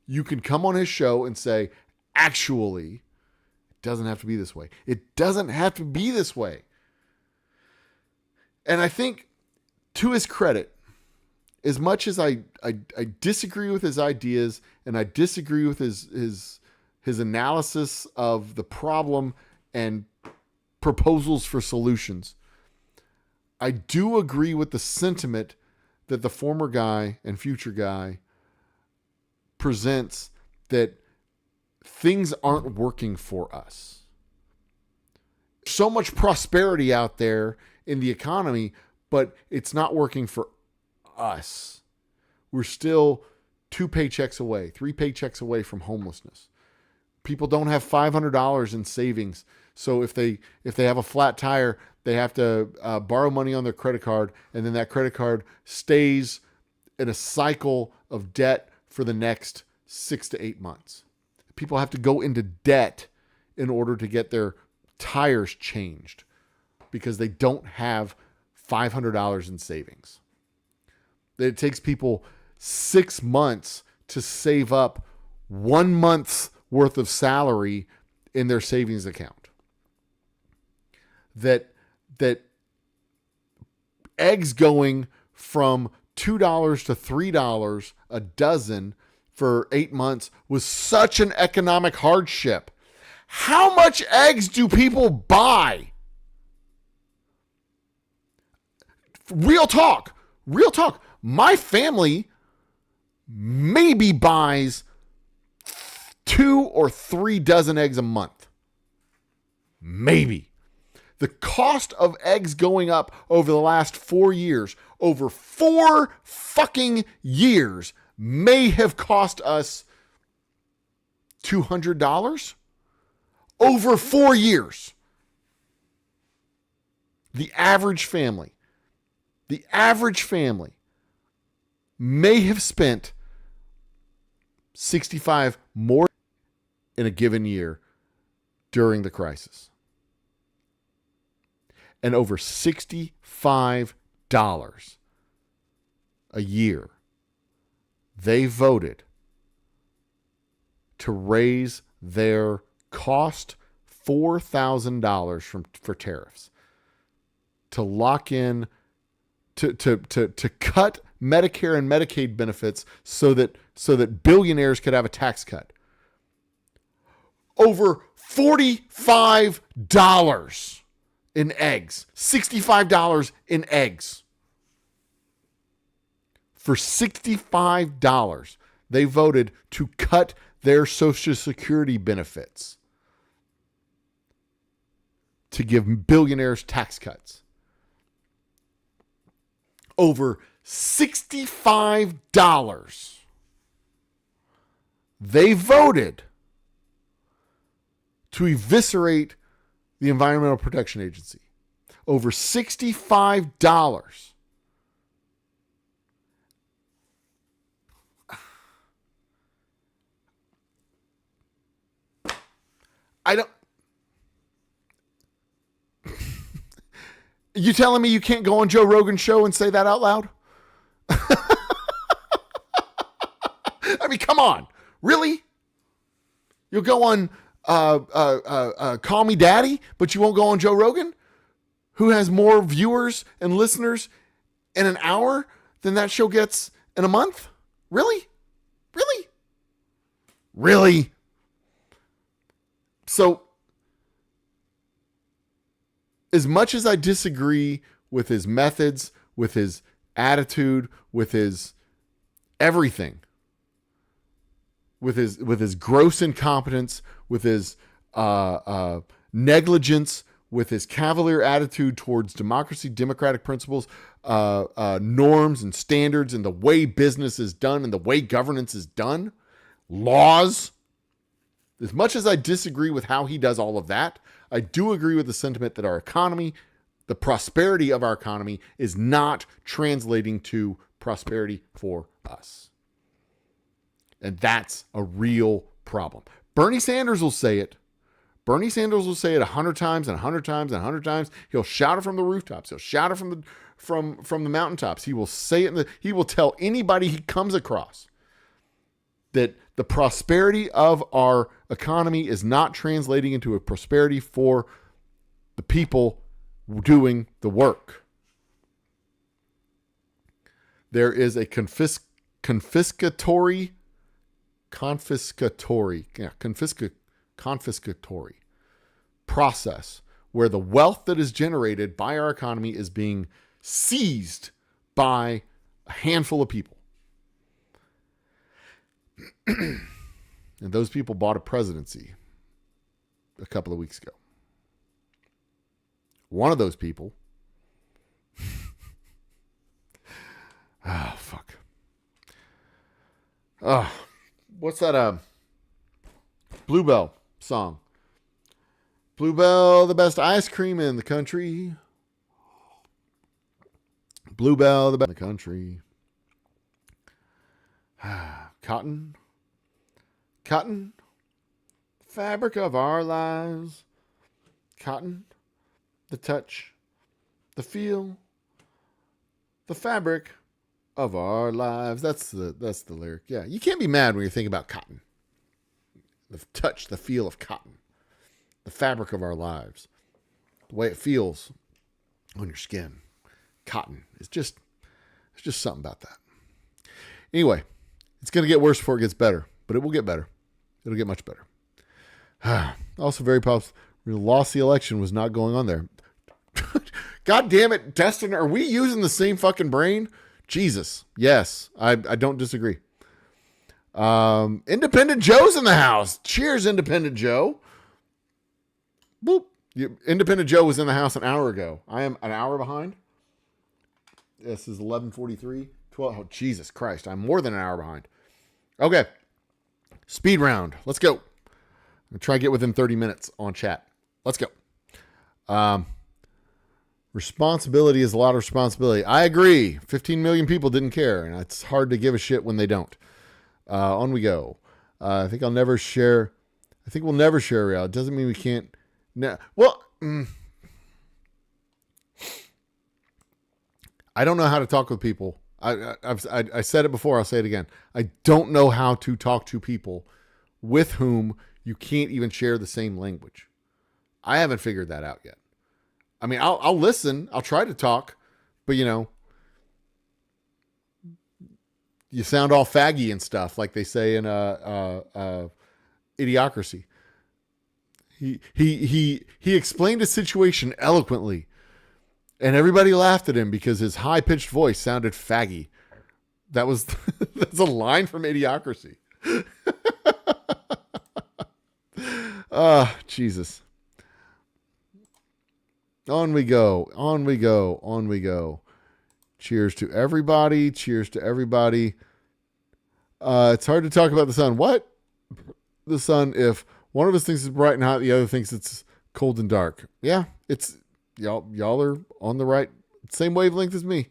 You can come on his show and say, actually, it doesn't have to be this way. It doesn't have to be this way. And I think, to his credit, as much as I disagree with his ideas and I disagree with his analysis of the problem and proposals for solutions, I do agree with the sentiment that the former guy and future guy presents, that things aren't working for us. So much prosperity out there in the economy, but it's not working for us. We're still 2 paychecks away, 3 paychecks away from homelessness. People don't have $500 in savings. So if they have a flat tire, they have to borrow money on their credit card, and then that credit card stays in a cycle of debt for the next 6 to 8 months. People have to go into debt in order to get their tires changed because they don't have $500 in savings. It takes people 6 months to save up 1 month's worth of salary in their savings account. That eggs going from $2 to $3 a dozen for 8 months was such an economic hardship. How much eggs do people buy? Real talk. My family maybe buys 2 or 3 dozen eggs a month. Maybe. The cost of eggs going up over the last 4 years, over 4 fucking years, may have cost us $200 over 4 years. The average family may have spent $65 more in a given year during the crisis. And over $65 a year, they voted to raise their cost $4,000 for tariffs, to lock in, to cut Medicare and Medicaid benefits so that billionaires could have a tax cut. Over $45 in eggs, $65 in eggs. For $65, they voted to cut their Social Security benefits to give billionaires tax cuts. Over $65, they voted to eviscerate the Environmental Protection Agency. Over $65. I don't. You telling me you can't go on Joe Rogan's show and say that out loud? I mean, come on. Really? You'll go on Call Me Daddy, but you won't go on Joe Rogan, who has more viewers and listeners in an hour than that show gets in a month? Really? So, as much as I disagree with his methods, with his attitude, with his everything, with his gross incompetence, with his negligence, with his cavalier attitude towards democracy, democratic principles, norms and standards, and the way business is done and the way governance is done, laws. As much as I disagree with how he does all of that, I do agree with the sentiment that our economy, the prosperity of our economy, is not translating to prosperity for us. And that's a real problem. Bernie Sanders will say it. Bernie Sanders will say it 100 times and 100 times and 100 times. He'll shout it from the rooftops. He'll shout it from the mountaintops. He will say it. He will tell anybody he comes across that the prosperity of our economy is not translating into a prosperity for the people doing the work. There is a confiscatory process where the wealth that is generated by our economy is being seized by a handful of people. And those people bought a presidency a couple of weeks ago. One of those people. Fuck. What's that Bluebell song? Bluebell, the best ice cream in the country. Bluebell, the best in the country. Cotton, fabric of our lives. Cotton, the touch, the feel, the fabric of our lives. That's the lyric. Yeah, you can't be mad when you think about cotton. the touch, the feel of cotton, the fabric of our lives, the way it feels on your skin. Cotton is just, it's just something about that. Anyway, it's going to get worse before it gets better, but it will get better. It'll get much better. Also very popular. We lost the election was not going on there. God damn it, Destin, are we using the same fucking brain? Jesus. Yes, I don't disagree. Independent Joe's in the house. Cheers, Independent Joe. Boop. Independent Joe was in the house an hour ago. I am an hour behind. This is 11:43. 12. Oh, Jesus Christ. I'm more than an hour behind. Okay. Speed round. Let's go. I'm going to try to get within 30 minutes on chat. Let's go. Responsibility is a lot of responsibility. I agree. 15 million people didn't care, and it's hard to give a shit when they don't. On we go. I think we'll never share reality. It doesn't mean we can't. No. Well, I don't know how to talk with people. I said it before. I'll say it again. I don't know how to talk to people with whom you can't even share the same language. I haven't figured that out yet. I mean, I'll listen. I'll try to talk, but you sound all faggy and stuff, like they say in Idiocracy. He explained a situation eloquently, and everybody laughed at him because his high-pitched voice sounded faggy. That's a line from Idiocracy. Jesus. On we go. On we go. On we go. Cheers to everybody. Cheers to everybody. It's hard to talk about the sun. What? The sun, if one of us thinks it's bright and hot, the other thinks it's cold and dark. Yeah, it's y'all are on the right, same wavelength as me.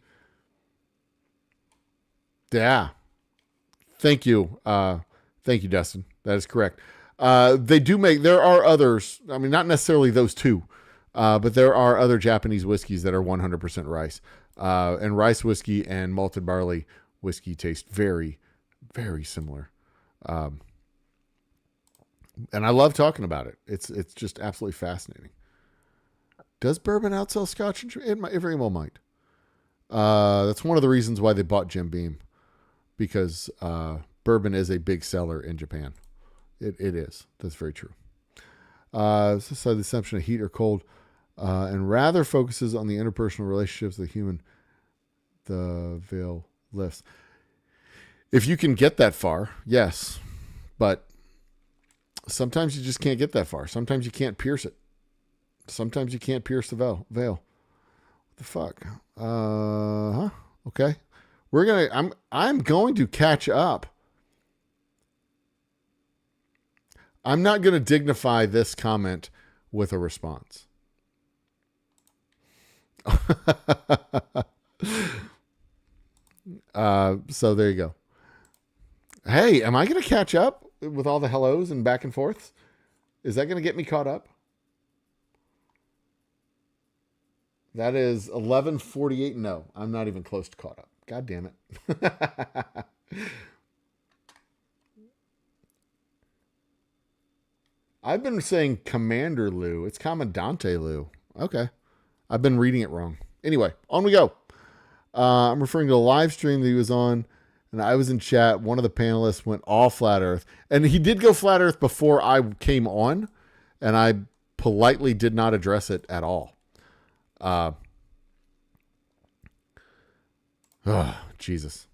Yeah. Thank you. Thank you, Dustin. That is correct. There are others. I mean, not necessarily those two, but there are other Japanese whiskeys that are 100% rice. And rice whiskey and malted barley whiskey taste very, very similar. And I love talking about it. It's just absolutely fascinating. Does bourbon outsell Scotch? It very well might. That's one of the reasons why they bought Jim Beam, because bourbon is a big seller in Japan. It is. That's very true. This is the assumption of heat or cold, and rather focuses on the interpersonal relationships of the veil lifts. If you can get that far, yes, but sometimes you just can't get that far. Sometimes you can't pierce it. Sometimes you can't pierce the veil. What the fuck? Okay. I'm going to catch up. I'm not going to dignify this comment with a response. So there you go. Hey, am I going to catch up with all the hellos and back and forths? Is that going to get me caught up? That is 11:48. No, I'm not even close to caught up. God damn it. I've been saying Commander Lou. It's Commandante Lou. Okay. I've been reading it wrong. Anyway, on we go. I'm referring to a live stream that he was on, and I was in chat. One of the panelists went all flat earth, and he did go flat earth before I came on, and I politely did not address it at all. Jesus.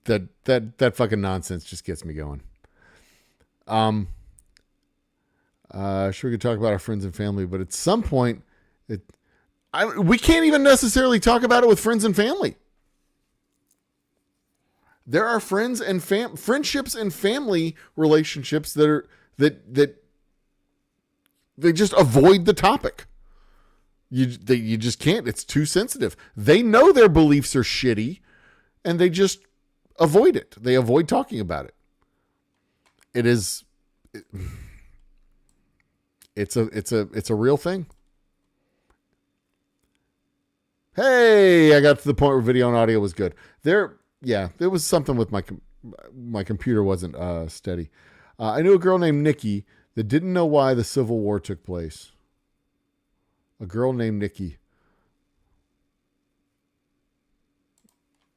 That fucking nonsense just gets me going. Sure, we could talk about our friends and family, but at some point, we can't even necessarily talk about it with friends and family. There are friendships and family relationships that they just avoid the topic. You just can't. It's too sensitive. They know their beliefs are shitty, and they just avoid it. They avoid talking about it. It's a real thing. Hey, I got to the point where video and audio was good. There was something with my computer wasn't steady. I knew a girl named Nikki that didn't know why the Civil War took place. A girl named Nikki.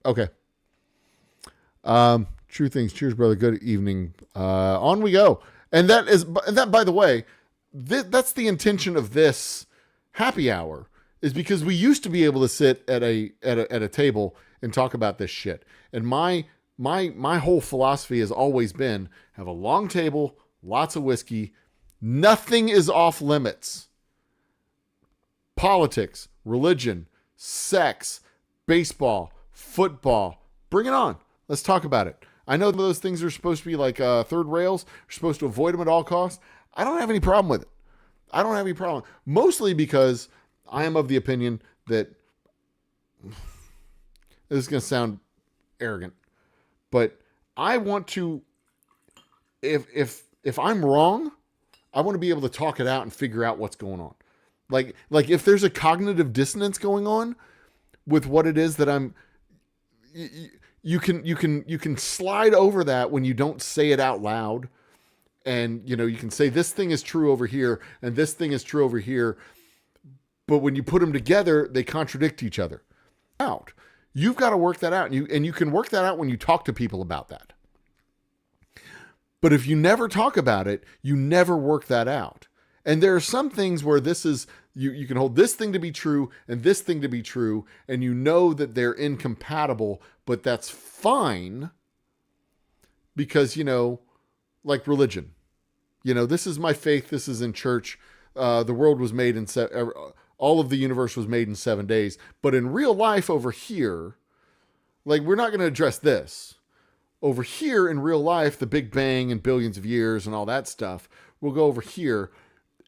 Okay. True things. Cheers, brother. Good evening. On we go. And that, by the way, that's the intention of this happy hour, is because we used to be able to sit at a table and talk about this shit. And my whole philosophy has always been have a long table, lots of whiskey, nothing is off limits. Politics, religion, sex, baseball, football, bring it on. Let's talk about it. I know those things are supposed to be like third rails. You're supposed to avoid them at all costs. I don't have any problem with it. I don't have any problem. Mostly because I am of the opinion that this is going to sound arrogant, but I want to, if I'm wrong, I want to be able to talk it out and figure out what's going on. Like if there's a cognitive dissonance going on with what it is that I'm, you can slide over that when you don't say it out loud. And, you can say this thing is true over here and this thing is true over here. But when you put them together, they contradict each other out. You've got to work that out. And you can work that out when you talk to people about that. But if you never talk about it, you never work that out. And there are some things where this is, you can hold this thing to be true and this thing to be true. And you know that they're incompatible, but that's fine because, like religion. This is my faith. This is in church. The world was made all of the universe was made in 7 days. But in real life over here, like we're not going to address this. Over here in real life, the Big Bang and billions of years and all that stuff, we'll go over here.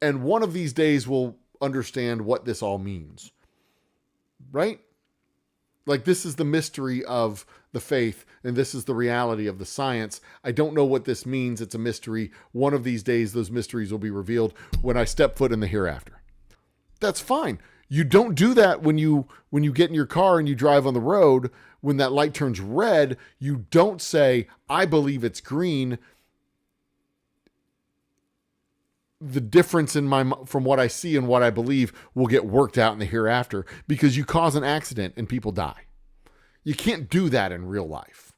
And one of these days we'll understand what this all means. Right? Like this is the mystery of the faith, and this is the reality of the science. I don't know what this means. It's a mystery. One of these days, those mysteries will be revealed when I step foot in the hereafter. That's fine. You don't do that when you get in your car and you drive on the road. When that light turns red, you don't say, I believe it's green. The difference from what I see and what I believe will get worked out in the hereafter because you cause an accident and people die. You can't do that in real life.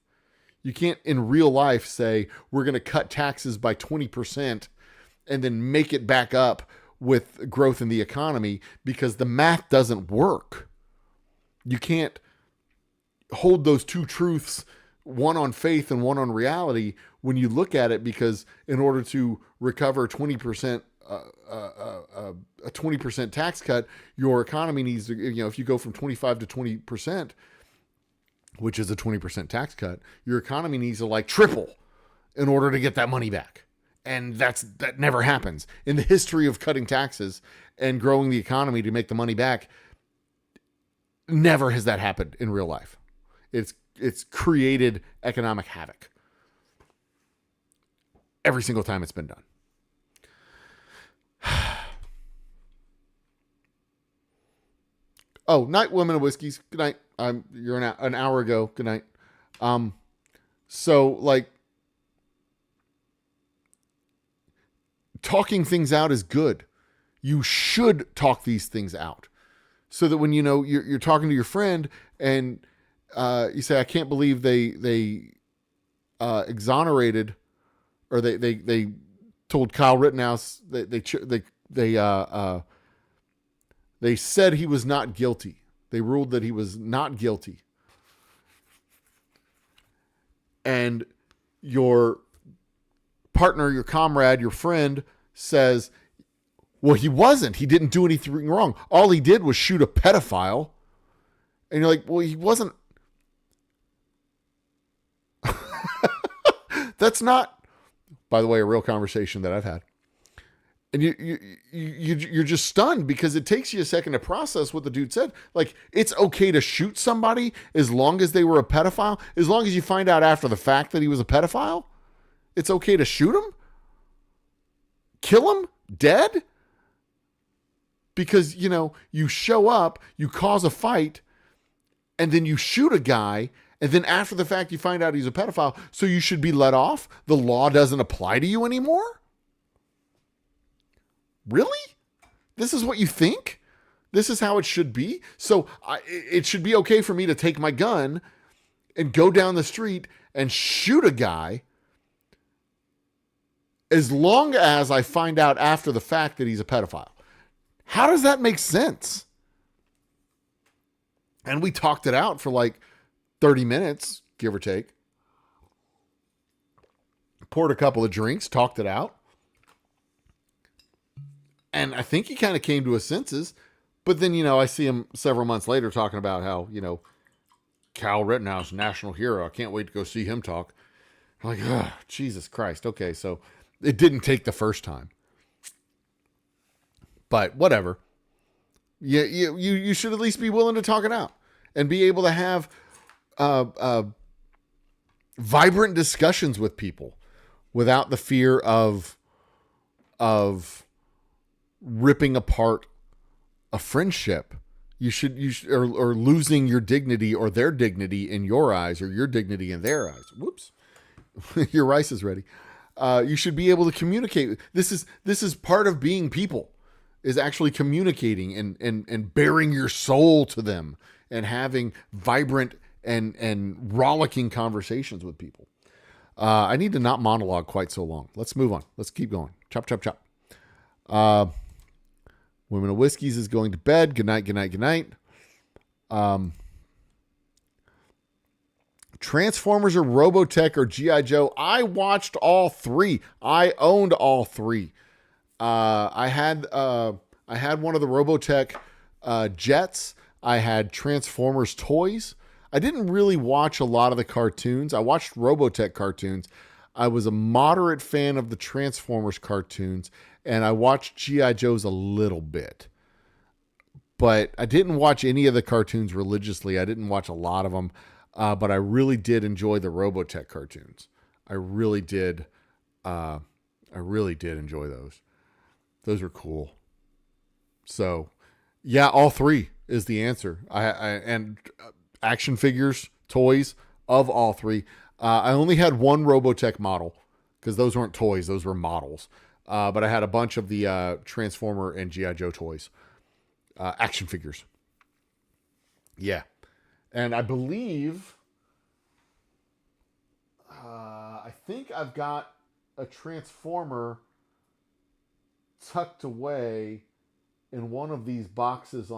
You can't in real life say we're going to cut taxes by 20% and then make it back up with growth in the economy because the math doesn't work. You can't hold those two truths, one on faith and one on reality, when you look at it, because in order to recover 20%, a 20% tax cut, your economy needs to, if you go from 25 to 20%, which is a 20% tax cut, your economy needs to triple in order to get that money back. And that never happens. In the history of cutting taxes and growing the economy to make the money back, never has that happened in real life. It's created economic havoc every single time it's been done. Oh, night, women of whiskeys. Good night. You're an hour ago. Good night. So talking things out is good. You should talk these things out so that when you're talking to your friend and you say, I can't believe they exonerated, or they told Kyle Rittenhouse they said he was not guilty. They ruled that he was not guilty. And your partner, your comrade, your friend says, well, he wasn't. He didn't do anything wrong. All he did was shoot a pedophile. And you're like, well, he wasn't. That's not, by the way, a real conversation that I've had. And you're just stunned because it takes you a second to process what the dude said. It's okay to shoot somebody as long as they were a pedophile. As long as you find out after the fact that he was a pedophile, it's okay to shoot him, kill him, dead. Because, you show up, you cause a fight, and then you shoot a guy, And then after the fact, you find out he's a pedophile, so you should be let off? The law doesn't apply to you anymore? Really? This is what you think? This is how it should be? So it should be okay for me to take my gun and go down the street and shoot a guy as long as I find out after the fact that he's a pedophile. How does that make sense? And we talked it out for like 30 minutes, give or take. Poured a couple of drinks, talked it out. And I think he kind of came to his senses. But then, I see him several months later talking about how, Cal Rittenhouse, national hero. I can't wait to go see him talk. I'm like, oh, Jesus Christ. Okay, so it didn't take the first time. But whatever. You should at least be willing to talk it out and be able to have vibrant discussions with people without the fear of ripping apart a friendship. You should or losing your dignity or their dignity in your eyes or your dignity in their eyes. Whoops. Your rice is ready. You should be able to communicate. This is part of being people, is actually communicating and bearing your soul to them and having vibrant and rollicking conversations with people. I need to not monologue quite so long. Let's move on. Let's keep going. Chop, chop, chop. Women of Whiskeys is going to bed. Good night, good night, good night. Transformers or Robotech or G.I. Joe. I watched all three. I owned all three. I had one of the Robotech jets. I had Transformers toys. I didn't really watch a lot of the cartoons. I watched Robotech cartoons. I was a moderate fan of the Transformers cartoons, and I watched G.I. Joe's a little bit. But I didn't watch any of the cartoons religiously. I didn't watch a lot of them, but I really did enjoy the Robotech cartoons. I really did enjoy those. Those were cool. So, yeah, all three is the answer. And action figures, toys of all three. I only had one Robotech model because those weren't toys; those were models. But I had a bunch of the Transformer and G.I. Joe toys, action figures. Yeah, and I believe, I think I've got a Transformer tucked away in one of these boxes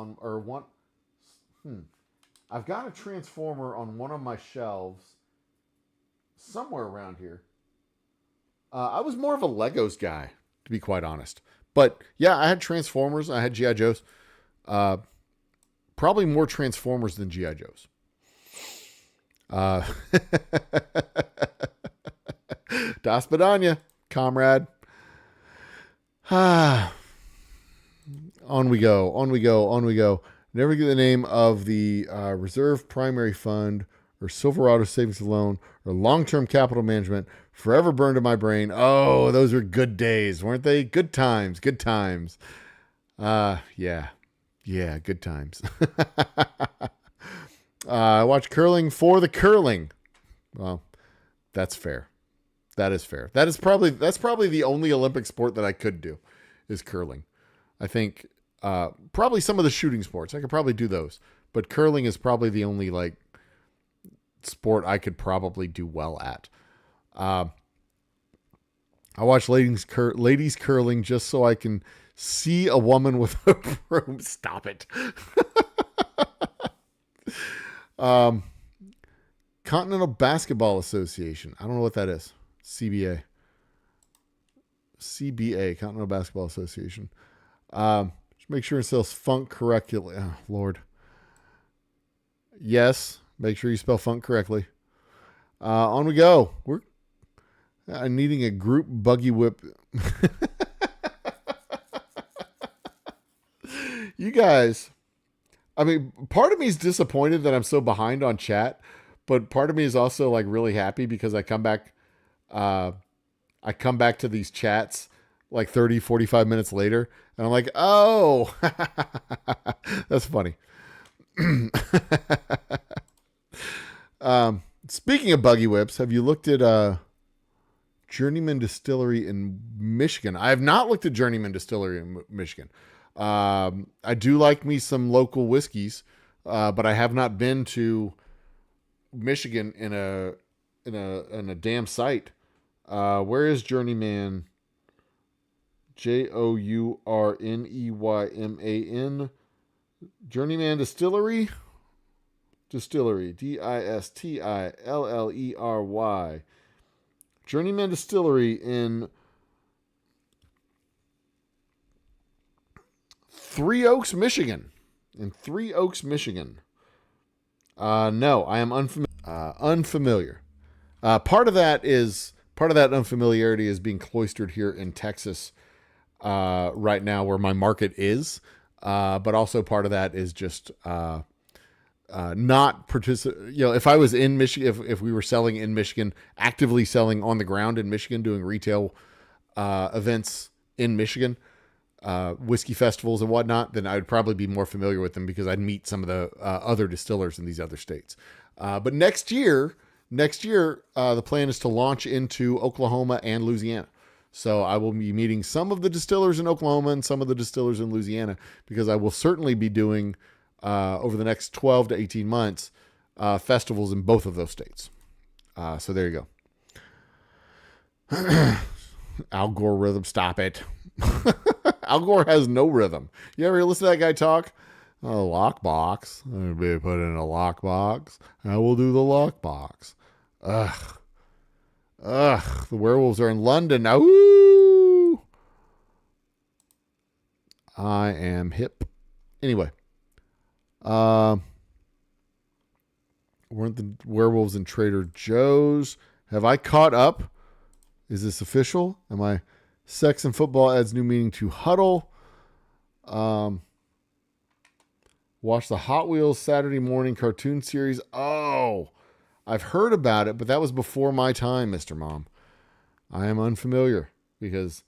I've got a Transformer on one of my shelves somewhere around here. I was more of a Legos guy, to be quite honest. But yeah, I had Transformers. I had G.I. Joes. Probably more Transformers than G.I. Joes. Das Badanya, comrade. On we go, on we go, on we go. Never get the name of the Reserve Primary Fund or Silverado Savings and Loan or Long-Term Capital Management. Forever burned in my brain. Oh, those were good days, weren't they? Good times, good times. Yeah, good times. I watch curling for the curling. Well, that's fair. That is fair. That's probably the only Olympic sport that I could do is curling. I think probably some of the shooting sports I could probably do those, but curling is probably the only sport I could probably do well at. I watch ladies curling just so I can see a woman with a broom. Stop it. Continental Basketball Association. I don't know what that is. CBA, Continental Basketball Association. Just make sure it spells funk correctly. Oh, Lord. Yes, make sure you spell funk correctly. On we go. We're needing a group buggy whip. You guys, I mean, part of me is disappointed that I'm so behind on chat, but part of me is also really happy because I come back to these chats 30, 45 minutes later, and I'm like, oh, that's funny. Speaking of buggy whips, have you looked at Journeyman Distillery in Michigan? I have not looked at Journeyman Distillery in Michigan. I do like me some local whiskeys, but I have not been to Michigan in a damn site. Where is Journeyman? Journeyman. Journeyman Distillery. Distillery. Journeyman Distillery in Three Oaks, Michigan. No, I am unfamiliar. Part of that unfamiliarity is being cloistered here in Texas right now, where my market is. But also part of that is just not participate. If I was in Michigan, if we were selling in Michigan, actively selling on the ground in Michigan, doing retail events in Michigan, whiskey festivals and whatnot, then I would probably be more familiar with them because I'd meet some of the other distillers in these other states. But next year, the plan is to launch into Oklahoma and Louisiana. So I will be meeting some of the distillers in Oklahoma and some of the distillers in Louisiana, because I will certainly be doing over the next 12 to 18 months festivals in both of those states. So there you go. Al Gore rhythm, stop it. Al Gore has no rhythm. You ever listen to that guy talk? A lockbox. I'll be put in a lockbox. I will do the lockbox. Ugh. The werewolves are in London now. Woo! I am hip. Anyway. Weren't the werewolves in Trader Joe's? Have I caught up? Is this official? Am I... Sex and football adds new meaning to huddle. Watch the Hot Wheels Saturday morning cartoon series. Oh, I've heard about it, but that was before my time, Mr. Mom. I am unfamiliar because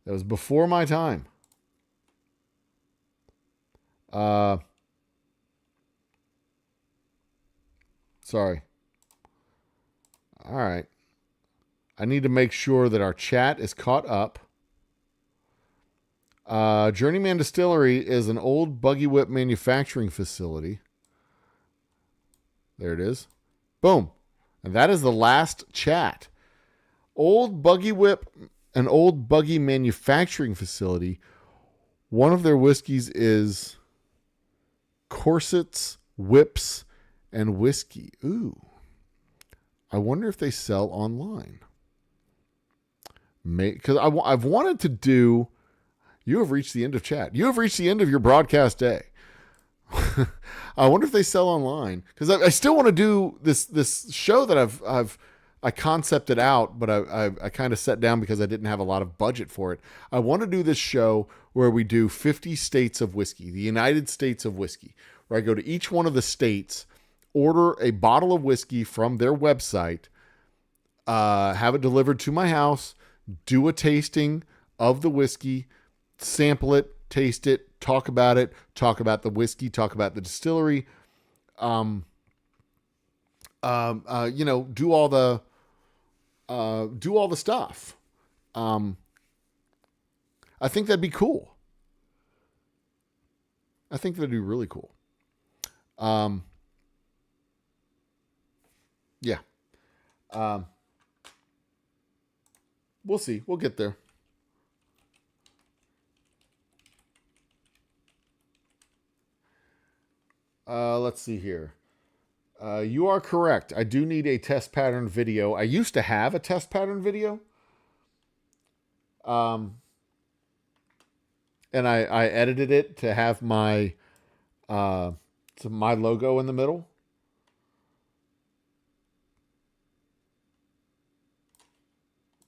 that was before my time. Sorry. All right. I need to make sure that our chat is caught up. Journeyman Distillery is an old buggy whip manufacturing facility. There it is. Boom. And that is the last chat. Old buggy whip, an old buggy manufacturing facility. One of their whiskeys is Corsets, Whips, and Whiskey. Ooh. I wonder if they sell online. Because I've wanted to do... You have reached the end of chat. You have reached the end of your broadcast day. I wonder if they sell online, because I still want to do this show that I concepted out, but I kind of set down because I didn't have a lot of budget for it. I want to do this show where we do 50 states of whiskey, the United States of whiskey, where I go to each one of the states, order a bottle of whiskey from their website, have it delivered to my house, do a tasting of the whiskey, sample it, taste it, talk about the whiskey, talk about the distillery, do all the stuff. I think that'd be cool. I think that'd be really cool. Yeah. We'll see. We'll get there. Let's see here. You are correct. I do need a test pattern video. I used to have a test pattern video. And I edited it to have my logo in the middle.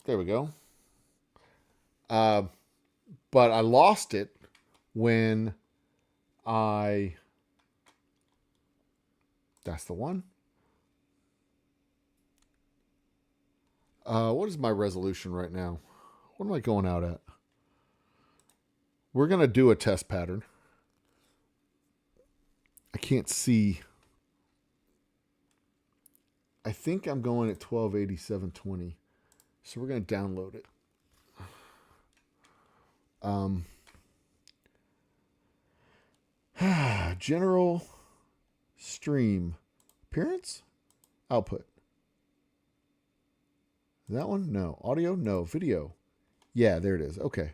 There we go. But I lost it when that's the one. What is my resolution right now? What am I going out at? We're going to do a test pattern. I can't see. I think I'm going at 1280/720. So we're going to download it. General stream appearance output. That one? No. Audio? No. Video. Yeah, there it is. Okay.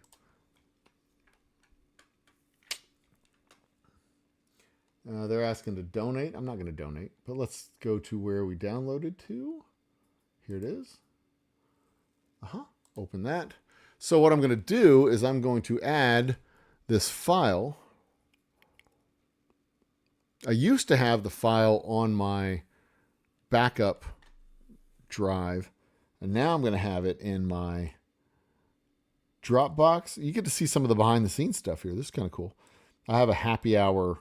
They're asking to donate. I'm not going to donate, but let's go to where we downloaded to. Here it is. Open that. So what I'm going to do is I'm going to add this file. I used to have the file on my backup drive, and now I'm going to have it in my Dropbox. You get to see some of the behind the scenes stuff here. This is kind of cool. I have a happy hour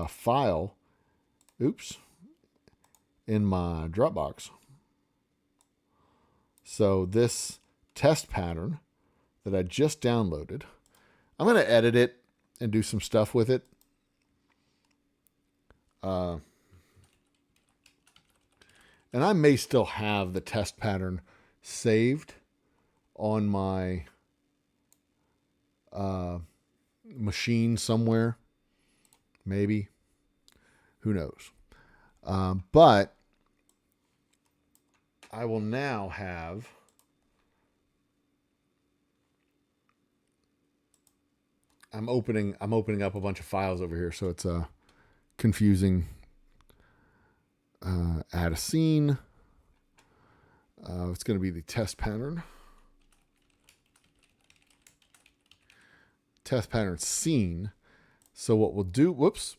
file, in my Dropbox. So this test pattern that I just downloaded, I'm going to edit it and do some stuff with it. And I may still have the test pattern saved on my machine somewhere. Maybe. Who knows? But I will now have I'm opening up a bunch of files over here, so it's confusing. Add a scene. It's going to be the test pattern. Test pattern scene. So what we'll do, whoops.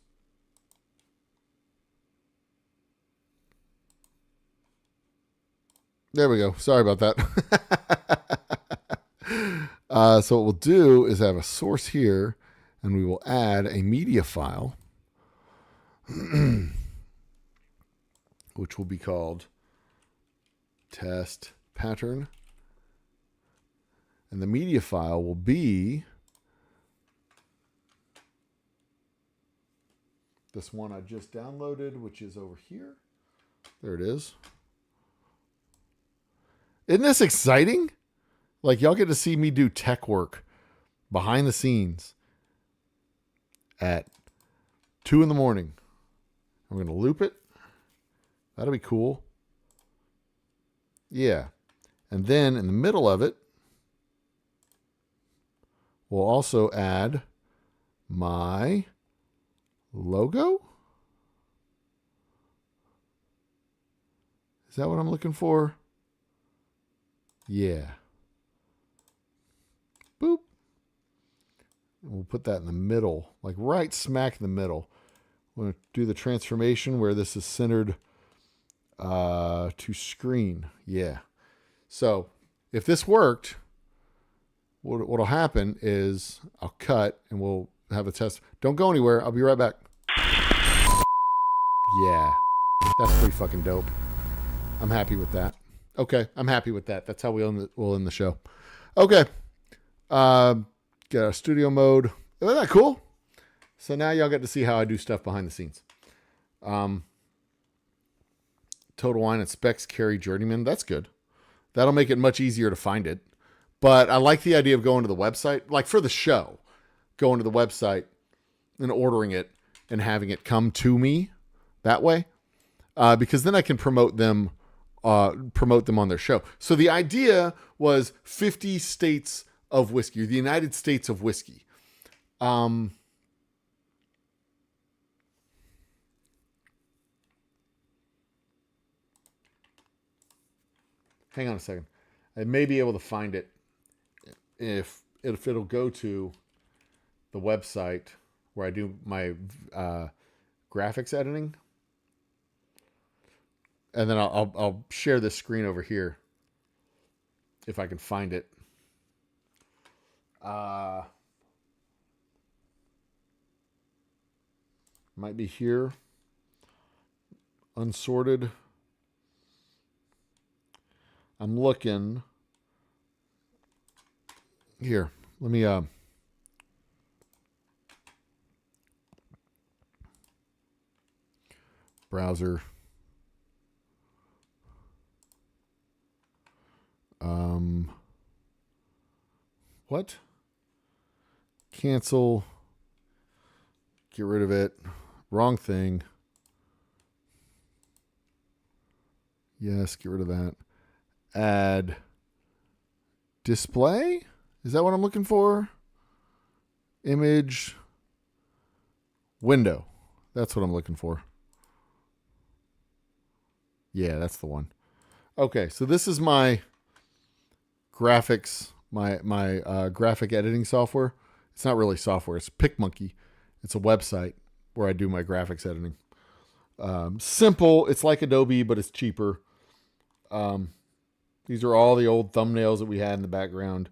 There we go. Sorry about that. So what we'll do is have a source here, and we will add a media file, which will be called test pattern. And the media file will be this one I just downloaded, which is over here. There it is. Isn't this exciting? Like, y'all get to see me do tech work behind the scenes at 2 in the morning. I'm going to loop it. That'll be cool. Yeah. And then in the middle of it, we'll also add my logo. Is that what I'm looking for? Yeah. Boop. We'll put that in the middle, like right smack in the middle. We're going to do the transformation where this is centered to screen. Yeah. So if this worked, what'll happen is I'll cut and we'll have a test. Don't go anywhere. I'll be right back. Yeah. That's pretty fucking dope. I'm happy with that. Okay. I'm happy with that. That's how we'll end the show. Okay. Get our studio mode. Isn't that cool? So now y'all get to see how I do stuff behind the scenes. Total Wine and Specs carry Journeyman. That's good. That'll make it much easier to find it. But I like the idea of going to the website, like for the show, going to the website and ordering it and having it come to me that way. Because then I can promote them on their show. So the idea was 50 states of whiskey, the United States of whiskey. Hang on a second. I may be able to find it if it'll go to the website where I do my graphics editing. And then I'll share this screen over here if I can find it. Might be here. Unsorted. I'm looking. Here, let me browser. What? Cancel. Get rid of it. Wrong thing. Yes, get rid of that. Add display? Is that what I'm looking for? Image. Window. That's what I'm looking for. Yeah, that's the one. Okay, so this is my graphics, my graphic editing software. It's not really software. It's PicMonkey. It's a website where I do my graphics editing. Simple. It's like Adobe, but it's cheaper. These are all the old thumbnails that we had in the background.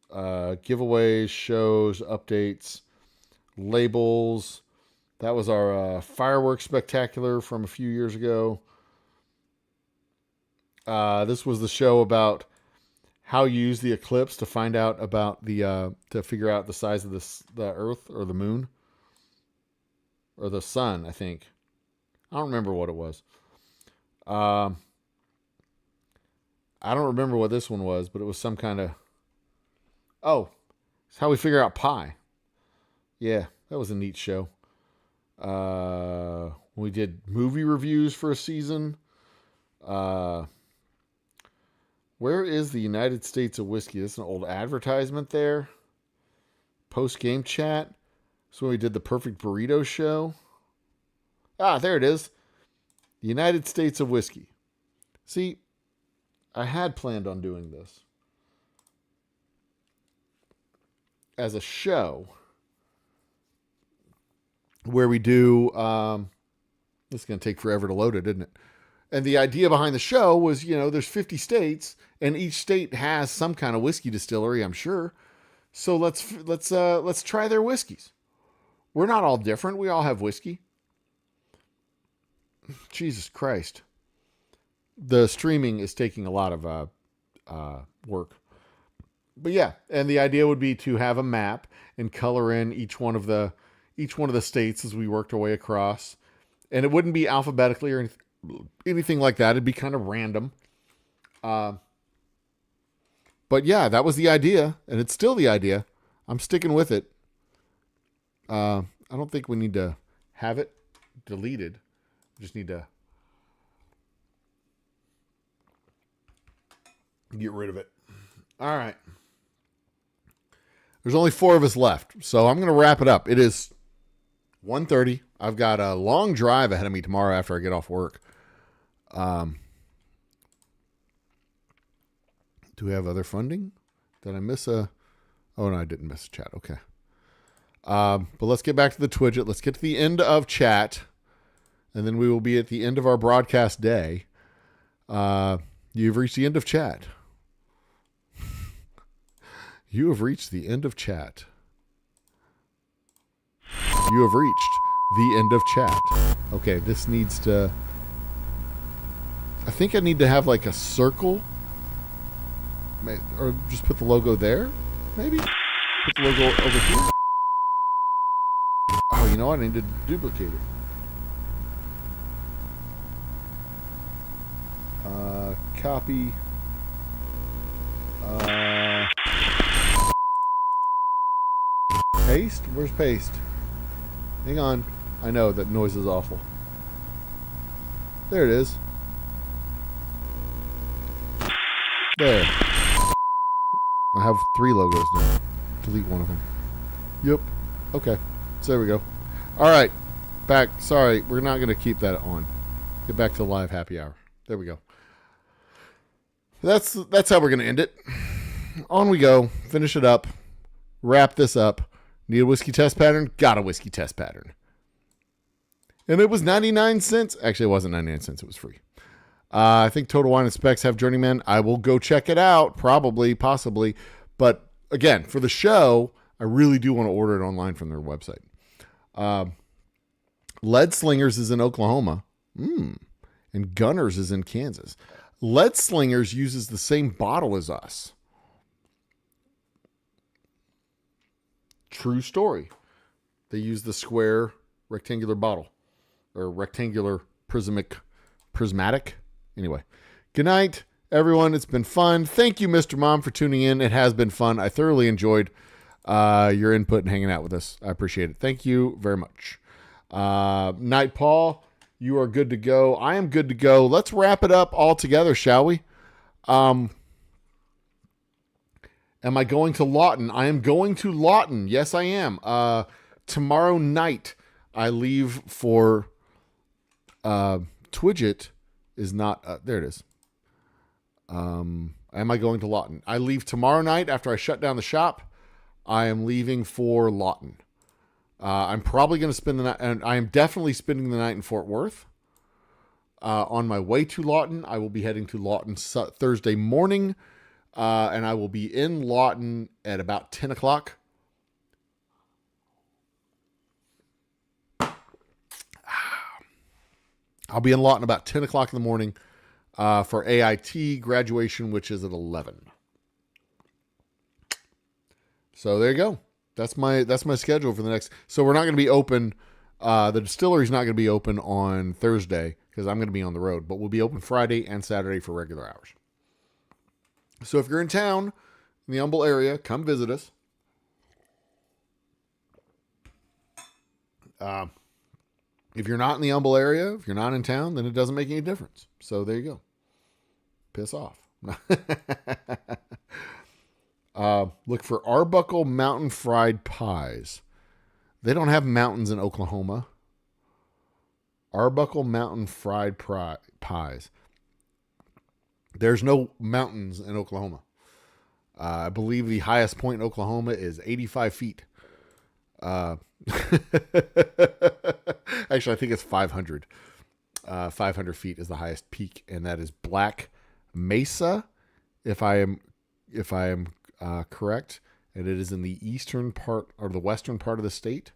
Giveaways, shows, updates, labels. That was our fireworks spectacular from a few years ago. This was the show about how you use the eclipse to find out about to figure out the size of the Earth or the moon or the sun, I think. I don't remember what it was. I don't remember what this one was, but it was some kind of... Oh, it's how we figure out pi. Yeah, that was a neat show. We did movie reviews for a season. Where is the United States of Whiskey? This is an old advertisement there. Post-game chat. So when we did the Perfect Burrito show. Ah, there it is. The United States of Whiskey. See, I had planned on doing this as a show where we do... this is going to take forever to load it, isn't it? And the idea behind the show was, there's 50 states, and each state has some kind of whiskey distillery, I'm sure. So let's try their whiskeys. We're not all different. We all have whiskey. Jesus Christ. The streaming is taking a lot of work. But yeah, and the idea would be to have a map and color in each one of the states as we worked our way across. And it wouldn't be alphabetically or anything like that. It'd be kind of random. But yeah, that was the idea, and it's still the idea. I'm sticking with it. I don't think we need to have it deleted. We just need to get rid of it. All right. There's only 4 of us left, so I'm going to wrap it up. It is 1:30. I've got a long drive ahead of me tomorrow after I get off work. Do we have other funding? Did I miss a... Oh, no, I didn't miss a chat. Okay. But let's get back to the Twidget. Let's get to the end of chat, and then we will be at the end of our broadcast day. You've reached the end of chat. You have reached the end of chat. You have reached the end of chat. Okay, this needs to... I think I need to have like a circle. Or just put the logo there, maybe? Put the logo over here. Oh, you know what? I need to duplicate it. Copy. Paste? Where's paste? Hang on. I know that noise is awful. There it is. There. I have 3 logos now. Delete one of them. Yep. Okay. So there we go. All right. Back. Sorry. We're not going to keep that on. Get back to the live happy hour. There we go. That's how we're going to end it. On we go. Finish it up. Wrap this up. Need a whiskey test pattern? Got a whiskey test pattern. And it was 99 cents. Actually, it wasn't 99 cents. It was free. I think Total Wine and Specs have Journeyman. I will go check it out. Probably, possibly. But again, for the show, I really do want to order it online from their website. Lead Slingers is in Oklahoma. And Gunners is in Kansas. Lead Slingers uses the same bottle as us. True story. They use the square rectangular bottle. Or rectangular prismatic. Anyway. Good night everyone. It's been fun. Thank you, Mr. Mom, for tuning in. It has been fun. I thoroughly enjoyed your input and hanging out with us. I appreciate it. Thank you very much. Night Paul, you are good to go. I am good to go. Let's wrap it up all together, shall we? Am I going to Lawton? I am going to Lawton. Yes, I am. Tomorrow night, I leave for Twidget is not... there it is. Am I going to Lawton? I leave tomorrow night after I shut down the shop. I am leaving for Lawton. I'm probably going to spend the night... And I am definitely spending the night in Fort Worth. On my way to Lawton, I will be heading to Lawton Thursday morning. And I will be in Lawton at about 10 o'clock. I'll be in Lawton about 10 o'clock in the morning for AIT graduation, which is at 11. So there you go. That's my schedule for the next. So we're not going to be open. The distillery is not going to be open on Thursday because I'm going to be on the road, but we'll be open Friday and Saturday for regular hours. So if you're in town, in the Humble area, come visit us. If you're not in the Humble area, if you're not in town, then it doesn't make any difference. So there you go. Piss off. Look for Arbuckle Mountain Fried Pies. They don't have mountains in Oklahoma. Arbuckle Mountain Fried Pies. There's no mountains in Oklahoma. I believe the highest point in Oklahoma is 85 feet. Actually, I think it's 500. 500 feet is the highest peak, and that is Black Mesa, if I am correct. And it is in the eastern part or the western part of the state.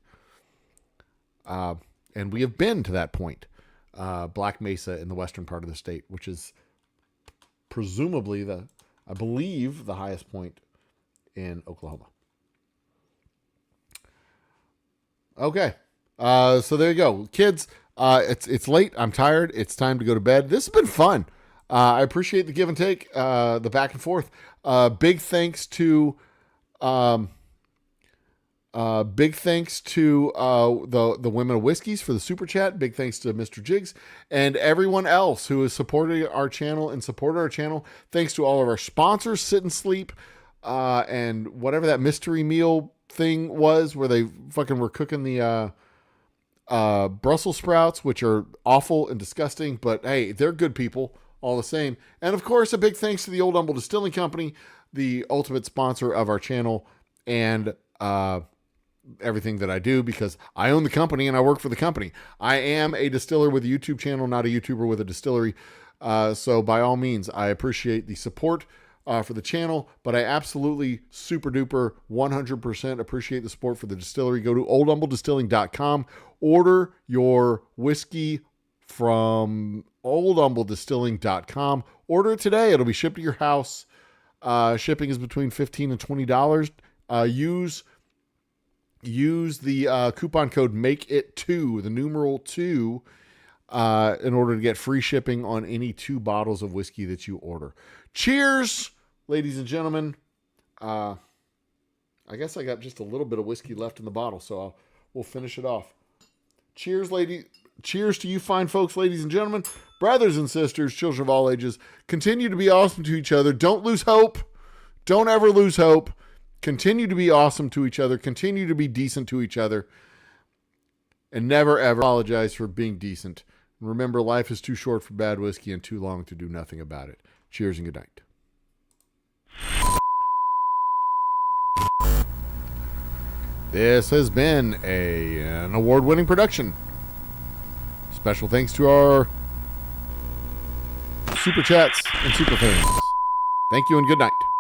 And we have been to that point, Black Mesa in the western part of the state, which is presumably I believe the highest point in Oklahoma. Okay. So there you go. Kids, it's late. I'm tired. It's time to go to bed. This has been fun. I appreciate the give and take, the back and forth. Big thanks to the Women of Whiskeys for the super chat. Big thanks to Mr. Jiggs and everyone else who has supported our channel and supported our channel. Thanks to all of our sponsors, Sit and Sleep, and whatever that mystery meal thing was where they fucking were cooking the Brussels sprouts, which are awful and disgusting, but hey, they're good people all the same. And of course, a big thanks to the Old Humble Distilling Company, the ultimate sponsor of our channel and everything that I do, because I own the company and I work for the company. I am a distiller with a YouTube channel, not a YouTuber with a distillery. So by all means, I appreciate the support for the channel, but I absolutely super duper 100% appreciate the support for the distillery. Go to oldhumbledistilling.com, order your whiskey from oldhumbledistilling.com. Order it today. It'll be shipped to your house. Shipping is between $15 and $20. Use the coupon code MAKEIT2, the numeral 2, in order to get free shipping on any 2 bottles of whiskey that you order. Cheers, ladies and gentlemen. I guess I got just a little bit of whiskey left in the bottle, so we'll finish it off. Cheers, lady. Cheers to you fine folks, ladies and gentlemen, brothers and sisters, children of all ages. Continue to be awesome to each other. Don't lose hope. Don't ever lose hope. Continue to be awesome to each other. Continue to be decent to each other. And never, ever apologize for being decent. And remember, life is too short for bad whiskey and too long to do nothing about it. Cheers and good night. This has been an award-winning production. Special thanks to our super chats and super fans. Thank you and good night.